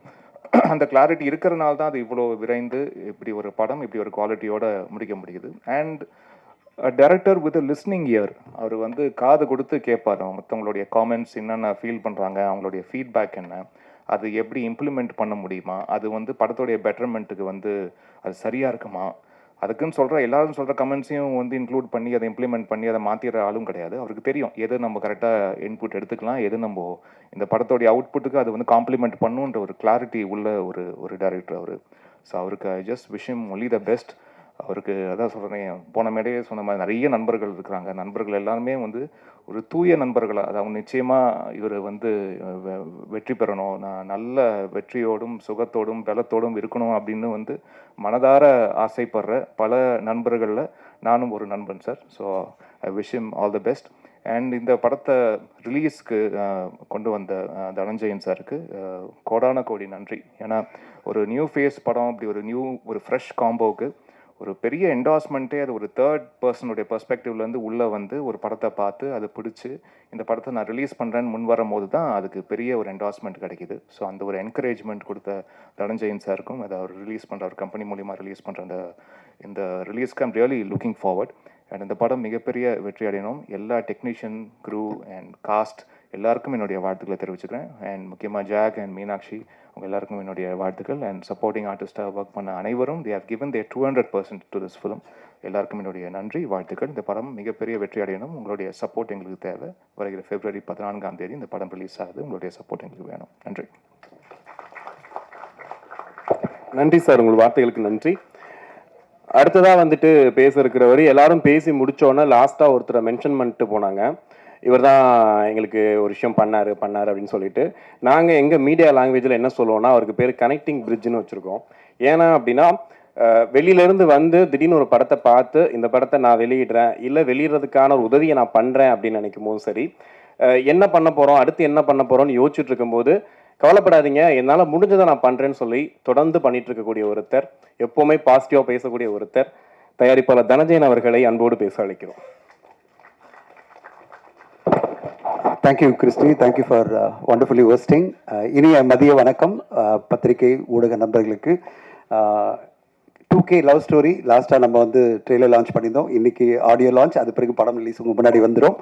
அந்த கிளாரிட்டி இருக்கிறனால தான் அது இவ்வளோ விரைந்து இப்படி ஒரு படம் இப்படி ஒரு குவாலிட்டியோட முடிக்க முடியுது. And director with listening ear, அவர் வந்து காது கொடுத்து கேட்பார் மற்றவங்களுடைய காமெண்ட்ஸ் என்னென்ன ஃபீல் பண்ணுறாங்க, அவங்களுடைய ஃபீட்பேக் என்ன, அது எப்படி இம்ப்ளிமெண்ட் பண்ண முடியுமா, அது வந்து படத்தோடைய பெட்டர்மெண்ட்டுக்கு வந்து அது சரியாக இருக்குமா, அதுக்குன்னு எல்லாரும் சொல்கிற கமெண்ட்ஸையும் வந்து இன்க்ளூட் பண்ணி அதை இம்ப்ளிமெண்ட் பண்ணி அதை மாற்றிடுற ஆளும் கிடையாது. அவருக்கு தெரியும் எது நம்ம கரெக்டாக இன்புட் எடுத்துக்கலாம், எது நம்ம இந்த படத்தோடைய அவுட்புட்டுக்கு அது வந்து காம்ப்ளிமெண்ட் பண்ணுன்ற ஒரு கிளாரிட்டி உள்ள ஒரு டைரக்டர் அவர். ஸோ அவருக்கு I just wish him only the best. அவருக்கு அதான் சொல்கிறேன், போன மேடையே சொன்ன மாதிரி நிறைய நண்பர்கள் இருக்கிறாங்க. நண்பர்கள் எல்லாருமே வந்து ஒரு தூய நண்பர்களாக, அதாவது நிச்சயமாக இவர் வந்து வெற்றி பெறணும், நான் நல்ல வெற்றியோடும் சுகத்தோடும் பலத்தோடும் இருக்கணும் அப்படின்னு வந்து மனதார ஆசைப்படுற பல நண்பர்களில் நானும் ஒரு நண்பன் sir. So I wish him all the best. And இந்த படத்தை ரிலீஸ்க்கு கொண்டு வந்த தனஞ்சயன் சாருக்கு கோடான கோடி நன்றி. ஏன்னா ஒரு நியூ ஃபேஸ் படம், அப்படி ஒரு ஃப்ரெஷ் காம்போவுக்கு ஒரு பெரிய என்டாஸ்மெண்ட்டே அது ஒரு தேர்ட் பர்சனுடைய பெர்ஸ்பெக்டிவ்லேருந்து உள்ளே வந்து ஒரு படத்தை பார்த்து அதை பிடிச்சி இந்த படத்தை நான் ரிலீஸ் பண்ணுறேன்னு முன் வரும்போது தான் அதுக்கு பெரிய ஒரு என்டாஸ்மெண்ட் கிடைக்கிது. ஸோ அந்த ஒரு என்கரேஜ்மெண்ட் கொடுத்த தனஞ்சயன் சாருக்கும், அதை அவர் ரிலீஸ் பண்ணுற ஒரு கம்பெனி மூலிமா ரிலீஸ் பண்ணுற இந்த ரிலீஸ்க்கு I'm really looking forward. And இந்த படம் மிகப்பெரிய வெற்றி அடையணும். எல்லா டெக்னீஷியன், க்ரூ அண்ட் காஸ்ட் எல்லாருக்கும் என்னுடைய வாழ்த்துக்களை தெரிவிச்சுக்கிறேன். அண்ட் முக்கியமாக ஜாக் அண்ட் மீனாட்சி அவங்க எல்லாருக்கும் என்னுடைய வாழ்த்துக்கள். அண்ட் சப்போர்ட்டிங் ஆர்டிஸ்டாக ஒர்க் பண்ண அனைவரும், they have given their 200% to this film. எல்லாருக்கும் என்னுடைய நன்றி, வாழ்த்துக்கள். இந்த படம் மிகப்பெரிய வெற்றி அடையணும். உங்களுடைய சப்போர்ட் எங்களுக்கு தேவை. வருகிற February 14 இந்த படம் ரிலீஸ் ஆகுது. உங்களுடைய சப்போர்ட் எங்களுக்கு வேணும். நன்றி. நன்றி சார், உங்கள் வார்த்தைகளுக்கு நன்றி. அடுத்ததாக வந்துட்டு பேச இருக்கிறவர், எல்லாரும் பேசி முடித்தோன்னே லாஸ்ட்டாக ஒருத்தரை மென்ஷன் பண்ணிட்டு போனாங்க. இவர் தான் எங்களுக்கு ஒரு விஷயம் பண்ணார் அப்படின்னு சொல்லிட்டு. நாங்கள் எங்கள் மீடியா லாங்குவேஜில் என்ன சொல்லுவோம்னா, அவருக்கு பேர் கனெக்டிங் பிரிட்ஜ்னு வச்சுருக்கோம். ஏன்னா அப்படின்னா வெளியிலேருந்து வந்து திடீர்னு ஒரு படத்தை பார்த்து இந்த படத்தை நான் வெளியிடுறேன், இல்லை வெளியிடுறதுக்கான ஒரு உதவியை நான் பண்ணுறேன் அப்படின்னு நினைக்கும் போது சரி, என்ன பண்ண போகிறோம், அடுத்து என்ன பண்ண போகிறோம்னு யோசிச்சுட்டு இருக்கும்போது, கவலைப்படாதீங்க என்னால் முடிஞ்சதை நான் பண்ணுறேன்னு சொல்லி தொடர்ந்து பண்ணிட்டு இருக்கக்கூடிய ஒருத்தர், எப்போவுமே பாசிட்டிவாக பேசக்கூடிய ஒருத்தர், தயாரிப்பாளர் தனஞ்சயன் அவர்களை அன்போடு பேச அழைக்கிறோம். Thank you Christy, thank you for wonderfully hosting. இனிய மதிய வணக்கம் பத்திரிகை ஊடக நண்பர்களுக்கு. 2K லவ் ஸ்டோரி லாஸ்ட்டாக நம்ம வந்து ட்ரெய்லர் லான்ச் பண்ணியிருந்தோம். இன்றைக்கி ஆடியோ லான்ச், அது பிறகு படம் ரிலீஸ் உங்கள் முன்னாடி வந்துடும்.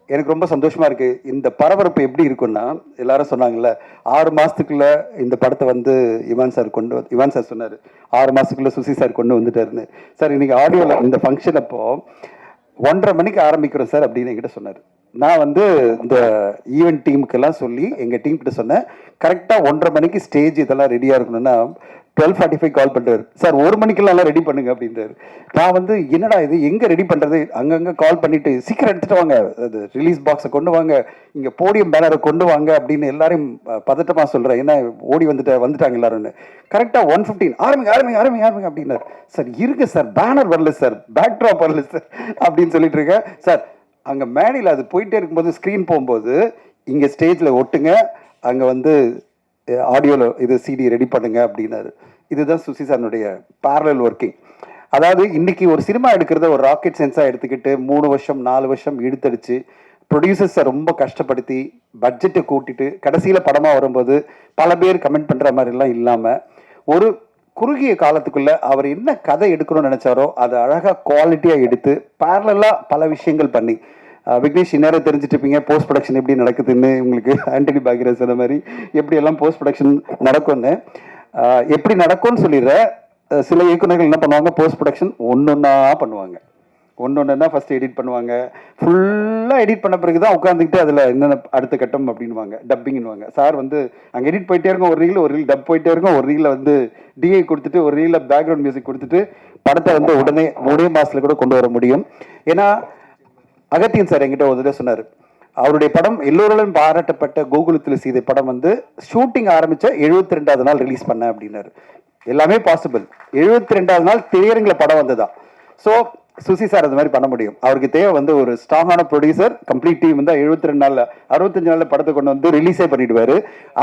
எனக்கு ரொம்ப சந்தோஷமாக இருக்குது. இந்த பரபரப்பு எப்படி இருக்குன்னா, எல்லாரும் சொன்னாங்கல்ல 6 மாதத்துக்குள்ளே இந்த படத்தை வந்து இவான் சார் சொன்னார் 6 மாதத்துக்குள்ளே சுசி சார் கொண்டு வந்துட்டாருன்னு. சார் இன்றைக்கி ஆடியோவில் இந்த ஃபங்க்ஷன் அப்போ 1:30 மணிக்கு ஆரம்பிக்கிறோம் சார் அப்படின்னு என்கிட்ட சொன்னார். நான் வந்து இந்த ஈவெண்ட் டீமுக்கெல்லாம் சொல்லி எங்கள் டீம் கிட்ட சொன்னேன், கரெக்டாக 1:30 மணிக்கு ஸ்டேஜ் இதெல்லாம் ரெடியாக இருக்கணும்னா 12:45 கால் பண்ணுறாரு, சார் 1 மணிக்கெல்லாம் ரெடி பண்ணுங்க அப்படின்றாரு. நான் வந்து என்னடா இது, எங்கே ரெடி பண்ணுறது, அங்கங்கே கால் பண்ணிவிட்டு சீக்கிரம் எடுத்துகிட்டு வாங்க, அது ரிலீஸ் பாக்ஸை கொண்டு வாங்க, இங்கே போடியம் பேனரை கொண்டு வாங்க அப்படின்னு எல்லாரையும் பதட்டமாக சொல்கிறேன். ஏன்னா ஓடி வந்துட்டாங்க எல்லாருன்னு. கரெக்டாக 1:15 ஆரம்பிங்க அப்படின்னாரு. சார் இருக்கு சார், பேனர் வரல சார், பேக் ட்ராப் வரல சார் அப்படின்னு சொல்லிட்டு இருக்கேன். சார் அங்கே மேடையில் அது போயிட்டே இருக்கும்போது ஸ்க்ரீன் போகும்போது இங்கே ஸ்டேஜில் ஒட்டுங்க, அங்கே வந்து ஆடியோவில் இது சிடி ரெடி பண்ணுங்க அப்படின்னாரு. இதுதான் சுசி சார்னுடைய பேரலல் ஒர்க்கிங். அதாவது இன்றைக்கி ஒரு சினிமா எடுக்கிறத ஒரு ராக்கெட் சென்ஸாக எடுத்துக்கிட்டு 3 வருஷம் 4 வருஷம் இழுத்தடிச்சு ப்ரொடியூசர்ஸை ரொம்ப கஷ்டப்படுத்தி பட்ஜெட்டை கூட்டிட்டு கடைசியில் படமாக வரும்போது பல பேர் கமெண்ட் பண்ணுற மாதிரிலாம் இல்லாமல் ஒரு குறுகிய காலத்துக்குள்ளே அவர் என்ன கதை எடுக்கணும்னு நினச்சாரோ அதை அழகாக குவாலிட்டியாக எடுத்து பேரலாக பல விஷயங்கள் பண்ணி, விக்னேஷ் இந்நேரம் தெரிஞ்சுட்டு இருப்பீங்க போஸ்ட் ப்ரொடக்ஷன் எப்படி நடக்குதுன்னு, உங்களுக்கு ஆண்டனி பாக்யராஜ் சொன்ன மாதிரி எப்படியெல்லாம் போஸ்ட் ப்ரொடக்ஷன் நடக்கும்னு. எப்படி நடக்கும்னு சொல்லிடுற சில இயக்குநர்கள் என்ன பண்ணுவாங்க, போஸ்ட் ப்ரொடக்ஷன் ஒன்றா பண்ணுவாங்க. ஒன்றுன்னா ஃபஸ்ட்டு எடிட் பண்ணுவாங்க, ஃபுல்லாக எடிட் பண்ண பிறகு தான் உட்காந்துக்கிட்டு அதில் என்னென்ன அடுத்த கட்டம் அப்படின்வாங்க, டப்பிங்னுவாங்க. சார் வந்து அங்கே எடிட் போயிட்டே இருக்கும், ஒரு ரீல் டப் போயிட்டே இருக்கும், ஒரு ரீலில் வந்து டிஐ கொடுத்துட்டு ஒரு ரீலில் பேக்ரவுண்ட் மியூசிக் கொடுத்துட்டு படத்தை வந்து உடனே 3 மாதத்தில் கூட கொண்டு வர முடியும். ஏன்னா அகத்தியன் சார் என்கிட்ட ஒரு தடவை சொன்னார், அவருடைய படம் எல்லோரும் பாராட்டப்பட்ட கோகுலத்தில் சீதை படம் வந்து ஷூட்டிங் ஆரம்பித்த 72வது நாள் ரிலீஸ் பண்ண அப்படின்னாரு. எல்லாமே பாசிபிள். 72வது நாள் திரையரங்கில் படம் வந்ததா. ஸோ சுசி சார் அது மாதிரி பண்ண முடியும். அவருக்கு தேவை வந்து ஒரு ஸ்ட்ராங்கான ப்ரொடியூசர், கம்ப்ளீட் டீம் வந்து 72 நாளில் 65 நாளில் படத்தை கொண்டு வந்து ரிலீஸே பண்ணிடுவார்.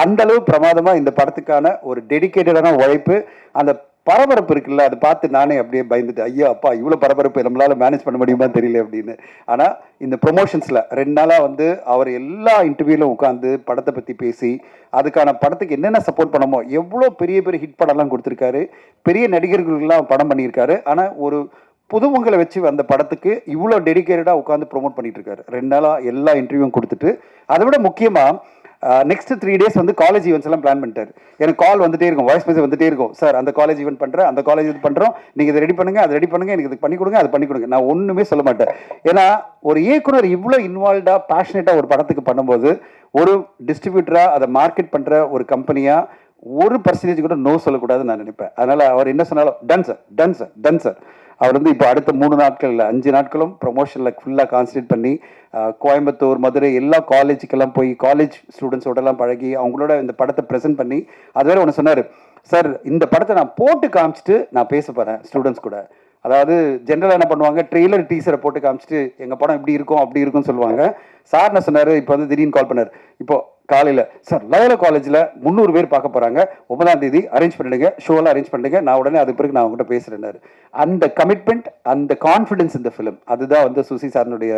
அந்த அளவு பிரமாதமாக இந்த படத்துக்கான ஒரு டெடிக்கேட்டடான உழைப்பு, அந்த பரபரப்பு இருக்குல்ல, அதை பார்த்து நானே அப்படியே பயந்துட்டு, ஐயோ அப்பா இவ்வளோ பரபரப்பு நம்மளால மேனேஜ் பண்ண முடியுமா தெரியல அப்படின்னு. ஆனால் இந்த ப்ரொமோஷன்ஸில் 2 நாளாக வந்து அவர் எல்லா இன்டர்வியூலும் உட்காந்து படத்தை பற்றி பேசி அதுக்கான படத்துக்கு என்னென்ன சப்போர்ட் பண்ணமோ, எவ்வளோ பெரிய பெரிய ஹிட் படம்லாம் கொடுத்துருக்காரு, பெரிய நடிகர்களுக்கெல்லாம் படம் பண்ணியிருக்காரு. ஆனால் ஒரு புதுமுகங்களை வச்சு அந்த படத்துக்கு இவ்வளோ டெடிக்கேட்டடாக உட்காந்து ப்ரொமோட் பண்ணிட்டு இருக்காரு. 2 நாளாக எல்லா இன்டர்வியூவும் கொடுத்துட்டு, அதை விட முக்கியமாக நெக்ஸ்ட் 3 டேஸ் வந்து காலேஜ் ஈவெண்ட்ஸ் எல்லாம் பிளான் பண்ணிட்டாரு. எனக்கு கால் வந்துட்டே இருக்கும், வாய்ஸ் மெசேஜ் வந்துட்டே இருக்கும், சார் அந்த காலேஜ் ஈவெண்ட் பண்ணுறேன், அந்த காலேஜ் இது பண்ணுறோம், நீங்கள் இதை ரெடி பண்ணுங்க, அதை ரெடி பண்ணுங்க, எனக்கு இது பண்ணி கொடுங்க, அது பண்ணி கொடுங்க. நான் ஒன்றுமே சொல்ல மாட்டேன். ஏன்னா ஒரு இயக்குனர் இவ்வளோ இன்வால்வ்டாக பேஷனேட்டாக ஒரு படத்துக்கு பண்ணும்போது, ஒரு டிஸ்ட்ரிபியூட்டராக அதை மார்க்கெட் பண்ணுற ஒரு கம்பெனியாக 1% கூட நோ சொல்லக்கூடாதுன்னு நான் நினைப்பேன். அதனால் அவர் என்ன சொன்னாலும் done sir, done sir, done sir. அவர் வந்து இப்போ அடுத்த 3 நாட்கள் இல்லை 5 நாட்களும் ப்ரொமோஷனில் ஃபுல்லாக கான்சன்ட்ரேட் பண்ணி கோயம்புத்தூர், மதுரை எல்லா காலேஜுக்கெல்லாம் போய் காலேஜ் ஸ்டூடெண்ட்ஸோடலாம் பழகி அவங்களோட இந்த படத்தை ப்ரெசென்ட் பண்ணி, அதுவரை ஒன்று சொன்னார், சார் இந்த படத்தை நான் போட்டு காமிச்சிட்டு நான் பேச போகிறேன் ஸ்டூடெண்ட்ஸ் கூட. அதாவது ஜென்ரலாக என்ன பண்ணுவாங்க, ட்ரெய்லர் டீசரை போட்டு காமிச்சிட்டு எங்கள் படம் இப்படி இருக்கும் அப்படி இருக்கும்னு சொல்லுவாங்க. சார் என்ன சொன்னார், இப்போ வந்து திடீர்னு கால் பண்ணார், இப்போ காலையில் சார் லயோலா காலேஜில் 300 பேர் பார்க்க போகிறாங்க, 9ஆம் தேதி அரேஞ்ச் பண்ணிடுங்க, ஷோலாம் அரேஞ்ச் பண்ணிடுங்க, நான் உடனே அதுக்கு பிறகு நான் அவங்ககிட்ட பேசுகிறேன்னாரு. அந்த கமிட்மெண்ட், அந்த கான்ஃபிடென்ஸ் இந்த ஃபிலிம், அதுதான் வந்து சுசி சார்னுடைய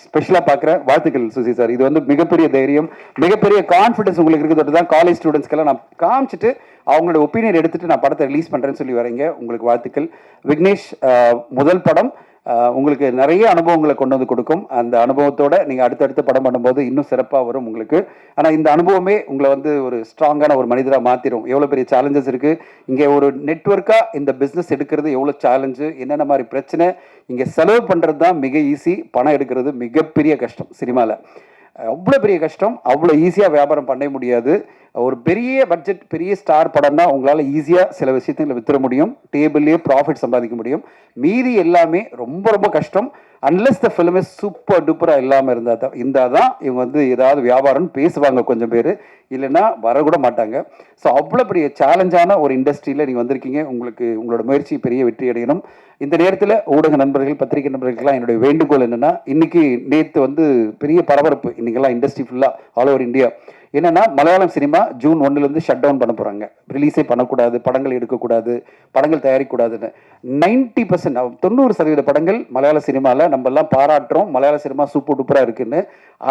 ஸ்பெஷலாக பார்க்குறேன். வாழ்த்துக்கள் சுசி சார். இது வந்து மிகப்பெரிய தைரியம், மிகப்பெரிய கான்ஃபிடென்ஸ் உங்களுக்கு இருக்கிறது தான். காலேஜ் ஸ்டூடெண்ட்ஸ்க்கெல்லாம் நான் காமிச்சிட்டு அவங்களோட ஒப்பீனியன் எடுத்துகிட்டு நான் படத்தை ரிலீஸ் பண்ணுறேன்னு சொல்லி வரீங்க. உங்களுக்கு வாழ்த்துக்கள். விக்னேஷ், முதல் படம் உங்களுக்கு நிறைய அனுபவங்களை கொண்டு வந்து கொடுக்கும். அந்த அனுபவத்தோட நீங்கள் அடுத்தடுத்து படம் பண்ணும்போது இன்னும் சிறப்பாக வரும் உங்களுக்கு. ஆனால் இந்த அனுபவமே உங்களை வந்து ஒரு ஸ்ட்ராங்கான ஒரு மனிதராக மாற்றிடும். எவ்வளோ பெரிய சேலஞ்சஸ் இருக்குது இங்கே, ஒரு நெட்வொர்க்காக இந்த பிஸ்னஸ் எடுக்கிறது எவ்வளோ சேலஞ்சு, என்னென்ன மாதிரி பிரச்சனை, இங்கே செலவு பண்ணுறது தான் மிக ஈஸி, பணம் எடுக்கிறது மிகப்பெரிய கஷ்டம். சினிமாவில் அவ்வளோ பெரிய கஷ்டம், அவ்வளோ ஈஸியாக வியாபாரம் பண்ண முடியாது. ஒரு பெரிய பட்ஜெட் பெரிய ஸ்டார் படம்னா உங்களால் ஈஸியாக சில விஷயத்தில் வித்துற முடியும், டேபிள்லேயே ப்ராஃபிட் சம்பாதிக்க முடியும். மீதி எல்லாமே ரொம்ப ரொம்ப கஷ்டம். அன்லெஸ் த ஃபிலிமே சூப்பர் டூப்பராக இல்லாமல் இருந்தால் தான் இவங்க வந்து ஏதாவது வியாபாரம்னு பேசுவாங்க கொஞ்சம் பேர், இல்லைன்னா வரக்கூட மாட்டாங்க. ஸோ அவ்வளோ பெரிய சேலஞ்சான ஒரு இண்டஸ்ட்ரியில் நீங்கள் வந்திருக்கீங்க. உங்களுக்கு உங்களோட முயற்சி பெரிய வெற்றி அடையணும். இந்த நேரத்தில் ஊடக நண்பர்கள், பத்திரிகை நண்பர்களுக்கெல்லாம் என்னுடைய வேண்டுகோள் என்னென்னா, இன்றைக்கி நேற்று வந்து பெரிய பரபரப்பு இன்றைக்கெல்லாம் இண்டஸ்ட்ரி ஃபுல்லாக ஆல் ஓவர் இந்தியா. என்னென்னா Malayalam cinema June 1 shut down பண்ண போகிறாங்க. ரிலீஸே பண்ணக்கூடாது, படங்கள் எடுக்கக்கூடாது, படங்கள் தயாரிக்கக்கூடாதுன்னு. 90% 90% படங்கள் மலையாள சினிமாவில் நம்மெல்லாம் பாராட்டுறோம், மலையாள சினிமா சூப்பர் டூப்பராக இருக்குன்னு.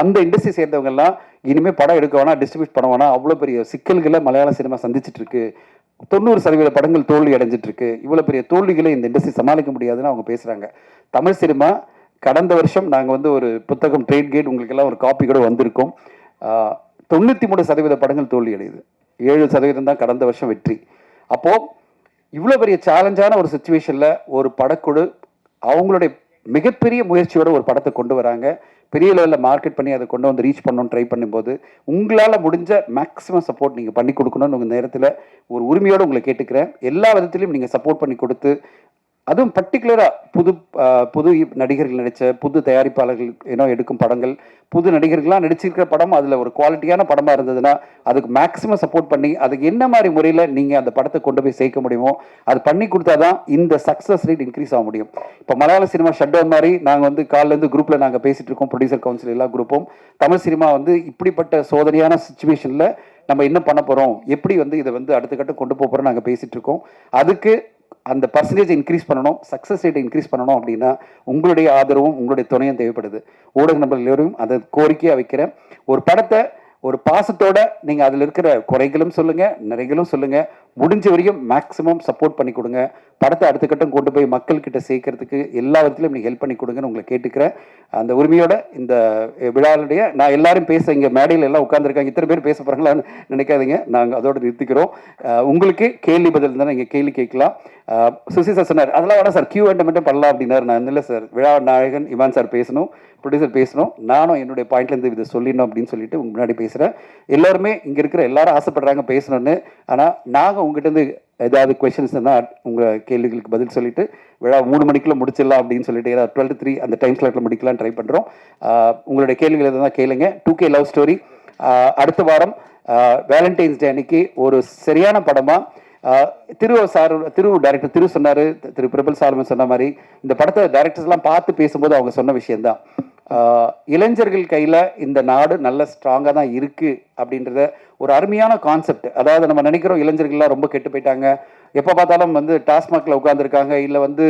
அந்த இண்டஸ்ட்ரி சேர்ந்தவங்கெல்லாம் இனிமேல் படம் எடுக்க வேணாம், டிஸ்ட்ரிபியூட் பண்ண வேணாம், அவ்வளோ பெரிய சிக்கல்களை மலையாள சினிமா சந்திச்சுட்டு இருக்கு. 90% படங்கள் தோல்வி அடைஞ்சிட்டு இருக்கு. இவ்வளோ பெரிய தோல்விகளை இந்த இண்டஸ்ட்ரி சமாளிக்க முடியாதுன்னு அவங்க பேசுகிறாங்க. தமிழ் சினிமா கடந்த வருஷம் நாங்கள் வந்து ஒரு புத்தகம் ட்ரேட் கேட் உங்களுக்கெல்லாம் ஒரு காப்பி கூட வந்திருக்கோம். 93% படங்கள் தோல்வி அடையுது, 7% தான் கடந்த வருஷம் வெற்றி. அப்போது இவ்வளோ பெரிய சேலஞ்சான ஒரு சுச்சுவேஷனில் ஒரு படக்குழு அவங்களுடைய மிகப்பெரிய முயற்சியோட ஒரு படத்தை கொண்டு வராங்க. பெரிய லெவலில் மார்க்கெட் பண்ணி அதை கொண்டு வந்து ரீச் பண்ணணும்னு ட்ரை பண்ணும்போது உங்களால் முடிஞ்ச மேக்ஸிமம் சப்போர்ட் நீங்கள் பண்ணி கொடுக்கணும்னு உங்கள் நேரத்தில் ஒரு உரிமையோடு உங்களை கேட்டுக்கிறேன். எல்லா விதத்துலையும் நீங்கள் சப்போர்ட் பண்ணி கொடுத்து, அதுவும் பர்டிகுலராக புது நடிகர்கள் நடித்த புது தயாரிப்பாளர்கள் எடுக்கும் படங்கள், புது நடிகர்கள்லாம் நடிச்சிருக்கிற படம் அதில் ஒரு குவாலிட்டியான படமாக இருந்ததுன்னா அதுக்கு மேக்ஸிமம் சப்போர்ட் பண்ணி அதுக்கு என்ன மாதிரி முறையில் நீங்கள் அந்த படத்தை கொண்டு போய் சேர்க்க முடியுமோ அது பண்ணி கொடுத்தா தான் இந்த சக்ஸஸ் ரேட் இன்க்ரீஸ் ஆக முடியும். இப்போ மலையாள சினிமா ஷட் டவுன் மாதிரி நாங்கள் வந்து காலிலேருந்து குரூப்பில் நாங்கள் பேசிகிட்டு இருக்கோம், ப்ரொடியூசர் கவுன்சில் எல்லா குரூப்பும். தமிழ் சினிமா வந்து இப்படிப்பட்ட சோதனையான சுச்சுவேஷனில் நம்ம என்ன பண்ண போகிறோம், எப்படி வந்து இதை வந்து அடுத்த கட்டம் கொண்டு போகிறோம் நாங்கள் பேசிகிட்டு இருக்கோம். அதுக்கு அந்த பர்சன்டேஜ் இன்க்ரீஸ் பண்ணணும், சக்ஸஸ் ரேட்டை இன்க்ரீஸ் பண்ணணும் அப்படின்னா உங்களுடைய ஆதரவும் உங்களுடைய துணையும் தேவைப்படுது. ஊடக நண்பர்கள் எல்லோரும் அதை கோரிக்கையாக வைக்கிறேன். ஒரு படத்தை ஒரு பாசத்தோட நீங்கள் அதில் இருக்கிற குறைகளும் சொல்லுங்கள், நிறைகளும் சொல்லுங்கள், முடிஞ்ச வரைக்கும் மேக்ஸிமம் சப்போர்ட் பண்ணி கொடுங்க. படத்தை அடுத்த கட்டம் கொண்டு போய் மக்கள்கிட்ட சேர்க்கறதுக்கு எல்லா விதத்துலையும் நீங்கள் ஹெல்ப் பண்ணி கொடுங்கன்னு உங்களை கேட்டுக்கிறேன். அந்த உரிமையோட இந்த விழாவுடைய நான் எல்லாரும் பேச இங்கே மேடையில் எல்லாம் உட்காந்துருக்காங்க, இத்தனை பேர் பேச போகிறாங்களான்னு நினைக்காதீங்க, நாங்கள் அதோடு நிறுத்திக்கிறோம். உங்களுக்கு கேள்வி பதில் இருந்தால் நீங்கள் கேள்வி கேட்கலாம். சுசி சார் சொன்னார் அதெல்லாம் வேணா சார் கியூ அண்ட் மட்டும் பண்ணலாம் அப்படின்னாரு. நான் இல்லை சார், விழா நாயகன் இமான் சார் பேசணும், ப்ரொடியூசர் பேசணும், நானும் என்னுடைய பாயிண்ட்லேருந்து இதை சொல்லிடணும் அப்படின்னு சொல்லிட்டு உங்க முன்னாடி பேசுகிறேன். எல்லாருமே இங்கே இருக்கிற எல்லாரும் ஆசைப்படுறாங்க பேசணும்னு. ஆனால் நாங்கள் உங்ககிட்டருந்து ஏதாவது கொஸ்டின்ஸ் தான் உங்கள் கேள்விகளுக்கு பதில் சொல்லிட்டு விழா 3 மணிக்குள்ளே முடிச்சிடலாம் அப்படின்னு சொல்லிட்டு, ஏதாவது 12 to 3 அந்த டைம் ஸ்லாட்டில் முடிக்கலாம் ட்ரை பண்ணுறோம். உங்களுடைய கேள்விகள் எதாவது கேளுங்க. 2K லவ் ஸ்டோரி அடுத்த வாரம் வேலண்டைன்ஸ் டே அன்னைக்கு ஒரு சரியான படமாக திரு டைரக்டர் திரு சொன்னார், திரு பிரபல் சாலமன் சொன்ன மாதிரி இந்த படத்தை டைரக்டர்ஸ்லாம் பார்த்து பேசும்போது அவங்க சொன்ன விஷயந்தான், இளைஞர்கள் கையில் இந்த நாடு நல்ல ஸ்ட்ராங்காக தான் இருக்குது அப்படின்றத ஒரு அருமையான கான்செப்ட். அதாவது நம்ம நினைக்கிறோம் இளைஞர்கள்லாம் ரொம்ப கெட்டு போயிட்டாங்க, எப்போ பார்த்தாலும் வந்து டாஸ்மாகில் உட்காந்துருக்காங்க, இல்லை வந்து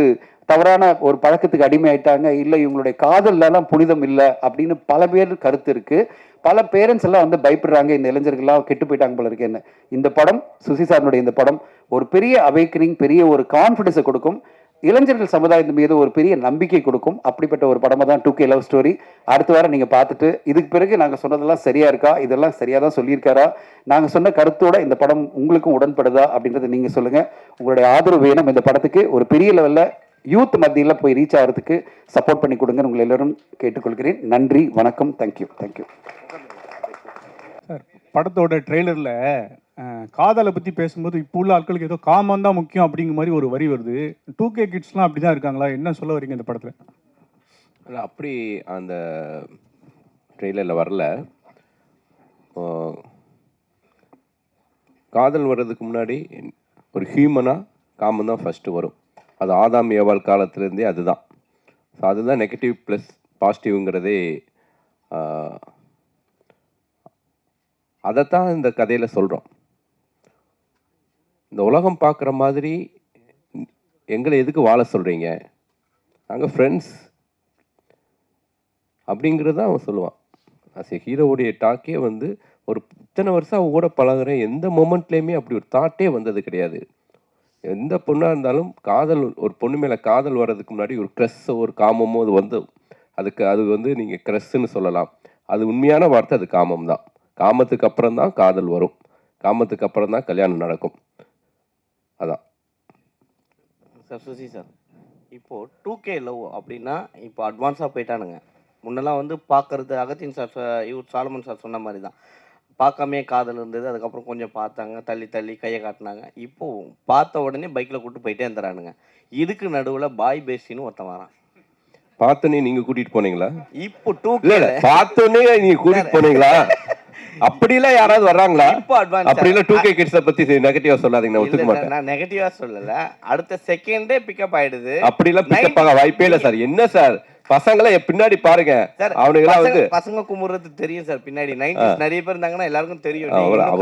தவறான ஒரு பழக்கத்துக்கு அடிமையாயிட்டாங்க, இல்லை இவங்களுடைய காதல்லாம் புனிதம் இல்லை அப்படின்னு பல பேர் கருத்து இருக்குது. பல பேரண்ட்ஸ் எல்லாம் வந்து பயப்படுறாங்க, இந்த இளைஞர்கள்லாம் கெட்டு போயிட்டாங்க போல இருக்கேன்னு. இந்த படம் சுசி சார்னுடைய இந்த படம் ஒரு பெரிய அவேக்கனிங், பெரிய ஒரு கான்ஃபிடன்ஸை கொடுக்கும், இளைஞர்கள் சமுதாயத்தின் மீது ஒரு பெரிய நம்பிக்கை கொடுக்கும். அப்படிப்பட்ட ஒரு படமாக தான் 2K லவ் ஸ்டோரி. அடுத்த வாரம் நீங்கள் பார்த்துட்டு இதுக்கு பிறகு நாங்கள் சொன்னதெல்லாம் சரியா இருக்கா, இதெல்லாம் சரியாக தான் சொல்லியிருக்காரா, நாங்கள் சொன்ன கருத்தோட இந்த படம் உங்களுக்கும் உடன்படுதா அப்படின்றத நீங்கள் சொல்லுங்கள். உங்களுடைய ஆதரவு வேணும். இந்த படத்துக்கு ஒரு பெரிய லெவலில் யூத் மத்தியில் போய் ரீச் ஆகிறதுக்கு சப்போர்ட் பண்ணி கொடுங்கன்னு உங்களை எல்லாரும் கேட்டுக்கொள்கிறேன். நன்றி, வணக்கம், தேங்க்யூ. சார், படத்தோட ட்ரெய்லரில் காதலை பற்றி பேசும்போது இப்போ உள்ள ஆட்களுக்கு ஏதோ காமம் தான் முக்கியம் அப்படிங்கிற மாதிரி ஒரு வரி வருது. 2K கிட்ஸ்லாம் அப்படி தான் இருக்காங்களா? என்ன சொல்ல வரீங்க இந்த படத்தில்? இல்லை, அப்படி அந்த ட்ரெய்லரில் வரல. காதல் வர்றதுக்கு முன்னாடி ஒரு ஹியூமனாக காமம் தான் ஃபஸ்ட்டு வரும். அது ஆதாம் ஏவாள் காலத்துலேருந்தே அதுதான். ஸோ அதுதான் நெகட்டிவ் ப்ளஸ் பாசிட்டிவ்ங்கிறதே. அதைத்தான் இந்த கதையில் சொல்கிறோம். இந்த உலகம் பார்க்குற மாதிரி எங்களை எதுக்கு வாழ சொல்கிறீங்க, நாங்கள் ஃப்ரெண்ட்ஸ் அப்படிங்கிறது தான் அவன் சொல்லுவான். அஸ் எ ஹீரோவுடைய டாக்கே வந்து ஒரு இத்தனை வருஷம் அவன் கூட பழகுறேன், எந்த மொமெண்ட்லேயுமே அப்படி ஒரு தாட்டே வந்தது கிடையாது. எந்த பொண்ணாக இருந்தாலும் காதல், ஒரு பொண்ணு மேலே காதல் வர்றதுக்கு முன்னாடி ஒரு க்ரஸ்ஸோ ஒரு காமமோ அது வந்து அது வந்து நீங்கள் க்ரஸ்ன்னு சொல்லலாம். அது உண்மையான வார்த்தை, அது காமம் தான். காமத்துக்கு அப்புறம் தான் காதல் வரும், காமத்துக்கு அப்புறம் தான் கல்யாணம் நடக்கும். அதான் சார். சுசி சார், இப்போது 2K லவ் அப்படின்னா இப்போ அட்வான்ஸாக போயிட்டானுங்க. முன்னெல்லாம் வந்து பார்க்கறது அகத்தின் சார், இவர் சாலமன் சார் சொன்ன மாதிரி தான், பார்க்காமே காதல் இருந்தது. அதுக்கப்புறம் கொஞ்சம் பார்த்தாங்க, தள்ளி தள்ளி கையை காட்டினாங்க. இப்போது பார்த்த உடனே பைக்கில் கூப்பிட்டு போயிட்டே இருந்துறானுங்க. இதுக்கு நடுவில் பாய் பேசின்னு ஒருத்தன் வரான். பார்த்தோன்னே நீங்கள் கூட்டிகிட்டு போனீங்களா? இப்போ 2K பார்த்தோன்னே நீங்கள் கூட்டிகிட்டு போனீங்களா? அப்படிலாம் யாராவது வர்றாங்களா? இப்போ அட்வான்ஸ் அப்படிலாம் 2K கிட்ஸை பத்தி நெகட்டிவா சொல்லாதீங்க, நான் ஒத்துக்க மாட்டேன். நான் நெகட்டிவா சொல்லல, அடுத்த செகண்டே பிக்கப் ஆயிடுது. அப்படிலாம் பிக்கப் ஆக வாய்ப்பே இல்லை சார். என்ன சார், பசங்களை பின்னாடி பாருங்க, அவனுங்களா வந்து பசங்க குமுறது தெரியும் சார். பின்னாடி 90s நிறைய பேர் இருந்தாங்கன்னா எல்லாருக்கும் தெரியும்.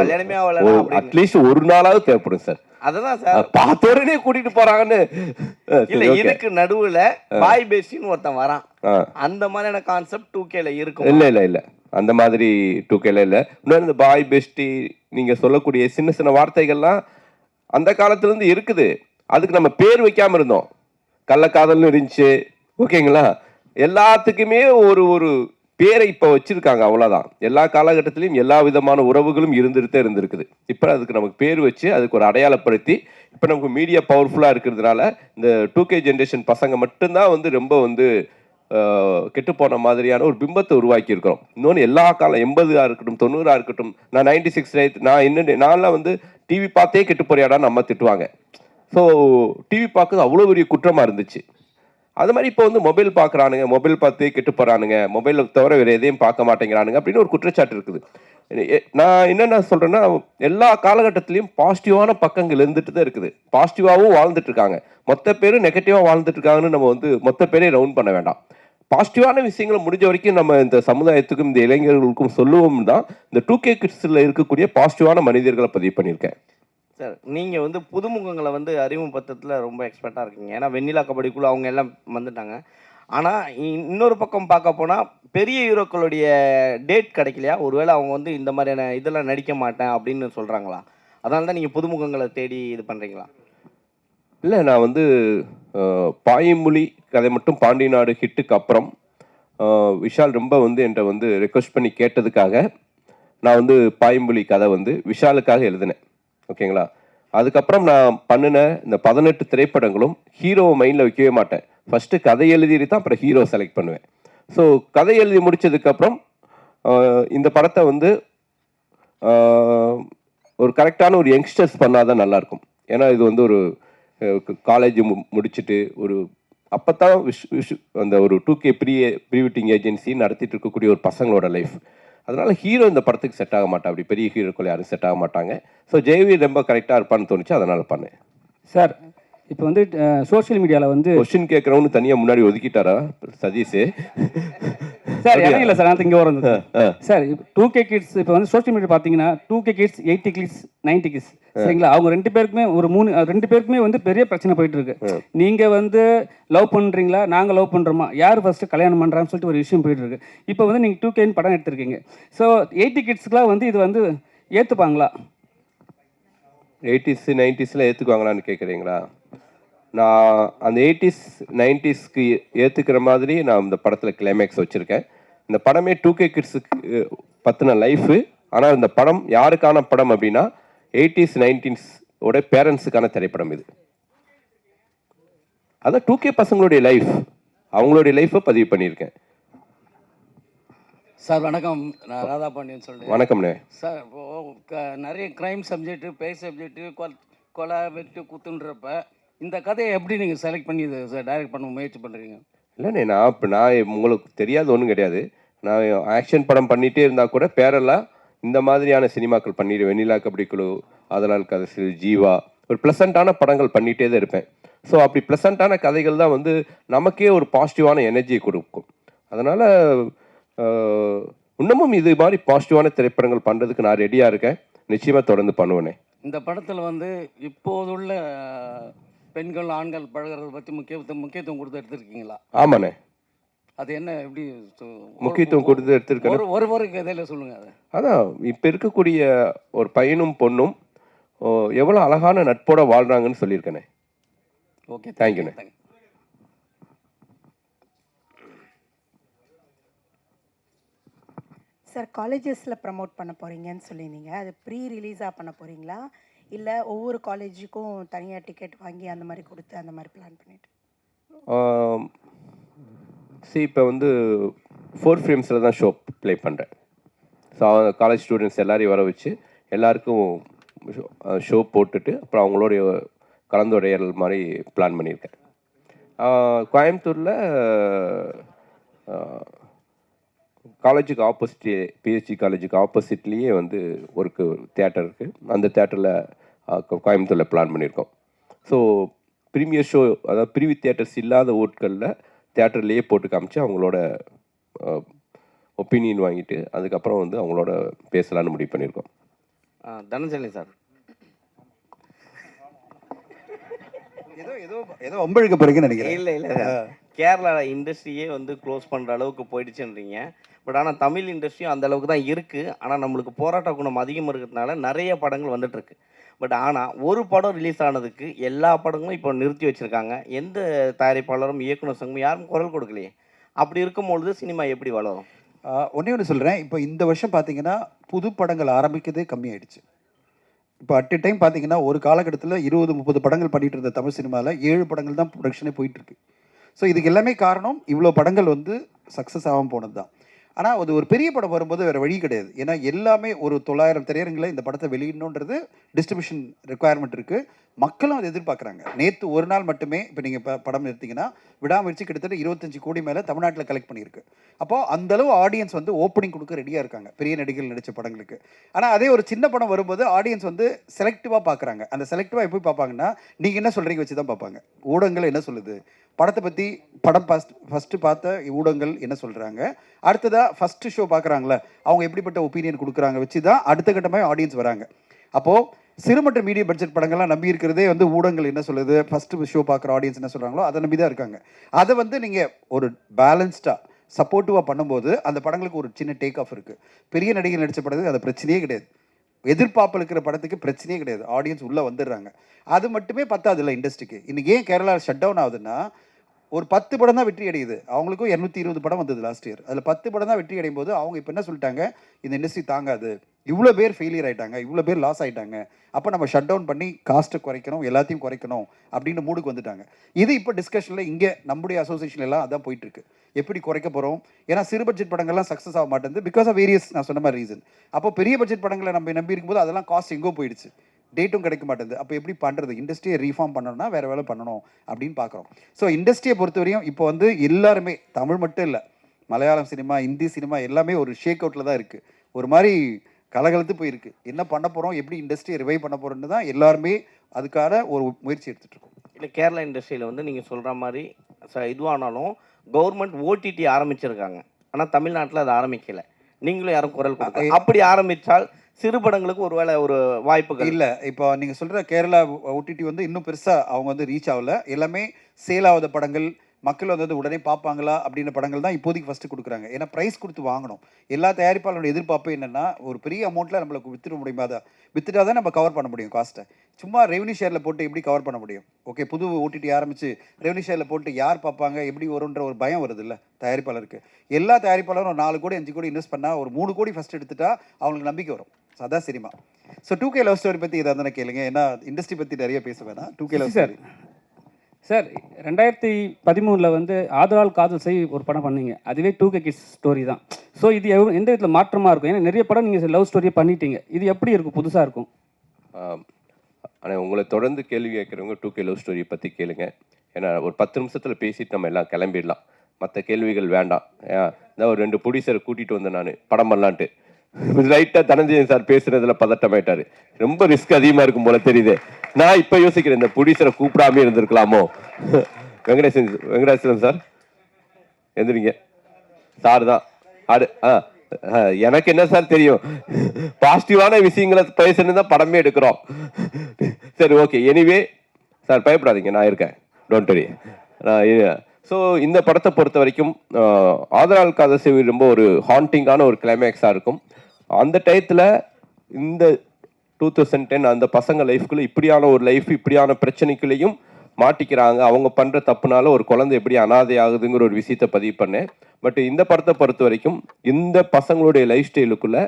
கல்யாணமே ஆகல, அட்லீஸ்ட் ஒரு நாளாவது தேவைப்படும் சார். அததான் சார், பார்த்தோடனே கூட்டிட்டு போறாங்கன்னு இல்ல. இதுக்கு நடுவுல பாய் பேசின்னு ஒருத்தன் வரான். அந்த மாதிரியான கான்செப்ட் 2Kல இருக்கும். இல்ல அந்த மாதிரி 2Kல இல்லை. இன்னொரு இந்த பாய் பெஸ்டி நீங்க சொல்லக்கூடிய சின்ன சின்ன வார்த்தைகள்லாம் அந்த காலத்துல இருந்து இருக்குது. அதுக்கு நம்ம பேர் வைக்காம இருந்தோம். கள்ளக்காதல்னு இருந்துச்சு, ஓகேங்களா? எல்லாத்துக்குமே ஒரு பேரை இப்போ வச்சிருக்காங்க, அவ்வளோதான். எல்லா காலகட்டத்திலையும் எல்லா விதமான உறவுகளும் இருந்திருக்குது. இப்போ அதுக்கு நமக்கு பேர் வச்சு அதுக்கு ஒரு அடையாளப்படுத்தி, இப்போ நமக்கு மீடியா பவர்ஃபுல்லாக இருக்கிறதுனால இந்த 2K ஜென்ரேஷன் பசங்க மட்டும்தான் வந்து ரொம்ப வந்து கெட்டு போன மாதிரியான ஒரு பிம்பத்தை உருவாக்கி இருக்கிறோம். இன்னொன்று எல்லா காலம் 80ஆக இருக்கட்டும் 90ஆக இருக்கட்டும், நான் 96 நான்லாம் வந்து டிவி பார்த்தே கெட்டு போறியாடான்னு நம்ம திட்டுவாங்க. ஸோ டிவி பார்க்குறது அவ்வளோ பெரிய குற்றமாக இருந்துச்சு. அது மாதிரி இப்போ வந்து மொபைல் பார்க்குறானுங்க, மொபைல் பார்த்து கெட்டு போகிறானுங்க, மொபைலை தவிர வேறு எதையும் பார்க்க மாட்டேங்கிறானுங்க அப்படின்னு ஒரு குற்றச்சாட்டு இருக்குது. நான் என்னென்ன சொல்கிறேன்னா, எல்லா காலகட்டத்திலையும் பாசிட்டிவான பக்கங்கள் இருந்துட்டு தான் இருக்குது. பாசிட்டிவாகவும் வாழ்ந்துட்டு இருக்காங்க. மொத்த பேரும் நெகட்டிவாக வாழ்ந்துட்டு இருக்காங்கன்னு நம்ம வந்து மொத்த பேரே ரவுண்ட் பண்ண வேண்டாம். பாசிட்டிவான விஷயங்களை முடிஞ்ச வரைக்கும் நம்ம இந்த சமுதாயத்துக்கும் இந்த இளைஞர்களுக்கும் சொல்லுவோம் தான் இந்த 2K கிட்ஸில் இருக்கக்கூடிய பாசிட்டிவான மனிதர்களை பதிவு பண்ணியிருக்கேன். சார், நீங்கள் வந்து புதுமுகங்களை வந்து அறிமுகப்படுத்துறதுல ரொம்ப எக்ஸ்பர்ட்டாக இருக்கீங்க. ஏன்னா வெண்ணிலா கபடிக்குள்ளே அவங்க எல்லாம் வந்துட்டாங்க. ஆனால் இன்னொரு பக்கம் பார்க்க போனால் பெரிய ஹீரோக்களுடைய டேட் கிடைக்கலையா? ஒருவேளை அவங்க வந்து இந்த மாதிரியான இதெல்லாம் நடிக்க மாட்டேன் அப்படின்னு சொல்கிறாங்களா? அதனால தான் நீங்கள் புதுமுகங்களை தேடி இது பண்ணுறீங்களா? இல்லை, நான் வந்து பாயமொழி கதை மட்டும் பாண்டி நாடு ஹிட்டுக்கு அப்புறம் விஷால் ரொம்ப வந்து என்கிட்ட வந்து ரெக்வஸ்ட் பண்ணி கேட்டதுக்காக நான் வந்து பாயமொழி கதை வந்து விஷாலுக்காக எழுதினேன், ஓகேங்களா? அதுக்கப்புறம் நான் பண்ணின இந்த 18 திரைப்படங்களும் ஹீரோவை மைண்டில் வைக்கவே மாட்டேன். ஃபஸ்ட்டு கதை எழுதிட்டு தான் அப்புறம் ஹீரோ செலக்ட் பண்ணுவேன். ஸோ கதை எழுதி முடித்ததுக்கப்புறம் இந்த படத்தை வந்து ஒரு கரெக்டான ஒரு யங்ஸ்டர்ஸ் பண்ணால் தான் நல்லாயிருக்கும். ஏன்னா இது வந்து ஒரு காலேஜ் முடிச்சுட்டு ஒரு அப்போ தான் அந்த ஒரு 2K ப்ரீ வெட்டிங் ஏஜென்சி நடத்திட்டு இருக்கக்கூடிய ஒரு பசங்களோட லைஃப். அதனால் ஹீரோ இந்த படத்துக்கு செட் ஆக மாட்டா, அப்படி பெரிய ஹீரோக்கள் யாரும் செட் ஆக மாட்டாங்க. ஸோ ஜெயவி ரொம்ப கரெக்டாக இருப்பான்னு தோணுச்சு, அதனால் பண்ணேன். சார், இப்போ வந்து சோஷியல் மீடியாவில் வந்து கொஸ்டின் கேட்குறவனு தனியாக முன்னாடி ஒதுக்கிட்டாரா சதீஷ்? சார் எனக்கு இல்லை சார் நான் இங்கே வரேன் சார். 2K கிட்ஸ் இப்போ வந்து சோஷியல் மீடியா பார்த்தீங்கன்னா 2K கிட்ஸ் 80 கிட்ஸ் 90 கிட்ஸ் சரிங்களா, அவங்க 2 பேருக்குமே ஒரு 2 பேருக்குமே வந்து பெரிய பிரச்சனை போயிட்டு இருக்கு. நீங்க வந்து லவ் பண்றீங்களா, நாங்க லவ் பண்றோமா, யார் ஃபர்ஸ்ட் கல்யாணம் பண்றான்னு சொல்லிட்டு ஒரு விஷயம் போயிட்டு இருக்கு. இப்போ வந்து நீங்க 2Kன்னு படம் எடுத்திருக்கீங்க. ஸோ 80 கிட்ஸ்க்குலாம் வந்து இது வந்து ஏத்துப்பாங்களா? 80s 90ஸ்ல ஏற்றுக்குவாங்களான்னு கேட்குறீங்களா? நான் அந்த 80s 90ஸ்க்கு ஏற்றுக்கிற மாதிரி நான் இந்த படத்தில் கிளைமேக்ஸ் வச்சுருக்கேன். இந்த படமே 2K கிட்ஸுக்கு பற்றின லைஃபு. ஆனால் இந்த படம் யாருக்கான படம் அப்படின்னா 80s 90s ஓட பேரண்ட்ஸுக்கான திரைப்படம் இது. அதான் 2K பசங்களுடைய லைஃப், அவங்களுடைய லைஃப்பை பதிவு பண்ணியிருக்கேன். சார் வணக்கம், நான் ராதா பாண்டியன் சொல்கிறேன். வணக்கம்ண்ணே. சார் இப்போது நிறைய க்ரைம் சப்ஜெக்ட்டு, பேய் சப்ஜெக்ட்டு, கொலை வெட்டு குத்துன்றப்ப இந்த கதையை எப்படி நீங்கள் செலக்ட் பண்ணி இதை சார் டைரக்ட் பண்ண முயற்சி பண்ணுறீங்க? இல்லைண்ணே, நான் உங்களுக்கு தெரியாது ஒன்றும் கிடையாது. நான் ஆக்ஷன் படம் பண்ணிகிட்டே இருந்தால் கூட பேரெல்லாம் இந்த மாதிரியான சினிமாக்கள் பண்ணிடுவேன். வெண்ணிலா கபடி குழு, ஆதலால் கதை, ஜீவா, ஒரு ப்ளசண்ட்டான படங்கள் பண்ணிகிட்டே தான் இருப்பேன். ஸோ அப்படி ப்ளசண்ட்டான கதைகள் தான் வந்து நமக்கே ஒரு பாசிட்டிவான எனர்ஜியை கொடுக்கும். அதனால் இன்னமும் இது மாதிரி பாசிட்டிவான திரைப்படங்கள் பண்ணுறதுக்கு நான் ரெடியாக இருக்கேன். நிச்சயமாக தொடர்ந்து பண்ணுவேனே. இந்த படத்தில் வந்து இப்போதுள்ள பெண்கள் ஆண்கள் பழகிறத பற்றி முக்கியத்துவம் கொடுத்து எடுத்துருக்கீங்களா? ஆமாண்ணே. அது என்ன எப்படி முக்கியத்துவம் கொடுத்து எடுத்துருக்கேன். ஒரு கதையில் சொல்லுங்கள். அது அதான் இப்போ இருக்கக்கூடிய ஒரு பையனும் பொண்ணும் எவ்வளோ அழகான நட்போட வாழ்கிறாங்கன்னு சொல்லியிருக்கேனே. ஓகே, தேங்க்யூண்ணே. சார், காலேஜஸில் ப்ரமோட் பண்ண போகிறீங்கன்னு சொல்லியிருந்தீங்க. அது ப்ரீ ரிலீஸாக பண்ண போகிறீங்களா, இல்லை ஒவ்வொரு காலேஜுக்கும் தனியாக டிக்கெட் வாங்கி அந்த மாதிரி கொடுத்து அந்த மாதிரி பிளான் பண்ணிட்டு? இப்போ வந்து 4 ஃப்ரேம்ஸில் தான் ஷோ ப்ளே பண்ணுறேன். ஸோ காலேஜ் ஸ்டூடெண்ட்ஸ் எல்லாரையும் வர வச்சு எல்லாருக்கும் ஷோ போட்டுட்டு அப்புறம் அவங்களோடைய கலந்துரையாடல் மாதிரி பிளான் பண்ணியிருக்கேன். கோயம்புத்தூரில் காலேஜுக்கு ஆப்போசிட், பிஹெச்டி காலேஜுக்கு ஆப்போசிட்லேயே வந்து ஒரு தியேட்டர் இருக்குது. அந்த தியேட்டரில் கோயம்புத்தூரில் பிளான் பண்ணியிருக்கோம். ஸோ ப்ரீமியர் ஷோ, அதாவது ப்ரீவி தியேட்டர்ஸ் இல்லாத ஊர்களில் தியேட்டர்லேயே போட்டு காமிச்சு அவங்களோட ஒப்பீனியன் வாங்கிட்டு அதுக்கப்புறம் வந்து அவங்களோட பேசலான்னு முடிவு பண்ணியிருக்கோம். தனஞ்சலி சார், ஏதோ ஒம்பழுக்க போறீங்கன்னு நினைக்கிறேன். இல்லை கேரளா இண்டஸ்ட்ரியே வந்து க்ளோஸ் பண்ணுற அளவுக்கு போயிடுச்சுன்றீங்க. பட் ஆனால் தமிழ் இண்டஸ்ட்ரியும் அந்த அளவுக்கு தான் இருக்குது. ஆனால் நம்மளுக்கு போராட்ட குணம் அதிகமாக இருக்கிறதுனால நிறைய படங்கள் வந்துட்டுருக்கு. பட் ஆனால் ஒரு படம் ரிலீஸ் ஆனதுக்கு எல்லா படங்களும் இப்போ நிறுத்தி வச்சுருக்காங்க. எந்த தயாரிப்பாளரும் இயக்குனர் சங்கமும் யாரும் குரல் கொடுக்கலையே. அப்படி இருக்கும்பொழுது சினிமா எப்படி வளரும்? ஒன்று சொல்கிறேன். இப்போ இந்த வருஷம் பார்த்தீங்கன்னா புது படங்கள் ஆரம்பிக்கிறதே கம்மியாயிடுச்சு. இப்போ அட் எ டைம் பார்த்தீங்கன்னா ஒரு காலகட்டத்தில் 20-30 படங்கள் பண்ணிட்டு இருந்த தமிழ் சினிமாவில் 7 படங்கள் தான் ப்ரொடக்ஷனே போயிட்டுருக்கு. ஸோ இதுக்கு எல்லாமே காரணம் இவ்வளோ படங்கள் வந்து சக்ஸஸ் ஆகாமல் போனது தான். ஆனால் அது ஒரு பெரிய படம் வரும்போது வேறு வழி கிடையாது. ஏன்னா எல்லாமே ஒரு 900 திரையரங்களை இந்த படத்தை வெளியிடணுன்றது டிஸ்ட்ரிபியூஷன் ரெக்குவயர்மெண்ட் இருக்குது. மக்களும் அதை எதிர்பார்க்குறாங்க. நேற்று ஒரு நாள் மட்டுமே இப்போ நீங்கள் படம் எடுத்தீங்கன்னா விடாமுயற்சி கிட்டத்தட்ட 25 கோடி மேலே தமிழ்நாட்டில் கலெக்ட் பண்ணியிருக்கு. அப்போது அந்தளவு ஆடியன்ஸ் வந்து ஓப்பனிங் கொடுக்க ரெடியாக இருக்காங்க பெரிய நடிகர்கள் நடித்த படங்களுக்கு. ஆனால் அதே ஒரு சின்ன படம் வரும்போது ஆடியன்ஸ் வந்து செலக்டிவாக பார்க்குறாங்க. அந்த செலக்டிவாக எப்படி பார்ப்பாங்கன்னா நீங்கள் என்ன சொல்கிறீங்க வச்சு தான் பார்ப்பாங்க. ஊடகங்கள் என்ன சொல்லுது, படத்தை பற்றி படம் ஃபஸ்ட்டு பார்த்த ஊடகங்கள் என்ன சொல்கிறாங்க, அடுத்ததாக ஃபஸ்ட்டு ஷோ பார்க்குறாங்களே அவங்க எப்படிப்பட்ட ஒப்பீனியன் கொடுக்குறாங்க வச்சு தான் அடுத்த கட்டமாக ஆடியன்ஸ் வராங்க. அப்போது சிறு மற்றும் மீடியம் பட்ஜெட் படங்கள்லாம் நம்பி இருக்கிறதே வந்து ஊடகங்கள் என்ன சொல்லுது, ஃபஸ்ட்டு ஷோ பார்க்குற ஆடியன்ஸ் என்ன சொல்கிறாங்களோ அதை நம்பி தான் இருக்காங்க. அதை வந்து நீங்கள் ஒரு பேலன்ஸ்டாக சப்போர்ட்டிவாக பண்ணும்போது அந்த படங்களுக்கு ஒரு சின்ன டேக் ஆஃப் இருக்குது. பெரிய நடிகர் நடித்த படத்துக்கு அது பிரச்சனையே கிடையாது. எதிர்பார்ப்பு இருக்கிற படத்துக்கு பிரச்சனையே கிடையாது. ஆடியன்ஸ் உள்ளே வந்துடுறாங்க. அது மட்டுமே பத்தாது இல்லை இண்டஸ்ட்ரிக்கு. இன்றைக்கி ஏன் கேரளா ஷட் டவுன் ஆகுதுன்னா ஒரு 10 படம் தான் வெற்றி அடையுது. அவங்களுக்கும் 220 படம் வந்தது லாஸ்ட் இயர். அதில் 10 படம் தான் வெற்றி அடையும் போது அவங்க இப்போ என்ன சொல்லிட்டாங்க, இந்த இண்டஸ்ட்ரி தாங்காது, இவ்வளோ பேர் ஃபெயிலியர் ஆகிட்டாங்க, இவ்வளோ பேர் லாஸ் ஆகிட்டாங்க, அப்போ நம்ம ஷட் டவுன் பண்ணி காஸ்ட்டை குறைக்கணும், எல்லாத்தையும் குறைக்கணும் அப்படின்னு மூடுக்கு வந்துட்டாங்க. இது இப்போ டிஸ்கஷனில் இங்கே நம்முடைய அசோசியேஷன் எல்லாம் அதான் போயிட்டுருக்கு. எப்படி குறைக்க போகிறோம்? ஏன்னா சிறு பட்ஜெட் படங்கள்லாம் சக்ஸஸ் ஆக மாட்டேங்குது பிகாஸ் ஆஃப் வேரியஸ் நான் சொன்ன மாதிரி ரீசன். அப்போ பெரிய பட்ஜெட் படங்களை நம்ம நம்பி இருக்கும்போது அதெல்லாம் காஸ்ட் எங்கோ போயிடுச்சு, டேட்டும் கிடைக்க மாட்டேங்குது. அப்போ எப்படி பண்ணுறது? இண்டஸ்ட்ரியை ரீஃபார்ம் பண்ணணும்னா வேறு வேலை பண்ணணும் அப்படின்னு பார்க்குறோம். ஸோ இண்டஸ்ட்ரியை பொறுத்தவரையும் இப்போ வந்து எல்லாருமே, தமிழ் மட்டும் இல்லை, மலையாளம் சினிமா, ஹிந்தி சினிமா எல்லாமே ஒரு ஷேக் அவுட்டில் தான் இருக்குது. ஒரு மாதிரி கலகலத்து போயிருக்கு. என்ன பண்ண போகிறோம், எப்படி இண்டஸ்ட்ரியை ரிவைவ் பண்ண போகிறோன்னு தான் எல்லாருமே அதுக்கான ஒரு முயற்சி எடுத்துகிட்டு இருக்கோம். இல்லை கேரளா இண்டஸ்ட்ரியில் வந்து நீங்கள் சொல்கிற மாதிரி இதுவானாலும் கவர்மெண்ட் ஓடிடி ஆரம்பிச்சிருக்காங்க. ஆனால் தமிழ்நாட்டில் அது ஆரம்பிக்கலை. நீங்களும் யாரும் குரல் கொடுக்கல. அப்படி ஆரம்பித்தால் சிறு படங்களுக்கு ஒருவேளை ஒரு வாய்ப்புகள் இல்லை. இப்போ நீங்கள் சொல்கிற கேரளா ஓடிடி வந்து இன்னும் பெருசாக அவங்க வந்து ரீச் ஆகல. எல்லாமே சேல் ஆகாத படங்கள், மக்கள் வந்து உடனே பார்ப்பாங்களா அப்படின்ற படங்கள் தான் இப்போதைக்கு ஃபஸ்ட்டு கொடுக்குறாங்க. ஏன்னா ப்ரைஸ் கொடுத்து வாங்கணும். எல்லா தயாரிப்பாளரோட எதிர்பார்ப்பு என்னென்னா ஒரு பெரிய அமௌண்ட்டில் நம்மளுக்கு வித்துட முடியுமா? அதை வித்துட்டா தான் நம்ம கவர் பண்ண முடியும் காஸ்ட்டை. சும்மா ரெவன்யூ ஷேரில் போட்டு எப்படி கவர் பண்ண முடியும்? ஓகே, புது ஓடிடி ஆரம்பித்து ரெவன்யூ ஷேரில் போட்டு யார் பார்ப்பாங்க, எப்படி வரும்ன்ற ஒரு பயம் வருது இல்லை தயாரிப்பாளருக்கு. எல்லா தயாரிப்பாளரும் ஒரு 4 கோடி 5 கோடி இன்வெஸ்ட் பண்ணால் ஒரு 3 கோடி ஃபஸ்ட் எடுத்துட்டா அவங்களுக்கு நம்பிக்கை வரும். ஸோ அதான் cinema. So 2K love story பற்றி இதை தானே கேளுங்க. ஏன்னா இண்டஸ்ட்ரி பற்றி நிறைய பேச வேணாம். 2K லவ் ஸ்டோரி சார் 2013 வந்து ஆதலால் காதல் செய் ஒரு படம் பண்ணீங்க. அதுவே 2K கிட்ஸ் ஸ்டோரி தான். ஸோ இது எந்த விதத்தில் மாற்றமாக இருக்கும்? ஏன்னா நிறைய படம் நீங்கள் லவ் ஸ்டோரியை பண்ணிட்டீங்க. இது எப்படி இருக்கும்? புதுசாக இருக்கும். ஆனால் உங்களை தொடர்ந்து கேள்வி கேட்குறவங்க 2K லவ் ஸ்டோரியை பற்றி கேளுங்க. ஏன்னா ஒரு 10 நிமிஷத்தில் பேசிட்டு நம்ம எல்லாம் கிளம்பிடலாம். மற்ற கேள்விகள் வேண்டாம். இந்த ஒரு 2 ப்ரொடியூசரை கூட்டிகிட்டு வந்தேன் நான் படம் பண்ணலான்ட்டு. ரைட்டாக தனஞ்சயன் சார் பேசுனதுல பதட்டமாயிட்டாரு. ரொம்ப ரிஸ்க் அதிகமாக இருக்கும் போல தெரியுது. நான் இப்போ யோசிக்கிறேன், இந்த ப்ரொடியூசரை கூப்பிடாமே இருந்திருக்கலாமோ. வெங்கடேசன் சார் எந்திரிங்க. சார் தான் எனக்கு என்ன சார் தெரியும், பாசிட்டிவான விஷயங்களை பேசுன்னு தான் படமே எடுக்கிறோம். சரி, ஓகே. எனிவே சார் பயப்படாதீங்க, நான் இருக்கேன். Don't worry. ஸோ இந்த படத்தை பொறுத்த வரைக்கும் ஆதலால் காதல் செய் ரொம்ப ஒரு ஹாண்டிங்கான ஒரு கிளைமேக்ஸாக இருக்கும். அந்த டயத்தில் இந்த 2010 அந்த பசங்க லைஃப்குள்ளே இப்படியான ஒரு லைஃப், இப்படியான பிரச்சனைக்குள்ளேயும் மாட்டிக்கிறாங்க. அவங்க பண்ணுற தப்புனால ஒரு குழந்தை எப்படி அனாதை ஆகுதுங்கிற ஒரு விஷயத்தை பதிவு பண்ணேன். பட் இந்த படத்தை பொறுத்த வரைக்கும் இந்த பசங்களுடைய லைஃப் ஸ்டைலுக்குள்ளே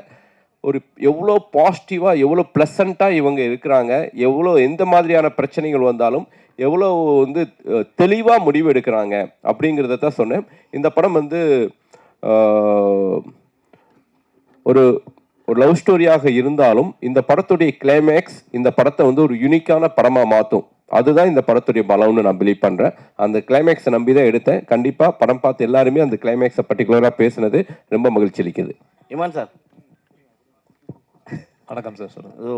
ஒரு எவ்வளோ பாசிட்டிவாக, எவ்வளோ ப்ளசண்ட்டாக இவங்க இருக்கிறாங்க, எவ்வளோ எந்த மாதிரியான பிரச்சனைகள் வந்தாலும் எவ்வளோ வந்து தெளிவாக முடிவு எடுக்கிறாங்க அப்படிங்கிறத தான் சொன்னேன். இந்த படம் வந்து ஒரு ஒரு லவ் ஸ்டோரியாக இருந்தாலும் இந்த படத்துடைய கிளைமேக்ஸ் இந்த படத்தை வந்து ஒரு யூனிக்கான படமாக மாற்றும். அதுதான் இந்த படத்துடைய பலம்னு நான் பிலீவ் பண்ணுறேன். அந்த கிளைமேக்ஸை நம்பி தான் எடுத்தேன். கண்டிப்பாக படம் பார்த்து எல்லாருமே அந்த கிளைமேக்ஸை பர்டிகுலராக பேசுனது ரொம்ப மகிழ்ச்சி அளிக்குது. இமான் சார் வணக்கம் சார். சொல்லுங்கள். ஸோ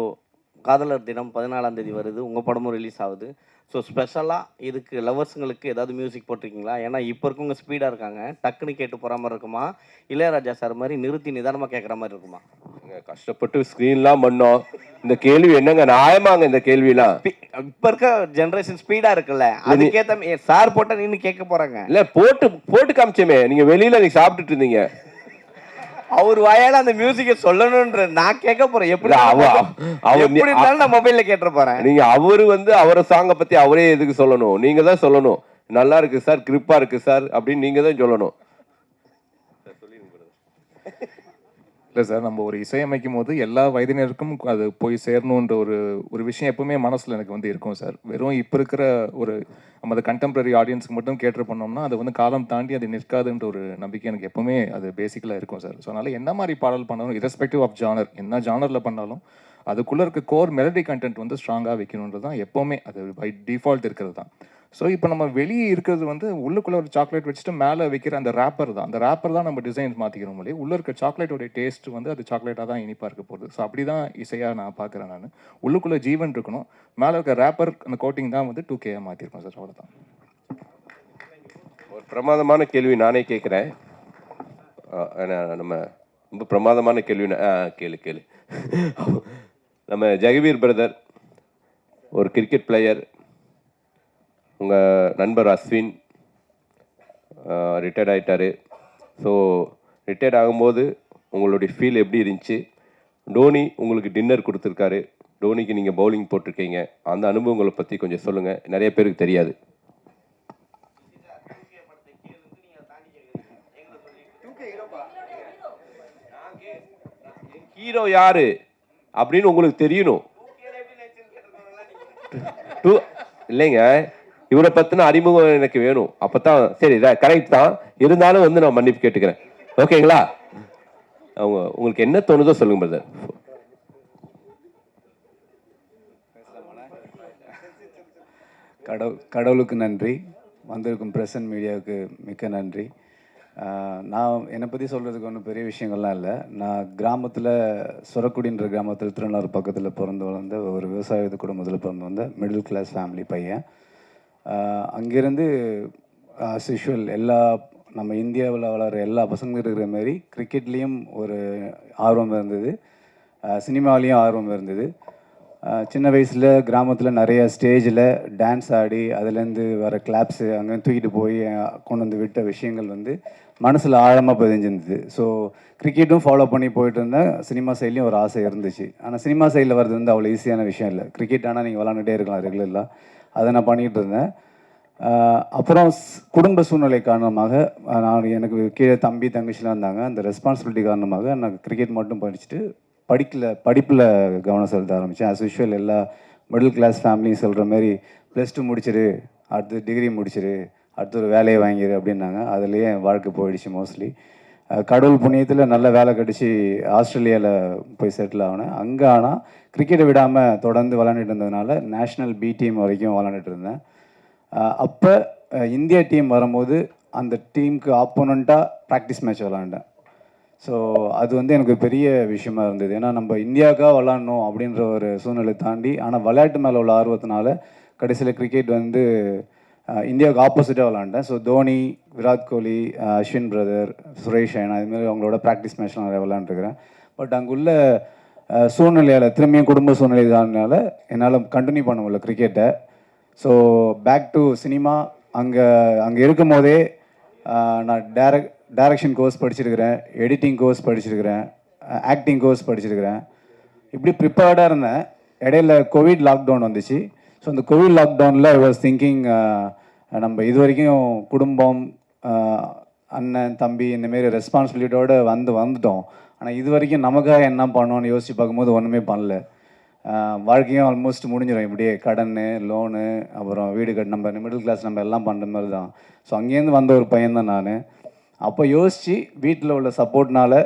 காதலர் தினம் 14ஆம் தேதி வருது. உங்கள் படமும் ரிலீஸ் ஆகுது. ஸோ ஸ்பெஷலாக இதுக்கு லவர்ஸுங்களுக்கு ஏதாவது மியூசிக் போட்டிருக்கீங்களா? ஏன்னா இப்போ இருக்கவங்க ஸ்பீடாக இருக்காங்க, டக்குன்னு கேட்டு போகிற மாதிரி இருக்குமா, இளையராஜா சார் மாதிரி நிறுத்தி நிதானமாக கேட்குற மாதிரி இருக்குமா? கஷ்டப்பட்டு ஸ்க்ரீன்லாம் பண்ணோம். இந்த கேள்வி என்னங்க நியாயமாங்க? இந்த கேள்விலாம் இப்போ இருக்க ஜென்ரேஷன் ஸ்பீடாக இருக்குல்ல, அதுக்கேற்ற சார் போட்டால் நின்று கேட்க போகிறாங்க. இல்லை, போட்டு காமிச்சோமே. நீங்கள் வெளியில் நீங்கள் சாப்பிட்டுட்டு இருந்தீங்க, அவர் வாயால அந்த மியூசிக்கை சொல்லணும்ன்ற நான் கேட்க போறேன். எப்படி நான் மொபைல்ல கேட்டு போறேன். நீங்க அவரு வந்து அவரை சாங்கை பத்தி அவரே எதுக்கு சொல்லணும்? நீங்க தான் சொல்லணும். நல்லா இருக்கு சார், கிரிப்பா இருக்கு சார் அப்படின்னு நீங்க தான் சொல்லணும். இல்லை சார், நம்ம ஒரு இசையமைக்கும் போது எல்லா வயதினருக்கும் அது போய் சேரணுன்ற ஒரு விஷயம் எப்பவுமே மனசில் எனக்கு வந்து இருக்கும் சார். வெறும் இப்போ இருக்கிற ஒரு நம்ம கண்டெம்பரரி ஆடியன்ஸுக்கு மட்டும் கேட்டு பண்ணோம்னா அது வந்து காலம் தாண்டி அது நிற்காதுன்ற ஒரு நம்பிக்கை எனக்கு எப்பவுமே அது பேசிக்கலாக இருக்கும் சார். ஸோ அதனால் என்ன மாதிரி பாடல் பண்ணணும், இரஸ்பெக்டிவ் ஆஃப் ஜானர், என்ன ஜானரில் பண்ணாலும் அதுக்குள்ளே இருக்க கோர் மெலடி கண்டென்ட் வந்து ஸ்ட்ராங்காக வைக்கணுன்றது தான் எப்போவுமே அது பை டிஃபால்ட் இருக்கிறது தான். ஸோ இப்போ நம்ம வெளியே இருக்கிறது வந்து உள்ளுக்குள்ளே ஒரு சாக்லேட் வச்சுட்டு மேலே வைக்கிற அந்த ரேப்பர் தான். அந்த ரேப்பர் தான் நம்ம டிசைன்ஸ் மாற்றிக்கிறோம் இல்லையா. உள்ளே இருக்க சாக்லேட்டோடைய டேஸ்ட் வந்து அது சாக்லேட்டாக தான் இனிப்பாக இருக்க போகுது. ஸோ அப்படி தான் இசையாக நான் பார்க்குறேன். நான் உள்ளுக்குள்ளே ஜீவன் இருக்கணும், மேலே இருக்க ரேப்பர் அந்த கோட்டிங் தான் வந்து 2K மாற்றிருக்கோம் சார். அவ்வளோதான். ஒரு பிரமாதமான கேள்வி நானே கேட்குறேன். நம்ம ரொம்ப பிரமாதமான கேள்வி. கேளு. நம்ம ஜெகவீர் பிரதர் ஒரு கிரிக்கெட் பிளேயர், உங்கள் நண்பர் அஸ்வின் ரிட்டையர்ட் ஆகிட்டார். ஸோ ரிட்டையர்ட் ஆகும்போது உங்களுடைய ஃபீல் எப்படி இருந்துச்சு? டோனி உங்களுக்கு டின்னர் கொடுத்துருக்காரு, டோனிக்கு நீங்கள் பவுலிங் போட்டிருக்கீங்க, அந்த அனுபவங்களை பற்றி கொஞ்சம் சொல்லுங்கள். நிறைய பேருக்கு தெரியாது. ஹீரோ யாரு அப்படின்னு உங்களுக்கு தெரியணும். இல்லைங்க, இவரை பத்தின அறிமுகம் எனக்கு வேணும். அப்பதான் சரி, கரெக்ட் தான். இருந்தாலும் வந்து நான் மன்னிப்பு கேட்டுக்கிறேன். ஓகேங்களா? அவங்க உங்களுக்கு என்ன தோணுதோ சொல்லுங்க பிரதர். கடவுளுக்கு நன்றி, வந்திருக்கும் பிரசன்ட் மீடியாவுக்கு மிக்க நன்றி. நான் என்னை பற்றி சொல்கிறதுக்கு ஒன்றும் பெரிய விஷயங்கள்லாம் இல்லை. நான் கிராமத்தில் சொரக்குடின்ற கிராமத்தில் திருநள்ளாறு பக்கத்தில் பிறந்து வளர்ந்த ஒரு விவசாயத்து குடும்பத்தில் பிறந்து வந்த மிடில் கிளாஸ் ஃபேமிலி பையன். அங்கேருந்து ஆஸ் யூஷுவல் எல்லா நம்ம இந்தியாவில் வளர எல்லா பசங்களும் இருக்கிற மாதிரி கிரிக்கெட்லேயும் ஒரு ஆர்வம் இருந்தது, சினிமாலேயும் ஆர்வம் இருந்தது. சின்ன வயசில் கிராமத்தில் நிறைய ஸ்டேஜில் டான்ஸ் ஆடி அதுலேருந்து வர கிளாப்ஸு அங்கே தூக்கிட்டு போய் கொண்டு வந்து விட்ட விஷயங்கள் வந்து மனசில் ஆழமாக பதிஞ்சிருந்தது. ஸோ கிரிக்கெட்டும் ஃபாலோ பண்ணி போயிட்டு இருந்தேன், சினிமா சைட்லேயும் ஒரு ஆசை இருந்துச்சு. ஆனால் சினிமா சைடில் வர்றது வந்து அவ்வளோ ஈஸியான விஷயம் இல்லை. கிரிக்கெட் ஆனால் நீங்கள் விளாண்டுட்டே இருக்கலாம் ரெகுலராக, அதை நான் பண்ணிகிட்டு இருந்தேன். அப்புறம் குடும்ப சூழ்நிலை காரணமாக நான் எனக்கு கீழே தம்பி தங்கச்சிலாம் இருந்தாங்க. அந்த ரெஸ்பான்சிபிலிட்டி காரணமாக நான் கிரிக்கெட் மட்டும் படிச்சுட்டு படிப்பில் கவனம் செலுத்த ஆரம்பித்தேன். ஆஸ் யூஷுவல் எல்லா மிடில் கிளாஸ் ஃபேமிலியும் சொல்கிற மாதிரி +2 முடிச்சிரு, அடுத்து டிகிரி முடிச்சிரு, அடுத்து ஒரு வேலையை வாங்கிடு அப்படின்னாங்க. அதுலேயே என் வாழ்க்கை போயிடுச்சு மோஸ்ட்லி. கடவுள் புண்ணியத்தில் நல்ல வேலை கிடச்சி ஆஸ்திரேலியாவில் போய் செட்டில் ஆகினேன். அங்கே ஆனால் கிரிக்கெட்டை விடாமல் தொடர்ந்து விளாண்டுட்டு இருந்ததுனால நேஷ்னல் பி டீம் வரைக்கும் விளாண்டுட்டு இருந்தேன். அப்போ இந்தியா டீம் வரும்போது அந்த டீமுக்கு ஆப்போனண்ட்டாக ப்ராக்டிஸ் மேட்ச் விளாண்டேன். ஸோ அது வந்து எனக்கு பெரிய விஷயமா இருந்தது. ஏன்னா நம்ம இந்தியாவுக்காக விளாட்ணும் அப்படின்ற ஒரு சூழ்நிலை தாண்டி, ஆனால் விளையாட்டு மேலே உள்ள ஆர்வத்தினால கடைசியில் கிரிக்கெட் வந்து இந்தியாவுக்கு ஆப்போசிட்டாக விளாண்டேன். ஸோ தோனி, விராட் கோலி, அஸ்வின் பிரதர், சுரேஷ் ரெய்னா இதுமாதிரி அவங்களோட ப்ராக்டிஸ் மேட்ச்லாம் நிறைய விளாண்டுருக்கிறேன். பட் அங்குள்ள சூழ்நிலையால் திரும்பியும் குடும்ப சூழ்நிலை தானால என்னால் கண்டினியூ பண்ண முடியல கிரிக்கெட்டை. So back to cinema. அங்கே இருக்கும் போதே நான் டைரக்ஷன் கோர்ஸ் படிச்சிருக்கிறேன், எடிட்டிங் கோர்ஸ் படிச்சிருக்கிறேன், ஆக்டிங் கோர்ஸ் படிச்சிருக்கிறேன். இப்படி ப்ரிப்பேர்டாக இருந்தேன். இடையில கோவிட் லாக்டவுன் வந்துச்சு. ஸோ அந்த கோவிட் லாக்டவுனில் ஐ வாஸ் திங்கிங், நம்ம இது வரைக்கும் குடும்பம், அண்ணன் தம்பி இந்தமாரி ரெஸ்பான்சிபிலிட்டியோடு வந்துட்டோம். ஆனால் இது வரைக்கும் நமக்காக என்ன பண்ணோன்னு யோசித்து பார்க்கும்போது ஒன்றுமே பண்ணல. வாழ்க்கையும் ஆல்மோஸ்ட் முடிஞ்சிடும். இப்படியே கடன், லோனு, அப்புறம் வீடு கட்டு, நம்ம மிடில் கிளாஸ் நம்ம எல்லாம் பண்ணுற மாதிரி தான். ஸோ அங்கேருந்து வந்த ஒரு பையன்தான் நான். அப்போ யோசித்து வீட்டில் உள்ள சப்போர்ட்னால்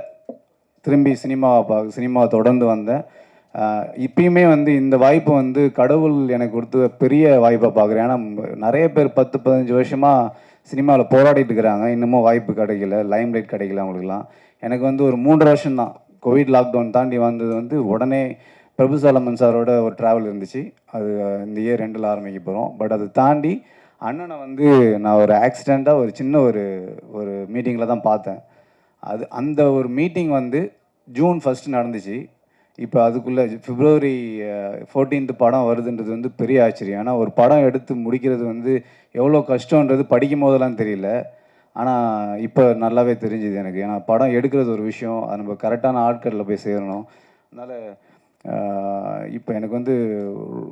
திரும்பி சினிமாவை தொடர்ந்து வந்தேன். இப்பயுமே வந்து இந்த வாய்ப்பு வந்து கடவுள் எனக்கு கொடுத்த பெரிய வாய்ப்பை பார்க்குறேன். ஏன்னா நிறைய பேர் 10-15 வருஷமாக சினிமாவில் போராடிட்டு இருக்கிறாங்க, இன்னமும் வாய்ப்பு கிடைக்கல, லைம் லைட் கிடைக்கல அவங்களுக்குலாம். எனக்கு வந்து ஒரு 3 வருஷம்தான். கோவிட் லாக்டவுன் தாண்டி வந்தது வந்து உடனே பிரபு சாலமன் சாரோட ஒரு ட்ராவல் இருந்துச்சு. அது இந்த இயர் 2ல் ஆரம்பிக்க போகிறோம். பட் அதை தாண்டி அண்ணனை வந்து நான் ஒரு ஆக்சிடெண்ட்டாக ஒரு சின்ன ஒரு மீட்டிங்கில் தான் பார்த்தேன். அந்த ஒரு மீட்டிங் வந்து ஜூன் 1 நடந்துச்சு. இப்போ அதுக்குள்ளே February 14 படம் வருதுன்றது வந்து பெரிய ஆச்சரியம். ஏன்னா ஒரு படம் எடுத்து முடிக்கிறது வந்து எவ்வளோ கஷ்டன்றது படிக்கும் போதெல்லாம் தெரியல. ஆனால் இப்போ நல்லாவே தெரிஞ்சுது எனக்கு. ஏன்னா படம் எடுக்கிறது ஒரு விஷயம், அது நம்ம கரெக்டான ஆட்களில் போய் சேரணும். அதனால் இப்போ எனக்கு வந்து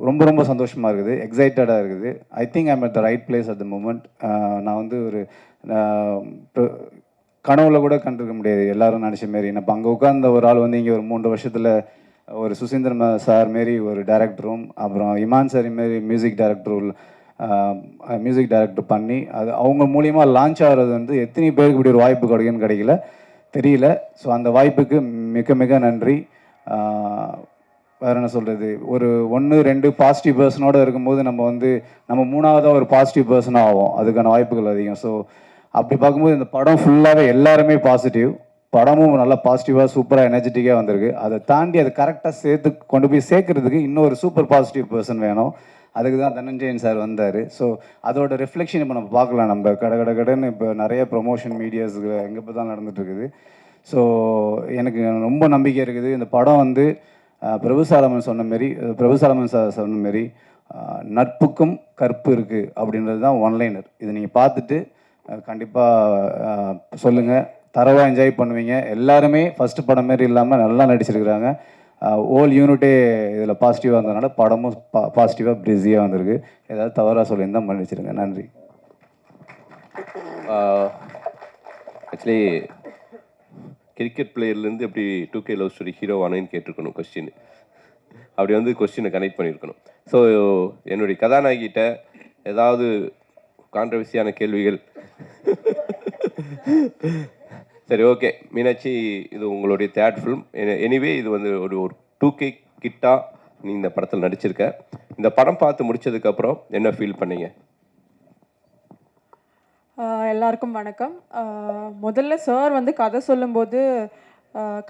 ரொம்ப ரொம்ப சந்தோஷமாக இருக்குது, எக்ஸைட்டடாக இருக்குது. I think I'm at the right place at the moment. நான் வந்து ஒரு கனவுல கூட கண்டிருக்க முடியாது எல்லாரும் நினச்ச மாரி. நான் இப்போ அங்கே உட்கார்ந்த ஒரு ஆள் வந்து இங்கே ஒரு 3 வருஷத்தில் ஒரு சுசீந்திரன் சார் மாரி ஒரு டைரக்டரும், அப்புறம் இமான் சார் மாரி மியூசிக் டைரக்டர் பண்ணி அது அவங்க மூலியமாக லான்ச் ஆகிறது வந்து எத்தனை பேருக்கு இப்படி ஒரு வாய்ப்பு கிடைக்குன்னு கிடைக்கல தெரியல. ஸோ அந்த வாய்ப்புக்கு மிக மிக நன்றி. வேறு என்ன சொல்கிறது, ஒரு 1-2 பாசிட்டிவ் பர்சனோடு இருக்கும்போது நம்ம 3ஆவதாக ஒரு பாசிட்டிவ் பர்சனாக ஆகும், அதுக்கான வாய்ப்புகள் அதிகம். ஸோ அப்படி பார்க்கும்போது இந்த படம் ஃபுல்லாகவே எல்லாருமே பாசிட்டிவ். படமும் நல்லா பாசிட்டிவாக சூப்பராக எனர்ஜெட்டிக்காக வந்திருக்கு. அதை தாண்டி அதை கரெக்டாக கொண்டு போய் சேர்க்கறதுக்கு இன்னும் ஒரு சூப்பர் பாசிட்டிவ் பர்சன் வேணும். அதுக்கு தான் தனஞ்சயன் சார் வந்தார். ஸோ அதோட ரிஃப்ளெக்ஷன் இப்போ நம்ம பார்க்கலாம். நம்ம கடைன்னு இப்போ நிறைய ப்ரொமோஷன் மீடியாஸ் எங்கே இப்போ தான் நடந்துகிட்ருக்குது. ஸோ எனக்கு ரொம்ப நம்பிக்கை இருக்குது. இந்த படம் வந்து பிரபு சாலமன் சார் சொன்ன மாரி நட்புக்கும் கற்பு இருக்குது அப்படின்றது தான் ஒன்லைனர். இதை நீங்கள் பார்த்துட்டு கண்டிப்பாக சொல்லுங்கள், தரவாக என்ஜாய் பண்ணுவீங்க. எல்லாருமே ஃபஸ்ட்டு படம் மாரி இல்லாமல் நல்லா நடிச்சிருக்கிறாங்க. ஓல் யூனிட்டே இதில் பாசிட்டிவாக இருந்ததுனால படமும் பாசிட்டிவாக பிஸியாக வந்திருக்கு. ஏதாவது தவறாக சொல்லியிருந்தால் மன்னிச்சிருங்க. நன்றி. ஆக்சுவலி கிரிக்கெட் பிளேயர்லேருந்து எப்படி 2K லவ் ஸ்டோரி ஹீரோ ஆனேன்னு கேட்டிருக்கணும் கொஸ்டின். அப்படி வந்து கொஸ்டினை கனெக்ட் பண்ணியிருக்கணும். ஸோ என்னுடைய கதாநாயகிட்ட ஏதாவது கான்ட்ரவர்சியான கேள்விகள்? சரி, ஓகே. மீனாட்சி, இது உங்களுடைய 3rd ஃபிலிம். எனிவே இது வந்து ஒரு 2K கிட்டாக நீ இந்த படத்தில் நடிச்சிருக்க. இந்த படம் பார்த்து முடிச்சதுக்கப்புறம் என்ன ஃபீல் பண்ணீங்க? எல்லாருக்கும் வணக்கம். முதல்ல சார் வந்து கதை சொல்லும்போது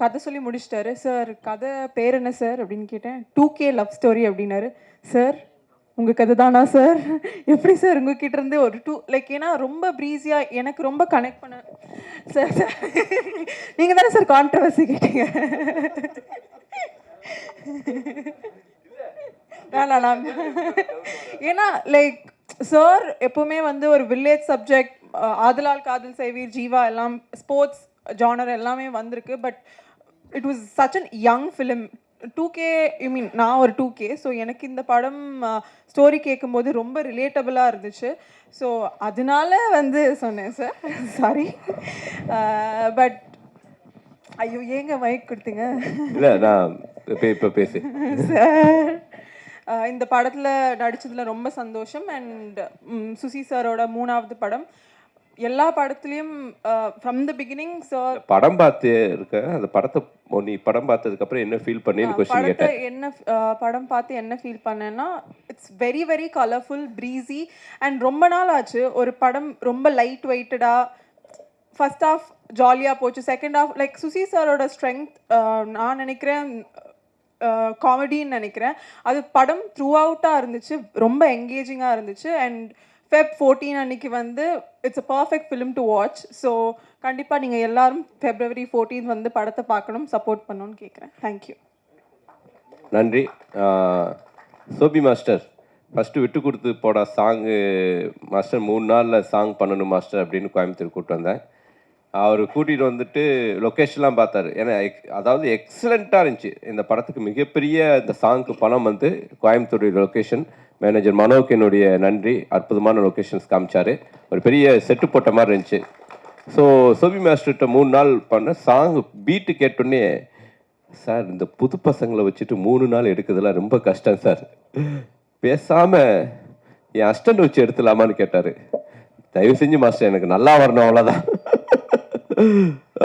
கதை சொல்லி முடிச்சிட்டாரு. சார் கதை பேர் என்ன சார் அப்படின்னு கேட்டேன். 2K லவ் ஸ்டோரி அப்படின்னாரு. சார் உங்கள் கதை தானா சார், எப்படி சார் உங்ககிட்ட இருந்து ஒரு லைக் ஏன்னா ரொம்ப ப்ரீஸியாக எனக்கு ரொம்ப கனெக்ட் பண்ண சார். சார் நீங்கள் தானே சார் கான்ட்ரவர்சி கேட்டீங்க. நான் ஏன்னா லைக் சார் எப்போவுமே வந்து ஒரு வில்லேஜ் சப்ஜெக்ட், ஆதலால் காதல் செய்வீர், ஜீவா எல்லாம் ஸ்போர்ட்ஸ் ஜானர் எல்லாமே வந்திருக்கு. But it was such an young film. 2K ஐ மீன் நான் ஒரு 2K. ஸோ எனக்கு இந்த படம் ஸ்டோரி கேட்கும்போது ரொம்ப ரிலேட்டபிளாக இருந்துச்சு. ஸோ அதனால வந்து சொன்னேன் சார். சாரி. பட் ஐயோ ஏங்க மைக் கொடுத்தீங்க? இல்லை நான் இப்போ பேசு சார். இந்த படத்தில் நடித்ததில் ரொம்ப சந்தோஷம். அண்ட் சுசி சாரோட 3வது படம். எல்லா படத்துலையும் ஃப்ரம் த பிகினிங் சார் படம் பார்த்து இருக்க அந்த படத்தை நீ படம் பார்த்ததுக்கப்புறம் என்ன ஃபீல் பண்ணேன்னு கொஸ்டின் படத்தை கேட்டேன். என்ன படம் பார்த்து என்ன ஃபீல் பண்ணேன்னா, it's very very colourful, breezy. And ரொம்ப நாள் ஆச்சு ஒரு படம் ரொம்ப லைட் வெயிட்டடாக. ஃபர்ஸ்ட் ஹாஃப் ஜாலியாக போச்சு, செகண்ட் ஹாஃப் லைக் சுசி சாரோட ஸ்ட்ரென்த் நான் நினைக்கிறேன் காமெடின்னு நினைக்கிறேன். அது படம் த்ரூ அவுட்டாக இருந்துச்சு, ரொம்ப என்கேஜிங்காக இருந்துச்சு. அண்ட் Feb 14 அன்னைக்கு வந்து it's a perfect film to watch. So கண்டிப்பாக நீங்கள் எல்லாரும் February 14 வந்து படத்தை பார்க்கணும், சப்போர்ட் பண்ணணும்னு கேட்குறேன். தேங்க்யூ. நன்றி. சோபி மாஸ்டர் ஃபஸ்ட்டு விட்டு கொடுத்து போட சாங்கு மாஸ்டர் 3 நாளில் சாங் பண்ணணும் மாஸ்டர் அப்படின்னு கோயம்புத்தூர் கூப்பிட்டு வந்தேன். அவர் கூட்டிகிட்டு வந்துட்டு லொக்கேஷன்லாம் பார்த்தாரு. ஏன்னா அதாவது எக்ஸலண்ட்டாக இருந்துச்சு இந்த படத்துக்கு. மிகப்பெரிய இந்த சாங்க்கு பணம் வந்து கோயம்புத்தூர் லொக்கேஷன் மேனேஜர் மனோக்கு என்னுடைய நன்றி. அற்புதமான லொக்கேஷன்ஸ் காமிச்சார். ஒரு பெரிய செட்டு போட்ட மாதிரி இருந்துச்சு. ஸோ சோபி மாஸ்டர்கிட்ட 3 நாள் பண்ண சாங் பீட்டு கேட்டோடனே, சார் இந்த புது பசங்களை வச்சுட்டு 3 நாள் எடுக்கிறதுலாம் ரொம்ப கஷ்டம் சார், பேசாமல் என் அஸ்டண்ட் வச்சு எடுத்துலாமான்னு கேட்டார். தயவு செஞ்சு மாஸ்டர் எனக்கு நல்லா வரணும் அவ்வளோதான்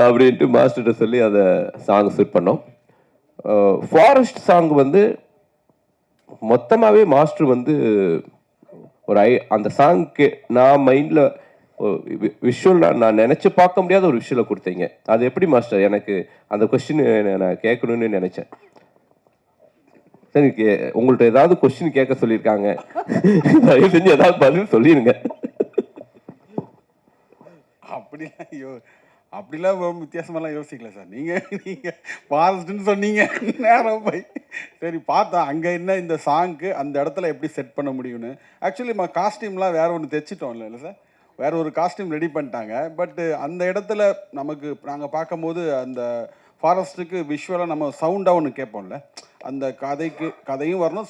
அப்படின்ட்டு மாஸ்டர்கிட்ட சொல்லி அதை சாங் ஷூட் பண்ணோம். ஃபாரஸ்ட் சாங் வந்து மொத்தமாகவே மாஸ்டர் வந்து ஒரு அந்த சாங்க்கு நான் மைண்டில் விஷுவல் நான் நினச்சி பார்க்க முடியாத ஒரு விஷுவலை கொடுத்தீங்க. அது எப்படி மாஸ்டர்? எனக்கு அந்த கொஸ்டின் நான் கேட்கணும்னு நினச்சேன். சரி, உங்கள்கிட்ட ஏதாவது கொஸ்டின் கேட்க சொல்லியிருக்காங்க, தயவு செஞ்சு ஏதாவது பதில் சொல்லிடுங்க. அப்படிலாம் வித்தியாசமெல்லாம் யோசிக்கல சார். நீங்கள் ஃபாரஸ்ட்டுன்னு சொன்னீங்க, நேரம் போய் சரி பார்த்தா அங்கே என்ன இந்த சாங்க்கு அந்த இடத்துல எப்படி செட் பண்ண முடியும்னு. ஆக்சுவலி நம்ம காஸ்டியூம்லாம் வேறு ஒன்று தைச்சிட்டோம் இல்லை சார், வேறு ஒரு காஸ்டியூம் ரெடி பண்ணிட்டாங்க. பட்டு அந்த இடத்துல நமக்கு நாங்கள் பார்க்கும்போது அந்த ஃபாரஸ்ட்டுக்கு விஷுவலாக நம்ம சவுண்டாக ஒன்று கேட்போம்ல, அந்த கதையும் வரணும்,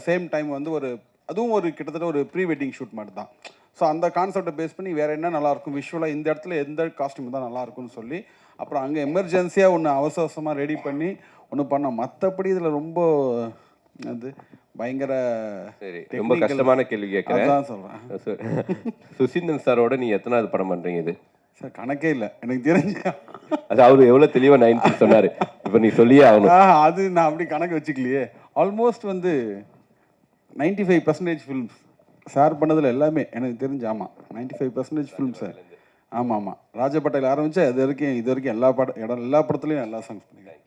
சேம் டைம் வந்து ஒரு அதுவும் ஒரு கிட்டத்தட்ட ஒரு ப்ரீ வெட்டிங் ஷூட் மாதிரி தான். ஸோ அந்த கான்செப்டை பேஸ் பண்ணி வேறு என்ன நல்லாயிருக்கும் விஷுவலாக, இந்த இடத்துல எந்த காஸ்டியூம் தான் நல்லாயிருக்கும்னு சொல்லி அப்புறம் அங்கே எமர்ஜென்சியாக ஒன்று அவசரமாக ரெடி பண்ணி ஒன்று பண்ணோம். மற்றபடி இதில் ரொம்ப அது பயங்கர சரி, ரொம்ப கஷ்டமான கேள்வி கேட்குறேன். அதான் சொல்கிறேன். சுசீந்திரன் சாரோட நீ எத்தனாவது படம் பண்ணுறீங்க இது? சார் கணக்கே இல்லை எனக்கு தெரிஞ்சு. அது அவர் எவ்வளோ தெளிவாக 90 சொன்னார், இப்போ நீ சொல்லியே ஆகணும். அது நான் அப்படி கணக்கு வச்சுக்கலையே. ஆல்மோஸ்ட் வந்து 95% ஃபிலிம்ஸ் ஷேர் பண்ணதில் எல்லாமே எனக்கு தெரிஞ்சு. ஆமாம், 95% ஃபிலிம் சார். ஆமாம் ஆமாம், ராஜா பட்டேல் ஆரம்பித்தா இது வரைக்கும் எல்லா படத்துலையும் எல்லா சாங்ஸ் பண்ணிக்கிறேன்.